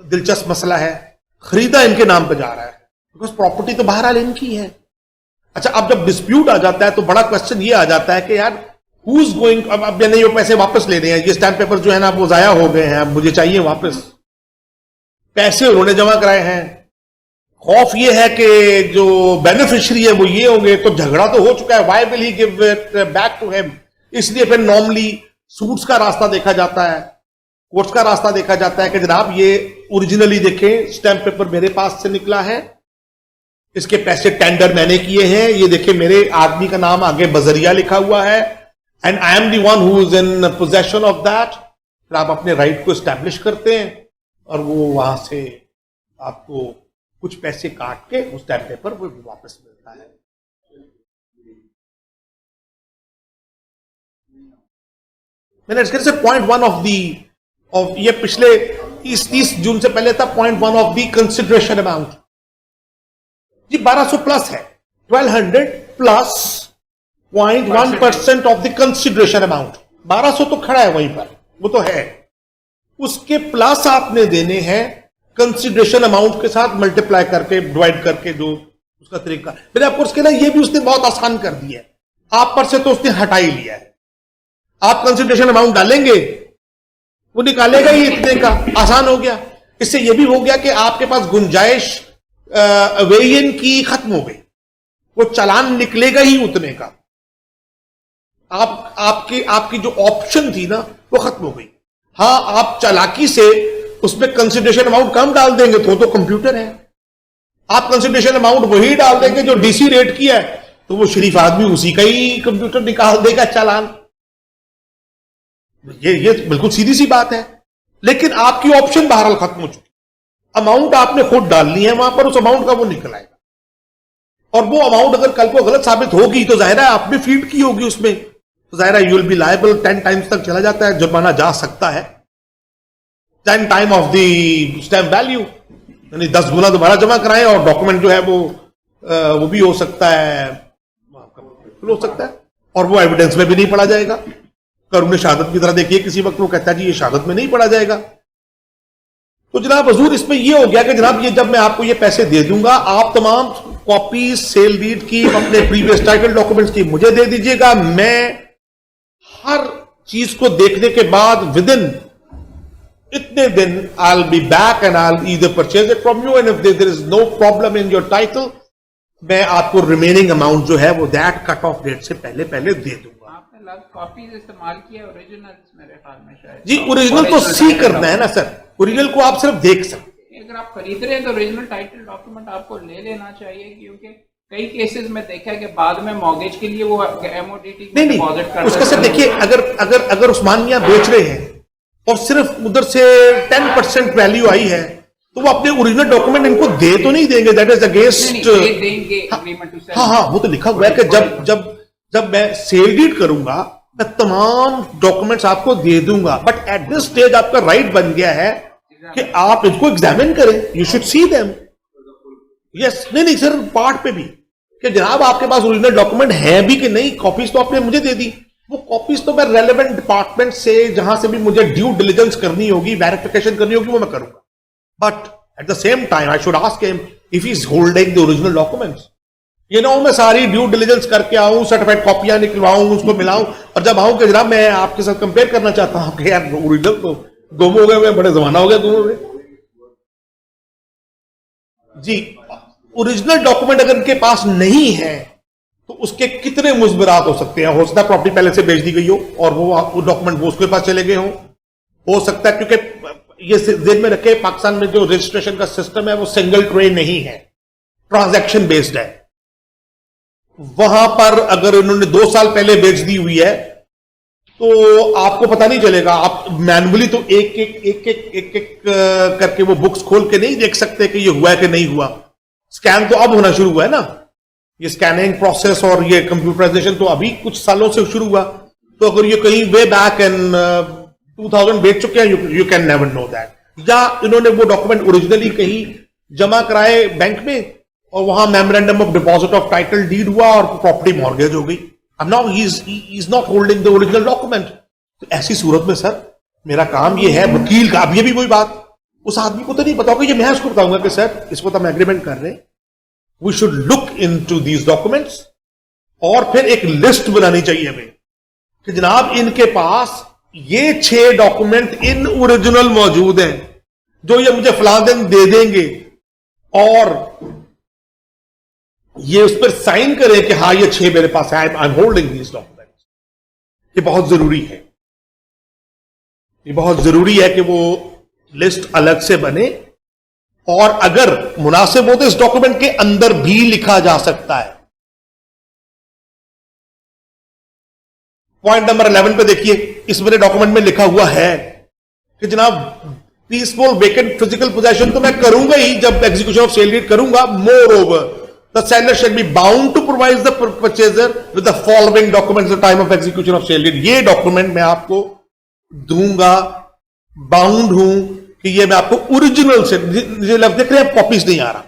[SPEAKER 2] दिलचस्प मसला है, खरीदा इनके नाम पे जा रहा है, बिकॉज प्रॉपर्टी तो बहरहाल इनकी है। अच्छा, अब जब डिस्प्यूट आ जाता है तो बड़ा क्वेश्चन ये आ जाता है कि यार हु इज गोइंग, अब मैंने ये पैसे वापस लेने हैं, ये स्टैम्प पेपर जो है ना वो जाया हो गए हैं, अब मुझे चाहिए वापस, पैसे उन्होंने जमा कराए हैं। खौफ ये है कि जो बेनिफिशियरी है वो ये होंगे, तो झगड़ा तो हो चुका है, why will he give it back to him. इसलिए फिर नॉर्मली सूट्स का रास्ता देखा जाता है, कोर्ट्स का रास्ता देखा जाता है कि जनाब ये ओरिजिनली देखें, स्टैम्प पेपर मेरे पास से निकला है, इसके पैसे टेंडर मैंने किए हैं, ये देखें मेरे आदमी का नाम आगे बजरिया लिखा हुआ है, and I am the one who is in possession of that. फिर आप अपने राइट को एस्टैब्लिश करते हैं और वो वहां से आपको कुछ पैसे काट के उस स्टैम्प पेपर वो वापस मिलता है। मैंने इसके पॉइंट वन ऑफ ये पिछले 30 जून से पहले था, point one of the consideration amount जी 1200 प्लस है, 1200 plus 0.1% of the consideration amount. 1200 तो खड़ा है वहीं पर, वो तो है, उसके प्लस आपने देने हैं कंसिडरेशन अमाउंट के साथ मल्टीप्लाई करके, डिवाइड करके, जो उसका तरीका। मैंने आपको उसके ना ये भी उसने बहुत आसान कर दिया है, आप पर से तो उसने हटा ही लिया है। आप कंसिडरेशन अमाउंट डालेंगे वो निकालेगा ही इतने का, आसान हो गया। इससे यह भी हो गया कि आपके पास गुंजाइश वेरियन की खत्म हो गई, वो चालान निकलेगा ही उतने का। आपकी जो ऑप्शन थी ना वो खत्म हो गई। हाँ, आप चालाकी से उसमें कंसिडरेशन अमाउंट कम डाल देंगे तो कंप्यूटर है, आप कंसिडरेशन अमाउंट वही डाल देंगे जो डीसी रेट की है, तो वो शरीफ आदमी उसी का ही कंप्यूटर निकाल देगा चालान। ये बिल्कुल सीधी सी बात है। लेकिन आपकी ऑप्शन बहरहाल खत्म हो चुकी, अमाउंट आपने खुद डालनी है वहां पर, उस अमाउंट का वो निकल आएगा। और वो अमाउंट अगर कल को गलत साबित होगी तो जाहिर है आपने फीड की होगी उसमें, तो जाहिर है you will B liable, 10 times तक चला जाता है, जुर्माना जा सकता है 10 time of the stamp value, यानी 10 गुना दोबारा जमा कराएं, और डॉक्यूमेंट जो है वो भी हो सकता है, और वो एविडेंस में भी नहीं पढ़ा जाएगा। कानून शहादत की तरह देखिए, किसी वक्त वो कहता है जी ये शहादत में नहीं पढ़ा जाएगा। तो जनाब हजूर इसमें ये हो गया कि जनाब ये जब मैं आपको ये पैसे दे दूंगा, आप तमाम कॉपी सेल डीड की, अपने प्रीवियस टाइटल डॉक्यूमेंट्स की मुझे दे दीजिएगा। मैं हर चीज को देखने के बाद विद इन इतने दिन I will be back and I will either purchase it from you, and if there is no problem in your title, मैं आपको रिमेनिंग अमाउंट जो है वो दैट कट ऑफ डेट से पहले दे दूंगा।
[SPEAKER 3] कॉपीज इस्तेमाल किया, ओरिजिनल मेरे ख्याल में शायद
[SPEAKER 2] जी ओरिजिनल तो सी करना है ना सर, ओरिजिनल को आप सिर्फ देख सकते हैं।
[SPEAKER 3] अगर आप खरीद रहे हैं तो ओरिजिनल टाइटल डॉक्यूमेंट आपको ले लेना चाहिए, क्योंकि कई केसेस में देखा है कि बाद में मॉर्गेज के लिए वो एमओडीटी
[SPEAKER 2] नहीं
[SPEAKER 3] डिपॉजिट कर
[SPEAKER 2] उसका सर देखिए, अगर उस्मान मियां बेच रहे हैं और सिर्फ उधर से 10% वैल्यू आई है, तो वो अपने ओरिजिनल डॉक्यूमेंट इनको दे तो नहीं देंगे, दैट इज अगेंस्ट।
[SPEAKER 3] देंगे एग्रीमेंट टू सेल।
[SPEAKER 2] हाँ, वो तो लिखा हुआ है कि जब जब मैं सेल डीड करूंगा मैं तमाम डॉक्यूमेंट्स आपको दे दूंगा, बट एट दिस स्टेज आपका राइट बन गया है कि आप इसको एग्जामिन करें, you should see them. Yes, नहीं सर, पार्ट पे भी कि जनाब आपके पास ओरिजिनल डॉक्यूमेंट है भी कि नहीं, कॉपीज तो आपने मुझे दे दी, वो कॉपीज तो मैं रेलेवेंट डिपार्टमेंट से जहां से भी मुझे ड्यू डिलिजेंस करनी होगी, वेरिफिकेशन करनी होगी, वो मैं करूंगा। But at the same time I should ask him if he is holding the original documents. ये ना हो मैं सारी ड्यू डिलिजेंस करके आऊं, सर्टिफाइड कॉपियां निकलवाऊं, उसको मिलाऊं, और जब आऊं कि जनाब मैं आपके साथ कंपेयर करना चाहता हूं कि यार ओरिजिनल तो गुम हो गए, बड़े जमाना हो गया गुम हो गए। जी, ओरिजिनल डॉक्यूमेंट अगर इनके पास नहीं है तो उसके कितने मुजबरात हो सकते हैं। हो सकता है प्रॉपर्टी पहले से बेच दी गई हो और वो डॉक्यूमेंट वो उसके पास चले गए हो सकता है, क्योंकि ये जेल में रखे पाकिस्तान में जो रजिस्ट्रेशन का सिस्टम है वो सिंगल ट्रे नहीं है, ट्रांजैक्शन बेस्ड है। वहां पर अगर उन्होंने 2 साल पहले बेच दी हुई है तो आपको पता नहीं चलेगा, आप मैनुअली तो एक करके वो बुक्स खोल के नहीं देख सकते कि ये हुआ है कि नहीं हुआ। स्कैन तो अब होना शुरू हुआ है ना, ये स्कैनिंग प्रोसेस और ये कंप्यूटराइजेशन तो अभी कुछ सालों से शुरू हुआ। तो अगर ये कहीं वे बैक इन 2000 बेच चुके हैं, you can never know that. या इन्होंने वो डॉक्यूमेंट ओरिजिनली कहीं जमा कराए बैंक में और वहां memorandum of deposit of title deed हुआ और प्रॉपर्टी मॉर्गेज हो गई। अब now he is not holding the original document. तो ऐसी सूरत में सर मेरा काम ये है वकील का, अब ये भी वही बात उस आदमी को तो नहीं बताओगे, ये मैं उसको बताऊंगा कि सर इसको तो हम एग्रीमेंट कर रहे हैं, we should look into these documents. और फिर एक लिस्ट बनानी चाहिए हमें कि जनाब इनके पास ये 6 डॉक्यूमेंट इन ओरिजिनल मौजूद हैं जो ये मुझे फलां दिन दे देंगे, और ये उस पर साइन करें कि हाँ ये 6 मेरे पास है, I am holding these documents. ये बहुत जरूरी है, ये बहुत जरूरी है कि वो लिस्ट अलग से बने, और अगर मुनासिब हो तो इस डॉक्यूमेंट के अंदर भी लिखा जा सकता है। पॉइंट नंबर 11 पे देखिए, इस मेरे डॉक्यूमेंट में लिखा हुआ है कि जनाब पीसफुल वेकेंट फिजिकल पोजेशन तो मैं करूंगा ही जब एग्जीक्यूशन ऑफ सेल डीड करूंगा। Moreover the seller shall be bound to provide the purchaser with the following documents at the time of execution of sale deed. ये document मैं आपको दूंगा, bound हूं कि ये मैं आपको ओरिजिनल से, लफ्ज देख रहे हैं कॉपीज नहीं आ रहा,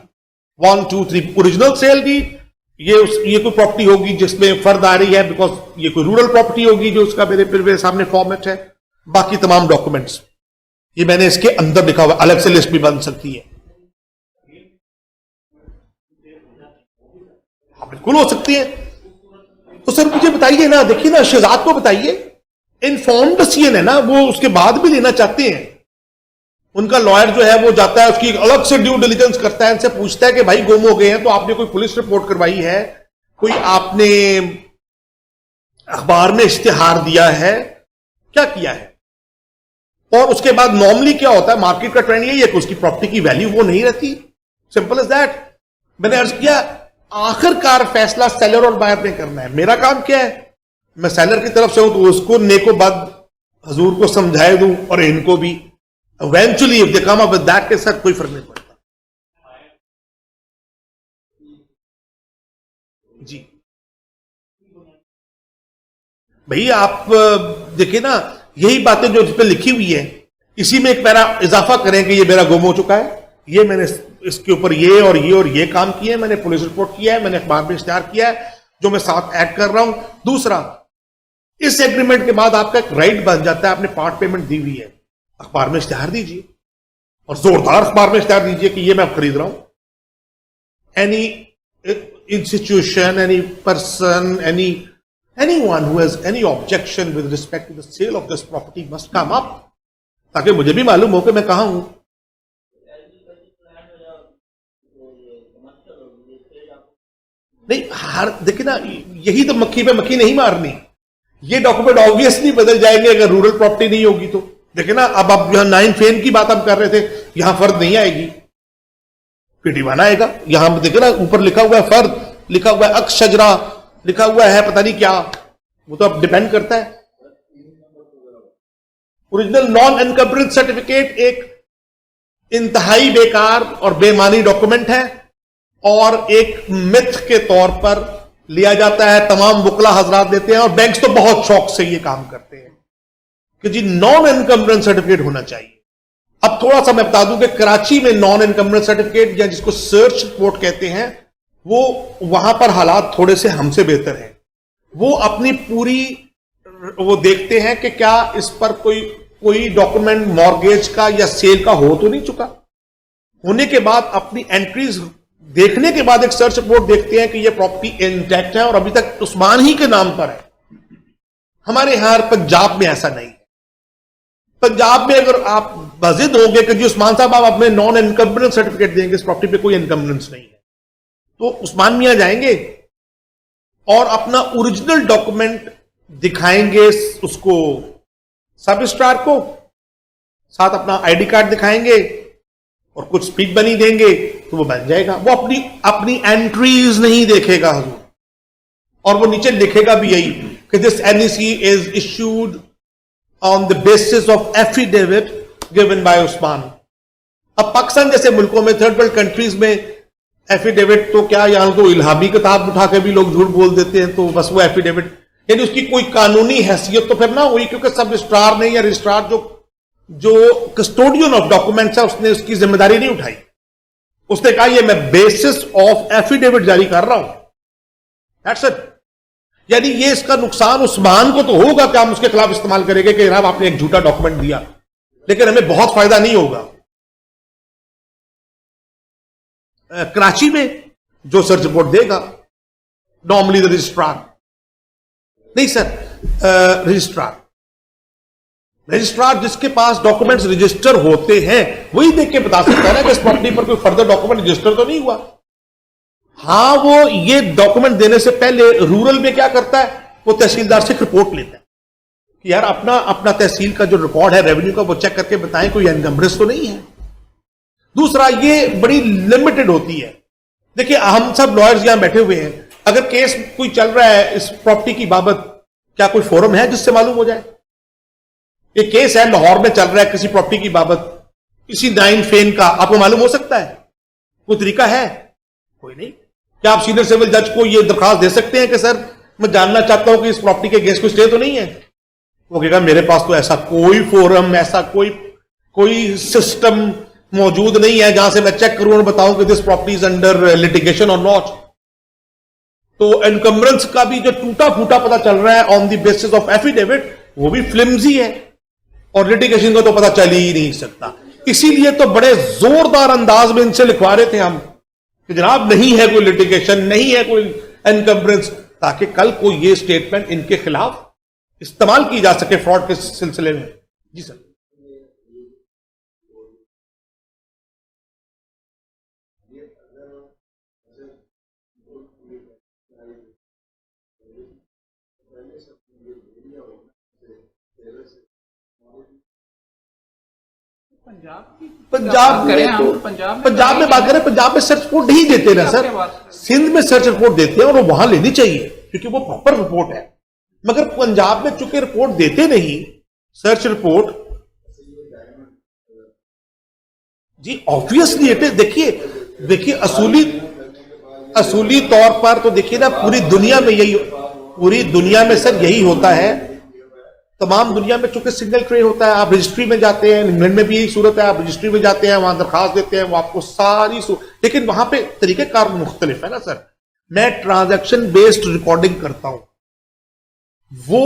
[SPEAKER 2] 1 2 3 ओरिजिनल सेल डीड। ये कोई प्रॉपर्टी होगी जिसमें फर्द आ रही है, बिकॉज ये कोई रूरल प्रॉपर्टी होगी जो उसका मेरे सामने फॉर्मेट है। बाकी तमाम डॉक्यूमेंट्स ये मैंने इसके अंदर लिखा हुआ, अलग से लिस्ट भी बन सकती है, बिल्कुल हो सकती है। तो सर मुझे बताइए ना, देखिए ना, शहजाद को बताइए, इन्फॉर्म्ड सीएन है ना, वो उसके बाद भी लेना चाहते हैं। उनका लॉयर जो है वो जाता है, उसकी अलग से ड्यू डिलिजेंस करता है, इनसे पूछता है कि भाई गुम हो गए हैं तो आपने कोई पुलिस रिपोर्ट करवाई है, कोई आपने अखबार में इश्तिहार दिया है, क्या किया है। और उसके बाद नॉर्मली क्या होता है, मार्केट का ट्रेंड यही है कि उसकी प्रॉपर्टी की वैल्यू वो नहीं रहती, सिंपल एज दैट। मैंने अर्ज किया आखिरकार फैसला सेलर और बायर ने करना है, मेरा काम क्या है, मैं सेलर की तरफ से हूं तो उसको नेकोबद हजूर को समझाए दूं और इनको भी। Eventually if they come up with that के साथ कोई फर्क नहीं पड़ता। जी भैया आप देखिए ना, यही बातें जो इस पे लिखी हुई है, इसी में एक पैरा इजाफा करें कि ये मेरा गुम हो चुका है, ये मैंने इसके ऊपर ये और ये और ये काम किए, मैंने पुलिस रिपोर्ट किया है, मैंने अखबार में इश्तिहार किया है, जो मैं साथ ऐड कर रहा हूं। दूसरा, इस एग्रीमेंट के बाद आपका एक राइट बन जाता है, आपने पार्ट पेमेंट दी हुई है, अखबार में इश्तिहार दीजिए और जोरदार अखबार में इश्तिहार दीजिए कि ये मैं खरीद रहा हूं। Any institution, any person, anyone who has any objection with respect to the sale of this property must come up, ताकि मुझे भी मालूम हो कि मैं कहां हूं। नहीं, हर देखिए ना, यही तो मक्खी पे मक्खी नहीं मारनी। ये डॉक्यूमेंट ऑब्वियसली बदल जाएंगे अगर रूरल प्रॉपर्टी नहीं होगी तो। देखिए ना, अब आप यहां 9 फेन की बात हम कर रहे थे, यहां फर्द नहीं आएगी, PD1 आएगा। यहां देखिए ना, ऊपर लिखा हुआ है फर्द, लिखा हुआ है अक्स शजरा, लिखा हुआ है पता नहीं क्या, वो तो अब डिपेंड करता है। ओरिजिनल नॉन एनकम्बरेंस सर्टिफिकेट एक इंतहाई बेकार और बेमानी डॉक्यूमेंट है, और एक मिथ के तौर पर लिया जाता है, तमाम वकला हजरात देते हैं, और बैंक्स तो बहुत शौक से ये काम करते हैं कि जी नॉन इनकम्बरेंस सर्टिफिकेट होना चाहिए। अब थोड़ा सा मैं बता दूं कि कराची में नॉन इनकम्बरेंस सर्टिफिकेट या जिसको सर्च रिपोर्ट कहते हैं, वो वहां पर हालात थोड़े से हमसे बेहतर हैं। वो अपनी पूरी वो देखते हैं कि क्या इस पर कोई डॉक्यूमेंट मॉर्गेज का या सेल का हो तो नहीं चुका। होने के बाद अपनी एंट्रीज देखने के बाद एक सर्च रिपोर्ट देखते हैं कि ये प्रॉपर्टी इंटैक्ट है और अभी तक उस्मान ही के नाम पर है। हमारे यहां पंजाब में ऐसा नहीं है। पंजाब में अगर आप मजिद होंगे कि जी उस्मान साहब आप अपने नॉन इनकम्बरेंस सर्टिफिकेट देंगे, इस प्रॉपर्टी पे कोई इनकम्बरेंस नहीं है, तो उस्मान मियां जाएंगे और अपना ओरिजिनल डॉक्यूमेंट दिखाएंगे उसको सब रजिस्ट्रार को, साथ अपना आईडी कार्ड दिखाएंगे और कुछ स्पीक बनी देंगे तो वो बन जाएगा। वो अपनी एंट्रीज नहीं देखेगा हुजूर, और वो नीचे लिखेगा भी यही कि this NEC is issued on the basis of affidavit given by Usman. अब पाकिस्तान जैसे मुल्कों में, थर्ड वर्ल्ड कंट्रीज में एफिडेविट तो क्या, यहां तो इल्हामी किताब उठा के भी लोग झूठ बोल देते हैं, तो बस वो एफिडेविट, यानी उसकी कोई कानूनी हैसियत तो फिर ना हुई, क्योंकि सब रजिस्ट्रार ने या रजिस्ट्रार जो कस्टोडियन ऑफ डॉक्यूमेंट्स है उसने उसकी जिम्मेदारी नहीं उठाई। उसने कहा ये मैं बेसिस ऑफ एफिडेविट जारी कर रहा हूं, दैट्स इट। यानी ये इसका नुकसान उस्मान को तो होगा कि हम उसके खिलाफ इस्तेमाल करेंगे कि जनाब आपने एक झूठा डॉक्यूमेंट दिया, लेकिन हमें बहुत फायदा नहीं होगा। कराची में जो सर्च रिपोर्ट देगा नॉर्मली द रजिस्ट्रार, नहीं सर, रजिस्ट्रार जिसके पास डॉक्यूमेंट्स रजिस्टर होते हैं वही देख के बता सकता है ना कि इस प्रॉपर्टी पर कोई फर्दर डॉक्यूमेंट रजिस्टर तो नहीं हुआ। हां, वो ये डॉक्यूमेंट देने से पहले रूरल में क्या करता है, वो तहसीलदार से रिपोर्ट लेता है कि यार अपना तहसील का जो रिकॉर्ड है रेवेन्यू का, वो चेक करके बताएं कोई एनकम्बरेंस तो नहीं है। दूसरा, ये बड़ी लिमिटेड होती है। देखिए, हम सब लॉयर्स यहां बैठे हुए हैं, अगर केस कोई चल रहा है इस प्रॉपर्टी की बाबत, क्या कोई फोरम है जिससे मालूम हो जाए? ये केस है लाहौर में चल रहा है किसी प्रॉपर्टी की बाबत, किसी 9 फेन का, आपको मालूम हो सकता है? कोई तरीका है? कोई नहीं। क्या आप सीनियर सिविल जज को ये दरखास्त दे सकते हैं कि सर मैं जानना चाहता हूं कि इस प्रॉपर्टी के अगेंस्ट कोई स्टे तो नहीं है? वो कहेगा मेरे पास तो ऐसा कोई फोरम, ऐसा कोई सिस्टम मौजूद नहीं है जहां से मैं चेक करूं और बताऊं कि this property is under litigation और नॉट। तो एनकम्बरेंस का भी जो टूटा फूटा पता चल रहा है on the basis of affidavit, वो भी फ्लिम्जी है, और लिटिगेशन का तो पता चल ही नहीं सकता। इसीलिए तो बड़े जोरदार अंदाज में इनसे लिखवा रहे थे हम कि जनाब नहीं है कोई लिटिगेशन, नहीं है कोई एनकम्बरेंस, ताकि कल को ये स्टेटमेंट इनके खिलाफ इस्तेमाल की जा सके फ्रॉड के सिलसिले में। जी सर। पंजाब में बात करें, पंजाब में सर्च रिपोर्ट नहीं देते ना सर, सिंध में सर्च रिपोर्ट देते हैं और वो वहां लेनी चाहिए क्योंकि वो प्रॉपर रिपोर्ट है। मगर पंजाब में चूंकि रिपोर्ट देते नहीं सर्च रिपोर्ट, जी ऑब्वियसली इट इज। देखिए असूली तौर पर तो देखिए ना, पूरी दुनिया में सर यही होता है। तमाम दुनिया में चूंकि सिंगल ट्रे होता है, आप रजिस्ट्री में जाते हैं, इंग्लैंड में भी यही सूरत है, आप रजिस्ट्री में जाते हैं, वहां दरखास्त देते हैं, वो आपको सारी लेकिन वहां पे तरीकेकार मुख्तलिफ है ना सर। मैं ट्रांजैक्शन बेस्ड रिकॉर्डिंग करता हूं, वो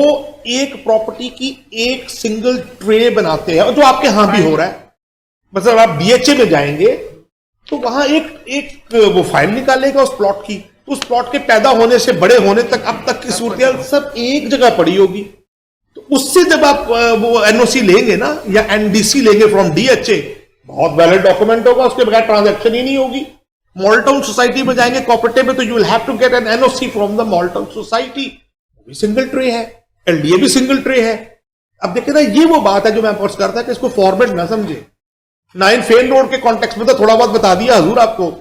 [SPEAKER 2] एक प्रॉपर्टी की एक सिंगल ट्रे बनाते हैं, जो आपके यहां भी हो रहा है। मतलब आप बीएचए में जाएंगे तो वहां एक वो फाइल निकालेगा उस प्लॉट की, तो उस प्लॉट के पैदा होने से बड़े होने तक अब तक की सूरत सब एक जगह पड़ी होगी। तो उससे जब आप वो एनओसी लेंगे ना या एनडीसी लेंगे फ्रॉम डीएचए, बहुत वैलिड डॉक्यूमेंट होगा, उसके बगैर ट्रांजैक्शन ही नहीं होगी। मॉडल टाउन सोसाइटी में जाएंगे कोऑपरेटिव में, तो you will have to get an NOC from the Model Town society, वो भी सिंगल ट्रे है, एलडीए भी सिंगल ट्रे है। अब देखिए ना, ये वो बात है जो मैं पोस्ट करता है कि इसको फॉर्मेट ना समझे। 9 फेन रोड के कॉन्टेक्स्ट में तो थोड़ा बहुत बता दिया हजूर आपको।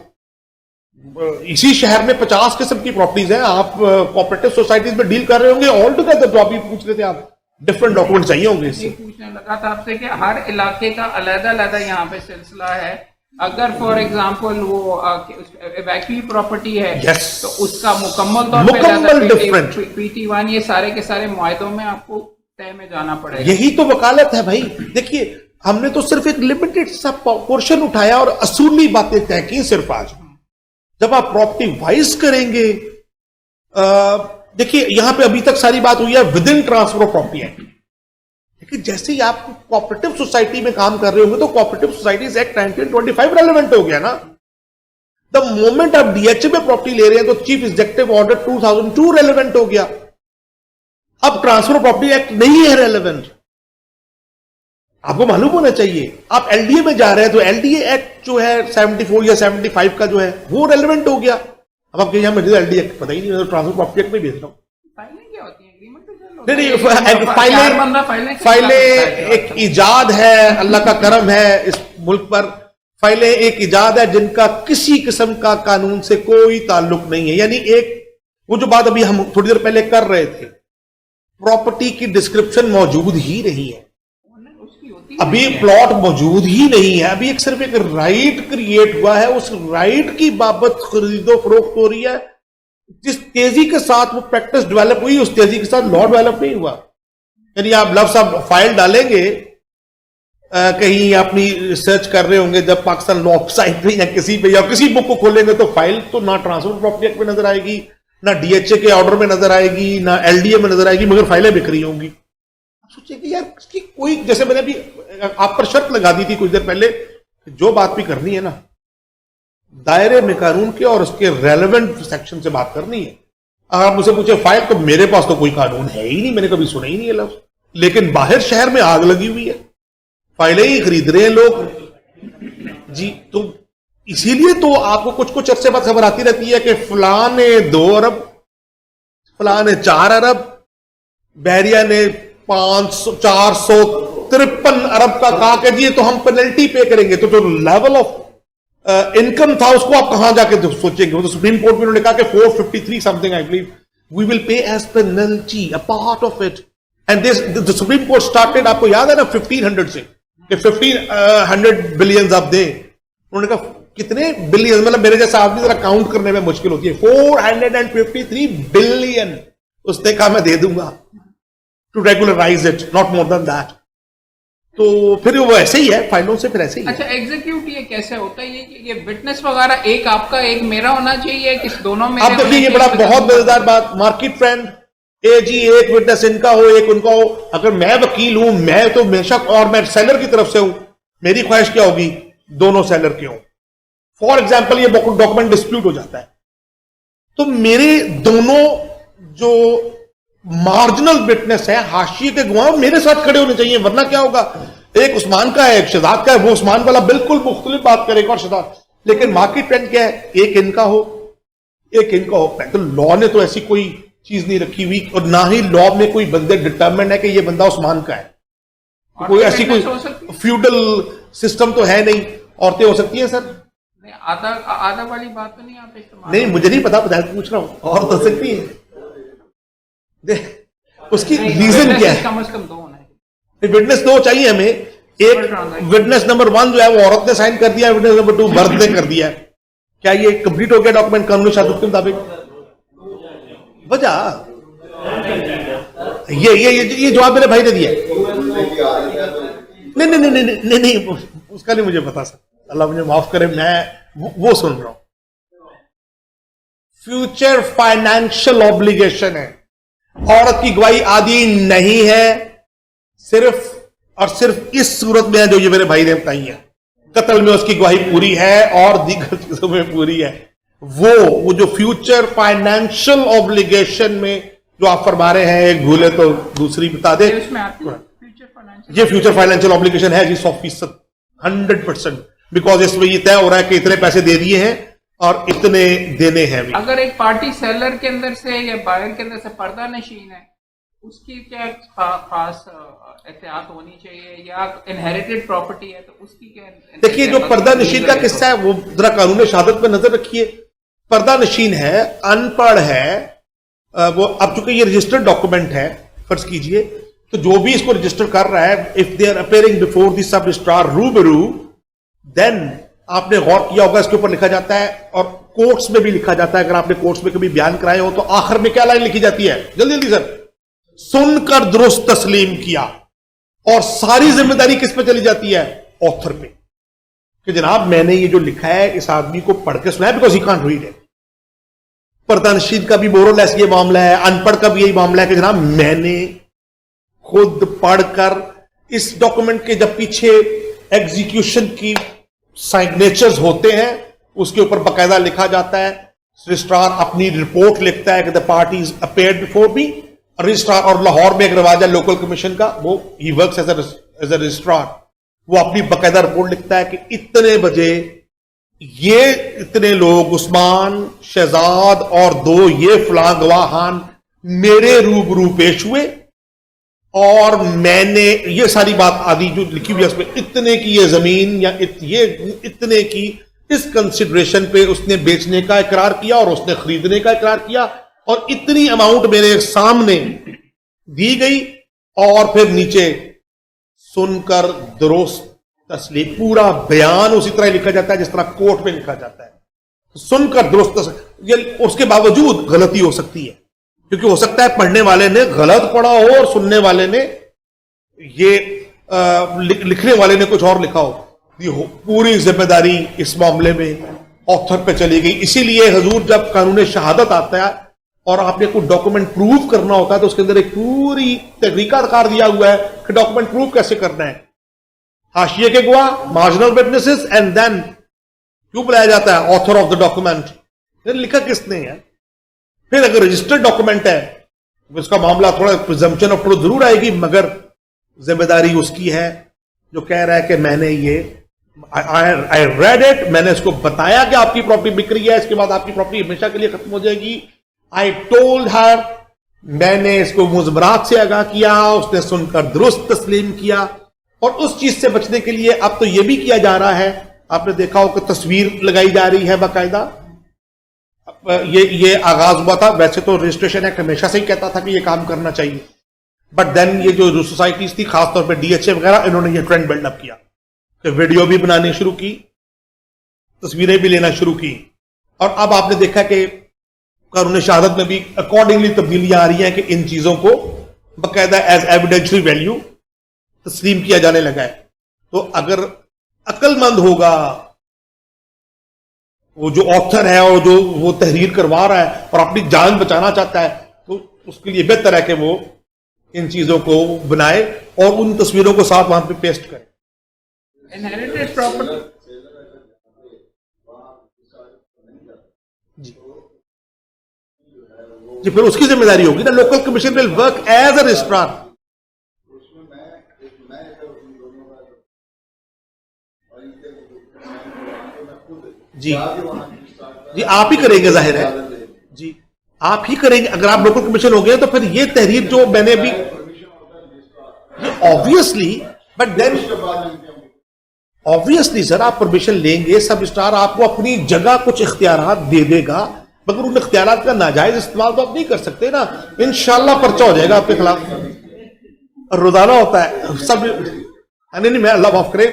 [SPEAKER 2] इसी शहर में 50 किस्म की प्रॉपर्टीज हैं, आप कोऑपरेटिव सोसाइटीज में डील कर रहे होंगे ऑल टुगेदर। जो अभी पूछ रहे थे आप, डिफरेंट डॉक्यूमेंट चाहिए होंगे।
[SPEAKER 3] ये पूछने लगा था आपसे कि हर इलाके का अलग-अलग यहाँ पे सिलसिला है अगर फॉर एग्जांपल वो वैक्यू प्रॉपर्टी है,
[SPEAKER 2] Yes.
[SPEAKER 3] तो उसका मुकम्मल तौर पे
[SPEAKER 2] मुकम्मल different.
[SPEAKER 3] PT1 ये सारे के सारे मुआहदों में आपको तय में जाना पड़ेगा।
[SPEAKER 2] यही तो वकालत है भाई। देखिए, हमने तो सिर्फ एक लिमिटेड सा पोर्शन उठाया और असूली बातें तय की सिर्फ आज। जब आप प्रॉपर्टी वाइज करेंगे, देखिए यहां पे अभी तक सारी बात हुई है with in transfer of property act, लेकिन जैसे ही आप कोऑपरेटिव सोसाइटी में काम कर रहे होंगे तो कोऑपरेटिव सोसाइटीज एक्ट 1925 रेलेवेंट हो गया ना। द मोमेंट आप डीएचए में प्रॉपर्टी ले रहे हैं तो चीफ एग्जीक्यूटिव ऑर्डर 2002 रेलेवेंट हो गया। अब ट्रांसफर ऑफ प्रॉपर्टी एक्ट नहीं है रेलेवेंट, आपको मालूम होना चाहिए। आप एलडीए में जा रहे हैं तो एलडीए एक्ट जो है 74 या 75 का जो है वो रेलेवेंट हो गया। अब आप कहिए मुझे एलडीए एक्ट पता ही नहीं, मैं ट्रांसफर प्रॉपर्टी एक्ट में भेज रहा हूं।
[SPEAKER 3] फाइलें क्या होती हैं? एग्रीमेंट तो
[SPEAKER 2] फाइलें एक इजाद है, अल्लाह का करम है इस मुल्क पर। फाइलें एक इजाद है जिनका किसी किस्म का कानून से कोई ताल्लुक नहीं है। यानी एक वो जो बात अभी हम थोड़ी देर पहले कर रहे थे, प्रॉपर्टी की डिस्क्रिप्शन मौजूद ही नहीं है, अभी प्लॉट मौजूद ही नहीं है, अभी एक सिर्फ एक राइट क्रिएट हुआ है। उस राइट की बाबत खरीदो फरोख्त हो रही है। जिस तेजी के साथ वो प्रैक्टिस डेवलप हुई उस तेजी के साथ लॉ डेवलप नहीं हुआ। यानी आप लफ्ज़ आप फाइल डालेंगे, कहीं अपनी रिसर्च कर रहे होंगे जब पाकिस्तान लॉ साइट पे या किसी बुक को खोलेंगे तो फाइल तो ना ट्रांसफर प्रॉपर्टी एक्ट में नजर आएगी, ना डीएचए के ऑर्डर में नजर आएगी, ना एलडीए में नजर आएगी, मगर फाइलें बिक रही होंगी। सोचिए कि यार इसकी कोई, जैसे मैंने अभी आप पर शर्त लगा दी थी कुछ देर पहले, जो बात भी करनी है ना दायरे में कानून के और उसके रेलेवेंट सेक्शन से बात करनी है। अगर आप मुझसे पूछे फाइल, तो मेरे पास तो कोई कानून है ही नहीं, मैंने कभी सुना ही नहीं है लफ्ज़। लेकिन बाहर शहर में आग लगी हुई है, फाइलें ही खरीद रहे हैं लोग जी। तो इसीलिए तो आपको कुछ कुछ अरसे बाद खबर आती रहती है कि फलां ने 2 अरब, फलां ने 4 अरब, बहरिया ने 453 अरब का कहा कि जी तो हम पेनल्टी पे करेंगे। तो जो लेवल ऑफ इनकम था उसको आप कहां जाके सोचेंगे। वो तो सुप्रीम कोर्ट में उन्होंने कहा कि 453 something I believe we will pay as penalty a part of it. And this the Supreme Court started, आपको याद है ना 1500 से कि 1500 बिलियन आप दें। उन्होंने कहा कितने बिलियन, मतलब मेरे जैसा आदमी जरा काउंट करने में मुश्किल होती है। 453 बिलियन उसने कहा मैं दे दूंगा to regularise it, not more than that. तो फिर वो ऐसे ही है, फाइलों से फिर ऐसे ही।
[SPEAKER 3] अच्छा, एग्जीक्यूट ये कैसे होता है? ये विटनेस वगैरह एक आपका एक मेरा होना चाहिए, किस दोनों में?
[SPEAKER 2] अब देखिए ये बड़ा बहुत मजेदार बात, मार्केट ट्रेंड, जी एक विटनेस इनका हो एक उनका हो। अगर मैं वकील हूं, मैं तो बेशक, और मैं सेलर की तरफ से हूं, मेरी ख्वाहिश क्या होगी दोनों सेलर के हों। फॉर एग्जाम्पल ये डॉक्यूमेंट डिस्प्यूट हो जाता है तो मेरे दोनों जो मार्जिनल विटनेस है, हाशिए के गवाह, मेरे साथ खड़े होने चाहिए। वरना क्या होगा, एक उस्मान का है एक शहजाद का है, वो उस्मान वाला बिल्कुल मुख्तलिफ बात करेगा और शहजाद। लेकिन मार्केट ट्रेंड क्या है, एक इनका हो एक इनका हो। तो लॉ ने तो ऐसी कोई चीज नहीं रखी हुई, और ना ही लॉ में कोई बंदे डिटर्मिनेंट है कि ये बंदा उस्मान का है। तो कोई ऐसी कोई फ्यूडल सिस्टम तो है नहीं। औरतें हो सकती हैं सर?
[SPEAKER 3] आधा वाली बात तो नहीं आप इस्तेमाल
[SPEAKER 2] नहीं, मुझे नहीं पता, पूछ रहा हूं। और हो सकती है, उसकी रीजन क्या है?
[SPEAKER 3] कम से कम 2 होना है।
[SPEAKER 2] विटनेस 2 चाहिए हमें। एक विटनेस नंबर 1 जो है वो औरत ने साइन कर दिया, विटनेस नंबर 2 मर्द ने कर दिया है। क्या ये कंप्लीट हो गया डॉक्यूमेंट कानूनी शादत के मुताबिक? वजह ये जवाब मेरे भाई ने दिया। नहीं नहीं नहीं नहीं नहीं, उसका नहीं मुझे पता सर, अल्लाह मुझे माफ करे, मैं वो सुन रहा हूं। फ्यूचर फाइनेंशियल ऑब्लिगेशन है, औरत की गवाही आदि नहीं है, सिर्फ और सिर्फ इस सूरत में है जो ये मेरे भाई ने बताई है। कत्ल में उसकी गवाही पूरी है और दीगर चीजों में पूरी है। वो जो फ्यूचर फाइनेंशियल ऑब्लिगेशन में जो आप फरमा रहे हैं, एक भूले तो दूसरी बता दे। ये फ्यूचर फाइनेंशियल ऑब्लिगेशन है जी 100%, 100%, बिकॉज इसमें ये तय हो रहा है कि इतने पैसे दे दिए हैं और इतने देने हैं भी।
[SPEAKER 3] अगर एक पार्टी सेलर के अंदर से या बायर के अंदर से पर्दा नशीन है, उसकी क्या खास एहतियात होनी चाहिए? या इनहेरिटेड प्रॉपर्टी है तो उसकी क्या?
[SPEAKER 2] देखिए जो पर्दा नशीन का किस्सा है वो जरा कानून शहादत पे नजर रखिए। पर्दा नशीन है, अनपढ़ है, वो अब चूंकि ये रजिस्टर्ड डॉक्यूमेंट है, फर्ज कीजिए, तो जो भी इसको रजिस्टर कर रहा है, if they are appearing before the sub registrar रूबरू, देन आपने गौर किया होगा, इसके ऊपर लिखा जाता है और कोर्ट्स में भी लिखा जाता है, अगर आपने कोर्ट्स में कभी बयान कराए हो तो आखिर में क्या लाइन लिखी जाती है, जल्दी जल्दी सर, सुनकर दुरुस्त तस्लीम किया। और सारी जिम्मेदारी किस पे चली जाती है, ऑथर पे, कि जनाब मैंने ये जो लिखा है इस आदमी को पढ़ के सुना है, because he can't read it. पर्दानशीन का भी मोरलेस ये मामला है, अनपढ़ का भी यही मामला है कि जनाब मैंने खुद पढ़कर इस डॉक्यूमेंट के जब पीछे एग्जीक्यूशन की सिग्नेचर्स होते हैं उसके ऊपर बकायदा लिखा जाता है, रजिस्ट्रार अपनी रिपोर्ट लिखता है कि the parties appeared before me. Registrar, और लाहौर में एक रिवाज है लोकल कमीशन का, वो he works as a registrar, वो अपनी बकायदा रिपोर्ट लिखता है कि इतने बजे ये इतने लोग, उस्मान, शहजाद और दो ये फलां गवाहान मेरे रूबरू पेश हुए और मैंने ये सारी बात आदि जो लिखी हुई है उसमें इतने की ये जमीन या ये इतने की इस कंसिडरेशन पे उसने बेचने का इकरार किया और उसने खरीदने का इकरार किया और इतनी अमाउंट मेरे सामने दी गई, और फिर नीचे सुनकर दुरुस्त तस्लीम, पूरा बयान उसी तरह लिखा जाता है जिस तरह कोर्ट में लिखा जाता है। सुनकर दुरुस्त, ये उसके बावजूद गलती हो सकती है, क्योंकि हो सकता है पढ़ने वाले ने गलत पढ़ा हो और सुनने वाले ने ये लिखने वाले ने कुछ और लिखा हो। ये पूरी जिम्मेदारी इस मामले में ऑथर पे चली गई। इसीलिए हजूर जब कानून शहादत आता है और आपने कोई डॉक्यूमेंट प्रूव करना होता है तो उसके अंदर एक पूरी तरीकाकार दिया हुआ है कि डॉक्यूमेंट प्रूव कैसे करना है। हाशिए के गवाह, मार्जिनल विटनेसेस, एंड देन क्यों बुलाया जाता है ऑथर ऑफ द डॉक्यूमेंट, फिर लिखा किसने है। फिर अगर रजिस्टर्ड डॉक्यूमेंट है उसका मामला थोड़ा प्रिजम्पशन ऑफ ट्रूथ जरूर आएगी, मगर जिम्मेदारी उसकी है जो कह रहा है कि मैंने ये आई रेड इट, मैंने इसको बताया कि आपकी प्रॉपर्टी बिक रही है, इसके बाद आपकी प्रॉपर्टी हमेशा के लिए खत्म हो जाएगी। आई टोल्ड हर, मैंने इसको मुजबरात से आगाह किया, उसने सुनकर दुरुस्त तस्लीम किया। और उस चीज से बचने के लिए अब तो यह भी किया जा रहा है, आपने देखा हो कि तस्वीर लगाई जा रही है बाकायदा। ये आगाज हुआ था, वैसे तो रजिस्ट्रेशन एक्ट हमेशा से ही कहता था कि ये काम करना चाहिए, बट देन ये जो सोसाइटीज थी खासतौर पे डीएचए वगैरह, इन्होंने ये ट्रेंड बिल्डअप किया कि वीडियो भी बनानी शुरू की, तस्वीरें भी लेना शुरू की। और अब आपने देखा कि कानून शहादत में भी अकॉर्डिंगली तब्दीलियां आ रही हैं कि इन चीजों को बाकायदा एज एविडेंशियल वैल्यू तस्लीम किया जाने लगा है। तो अगर अक्लमंद होगा वो जो ऑथर है और जो वो तहरीर करवा रहा है और अपनी जान बचाना चाहता है, तो उसके लिए बेहतर है कि वो इन चीजों को बनाए और उन तस्वीरों को साथ वहां पे पेस्ट करे।
[SPEAKER 3] इनहेरिटेड प्रॉपर्टी
[SPEAKER 2] जी, फिर उसकी जिम्मेदारी होगी ना, local commission will work as a registrar. जी जी, आप ही करेंगे, जाहिर है जी, आप ही करेंगे। अगर आप लोकल कमीशन हो गए तो फिर ये तहरीर जो मैंने भी obviously, but then obviously sir आप परमिशन लेंगे, सब रजिस्ट्रार आपको अपनी जगह कुछ इख्तियारात दे देगा, मगर उन इख्तियारात का नाजायज इस्तेमाल तो आप नहीं कर सकते ना। इंशाल्लाह पर्चा हो जाएगा आपके खिलाफ, रोजाना होता है सब। नहीं, मैं अल्लाह माफ करे,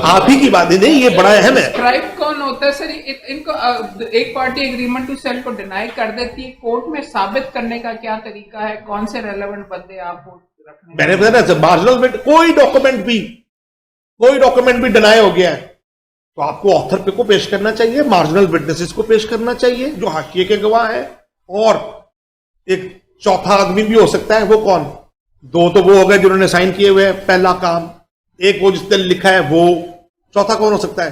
[SPEAKER 2] आप ही की बात नहीं, ये बड़ा अहम है।
[SPEAKER 3] ट्राइब कौन होता है सर? इनको एक पार्टी एग्रीमेंट टू सेल को डिनाई कर देती है, कोर्ट में साबित करने का क्या तरीका है, कौन से रेलेवेंट बंदे आप रखने?
[SPEAKER 2] मैंने बताया मार्जिनल में कोई डॉक्यूमेंट भी डिनाई हो गया है तो आपको ऑथर पे को पेश करना चाहिए, मार्जिनल विटनेसेस को पेश करना चाहिए जो हाशिए के गवाह है, और एक चौथा आदमी भी हो सकता है। वो कौन? दो तो वो हो गए जिन्होंने साइन किए हुए हैं पहला काम, एक वो जिसने लिखा है वो, चौथा कौन हो सकता है?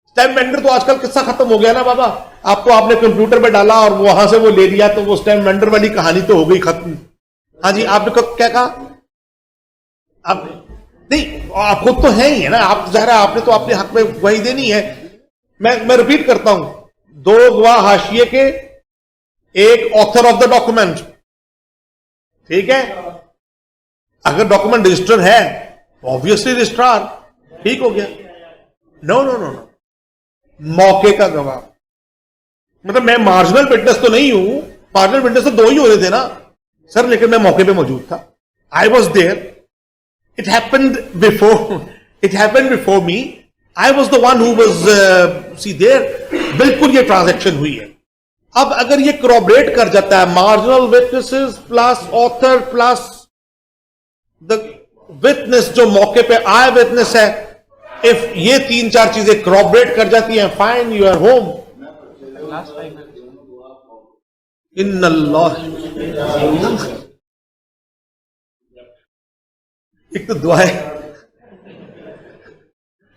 [SPEAKER 2] स्टैम्प वेंडर तो आजकल किस्सा खत्म हो गया ना बाबा, आपको आपने कंप्यूटर में डाला और वहां से वो ले लिया, तो वो स्टैम्प वेंडर वाली कहानी तो हो गई खत्म। हाँ जी, आपने क्या कहा? आप नहीं, आप खुद तो है ही है ना, आप ज़ाहिर है आपने तो अपने हक में वही देनी है। मैं रिपीट करता हूं, दो गवाह हाशिए के, एक ऑथर ऑफ द डॉक्यूमेंट, ठीक है। अगर डॉक्यूमेंट रजिस्टर है ऑब्वियसली रजिस्ट्रार, ठीक हो गया। नो नो नो नो, मौके का गवाह, मतलब मैं मार्जिनल विटनेस तो नहीं हूं, मार्जिनल विटनेस तो दो ही हो रहे थे ना सर, लेकिन मैं मौके पे मौजूद था, I was there, it happened before, It happened before me. I was the one who was see there. बिल्कुल ये ट्रांजैक्शन हुई है. अब अगर ये corroborate कर जाता है, marginal witnesses plus author plus the witness जो मौके पे आए witness है, if ये 3-4 चीजें corroborate कर जाती हैं, fine, you are home.
[SPEAKER 3] Last 5 minutes.
[SPEAKER 2] Inna Allah. एक तो दुआ है,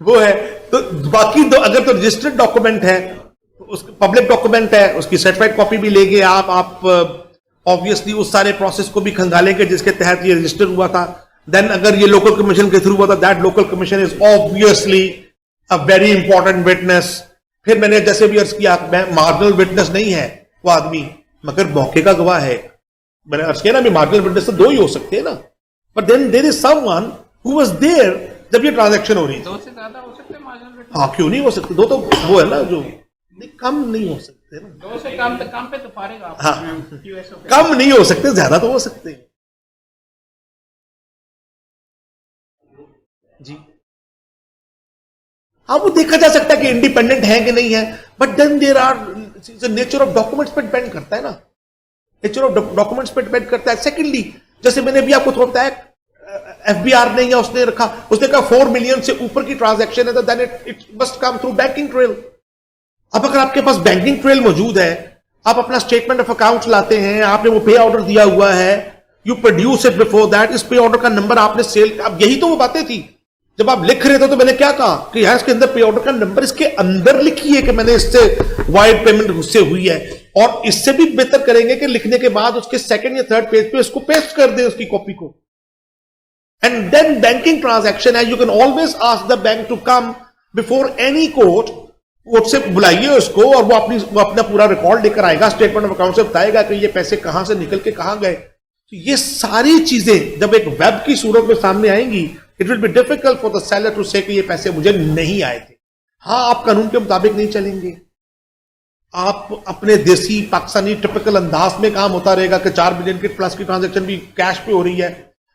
[SPEAKER 2] वो है. तो बाकी दो अगर तो रजिस्टर्ड डॉक्यूमेंट है, उसका पब्लिक डॉक्यूमेंट है, उसकी सर्टिफाइड कॉपी भी लेंगे आप ऑब्वियसली उस सारे प्रोसेस को भी खंगालेंगे जिसके तहत ये रजिस्टर हुआ था. देन अगर ये लोकल कमीशन के थ्रू हुआ था, that local commission is obviously a very important witness. फिर मैंने जैसे भी अर्ज किया, मार्जिनल विटनेस नहीं है वो आदमी, मगर मौके का गवाह है. मैंने अर्ज किया ना, मार्जिनल विटनेस तो 2 ही हो सकते हैं ना, but then there is someone who was there जब ये ट्रांजैक्शन हो रही थी.
[SPEAKER 3] 2 से ज्यादा हो सकते हैं marginal witness.
[SPEAKER 2] हाँ, क्यों नहीं हो सकते? 2 तो वो है ना, जो नहीं, कम नहीं हो सकते ना.
[SPEAKER 3] 2 से कम तो कम पे तो फारेगा आप.
[SPEAKER 2] हाँ.
[SPEAKER 3] QSO पे.
[SPEAKER 2] कम नहीं हो सकते, ज्यादा तो हो सकते हैं जी. हाँ, वो देखा जा सकता है कि इंडिपेंडेंट है कि नहीं है, but then there are nature of documents पे डिपेंड करता है ना. नेचर ऑफ डॉक्यूमेंट्स पे डिपेंड करता है. सेकेंडली, जैसे मैंने भी आपको थोड़ा बताया, एफबीआर ने या उसने रखा, उसने कहा 4 मिलियन से ऊपर की ट्रांजैक्शन है तो then it must come through banking trail. अब अगर आपके पास बैंकिंग ट्रेल मौजूद है, आप अपना स्टेटमेंट ऑफ अकाउंट लाते हैं, आपने वो पे ऑर्डर दिया हुआ है, you produce it before that, इस पे ऑर्डर का नंबर आपने सेल. अब यही तो वो बातें थी जब आप लिख रहे थे, तो मैंने क्या कहा कि यार इसके अंदर पे ऑर्डर का नंबर इसके अंदर लिखिए कि मैंने इससे वाइड पेमेंट उससे हुई है. और इससे भी बेहतर करेंगे कि लिखने के बाद उसके 2nd या 3rd पेज पे इसको पेस्ट कर दे उसकी कॉपी को. एंड देन बैंकिंग ट्रांजैक्शन है, you can always ask the bank to come before any court. Court से बुलाइए उसको और वो अपना पूरा रिकॉर्ड लेकर आएगा, स्टेटमेंट ऑफ अकाउंट से बताएगा कि ये पैसे कहां से निकल के कहां गए. तो ये सारी चीजें जब एक वेब की सूरत में सामने आएंगी, it will be difficult for the seller to say कि ये पैसे मुझे नहीं आए थे. हाँ, आप कानून के मुताबिक नहीं चलेंगे, आप अपने देसी पाकिस्तानी टिपिकल अंदाज में काम होता रहेगा कि 4 मिलियन के प्लस की ट्रांजैक्शन भी कैश पे हो रही है.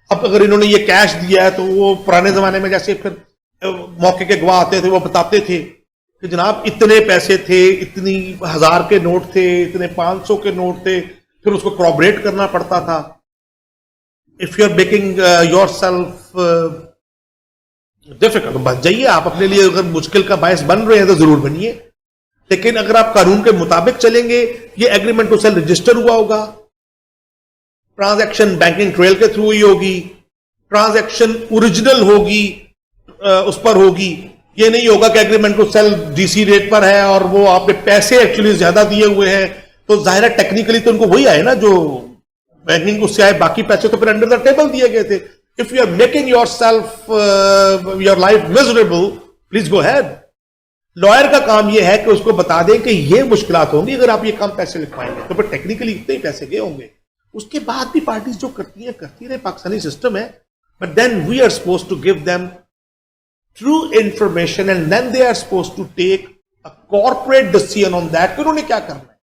[SPEAKER 2] अब अगर इन्होंने ये कैश दिया है तो वो पुराने जमाने में जैसे फिर मौके के गवाह आते थे, वो बताते थे कि जनाब इतने पैसे थे, इतनी 1000 के नोट थे, इतने 500 के नोट थे, फिर उसको corroborate करना पड़ता था. If you are making yourself difficult, बच जाइए आप अपने लिए. अगर मुश्किल का बायस बन रहे हैं तो जरूर बनिए, लेकिन अगर आप कानून के मुताबिक चलेंगे, ये एग्रीमेंट टू सेल रजिस्टर हुआ होगा, ट्रांजैक्शन बैंकिंग ट्रेल के थ्रू ही होगी, ट्रांजैक्शन ओरिजिनल होगी, उस पर होगी. ये नहीं होगा कि agreement to sell DC rate पर है और वो आपने पैसे एक्चुअली ज्यादा दिए हुए हैं, तो जाहिर है टेक्निकली तो उनको वही आए ना जो बैंकिंग उससे आए, बाकी पैसे तो फिर अंडर द टेबल दिए गए थे. If you are making yourself your life miserable, please go ahead. Lawyer का काम यह है कि उसको बता दें कि ये मुश्किलात होंगी अगर आप ये कम पैसे लिखवाएंगे, तो फिर टेक्निकली इतने ही पैसे गए होंगे. उसके बाद भी पार्टीज जो करती रहे, पाकिस्तानी सिस्टम है, but then we are supposed to give them true information and then they are supposed to take a corporate decision on that कि उन्होंने क्या करना है.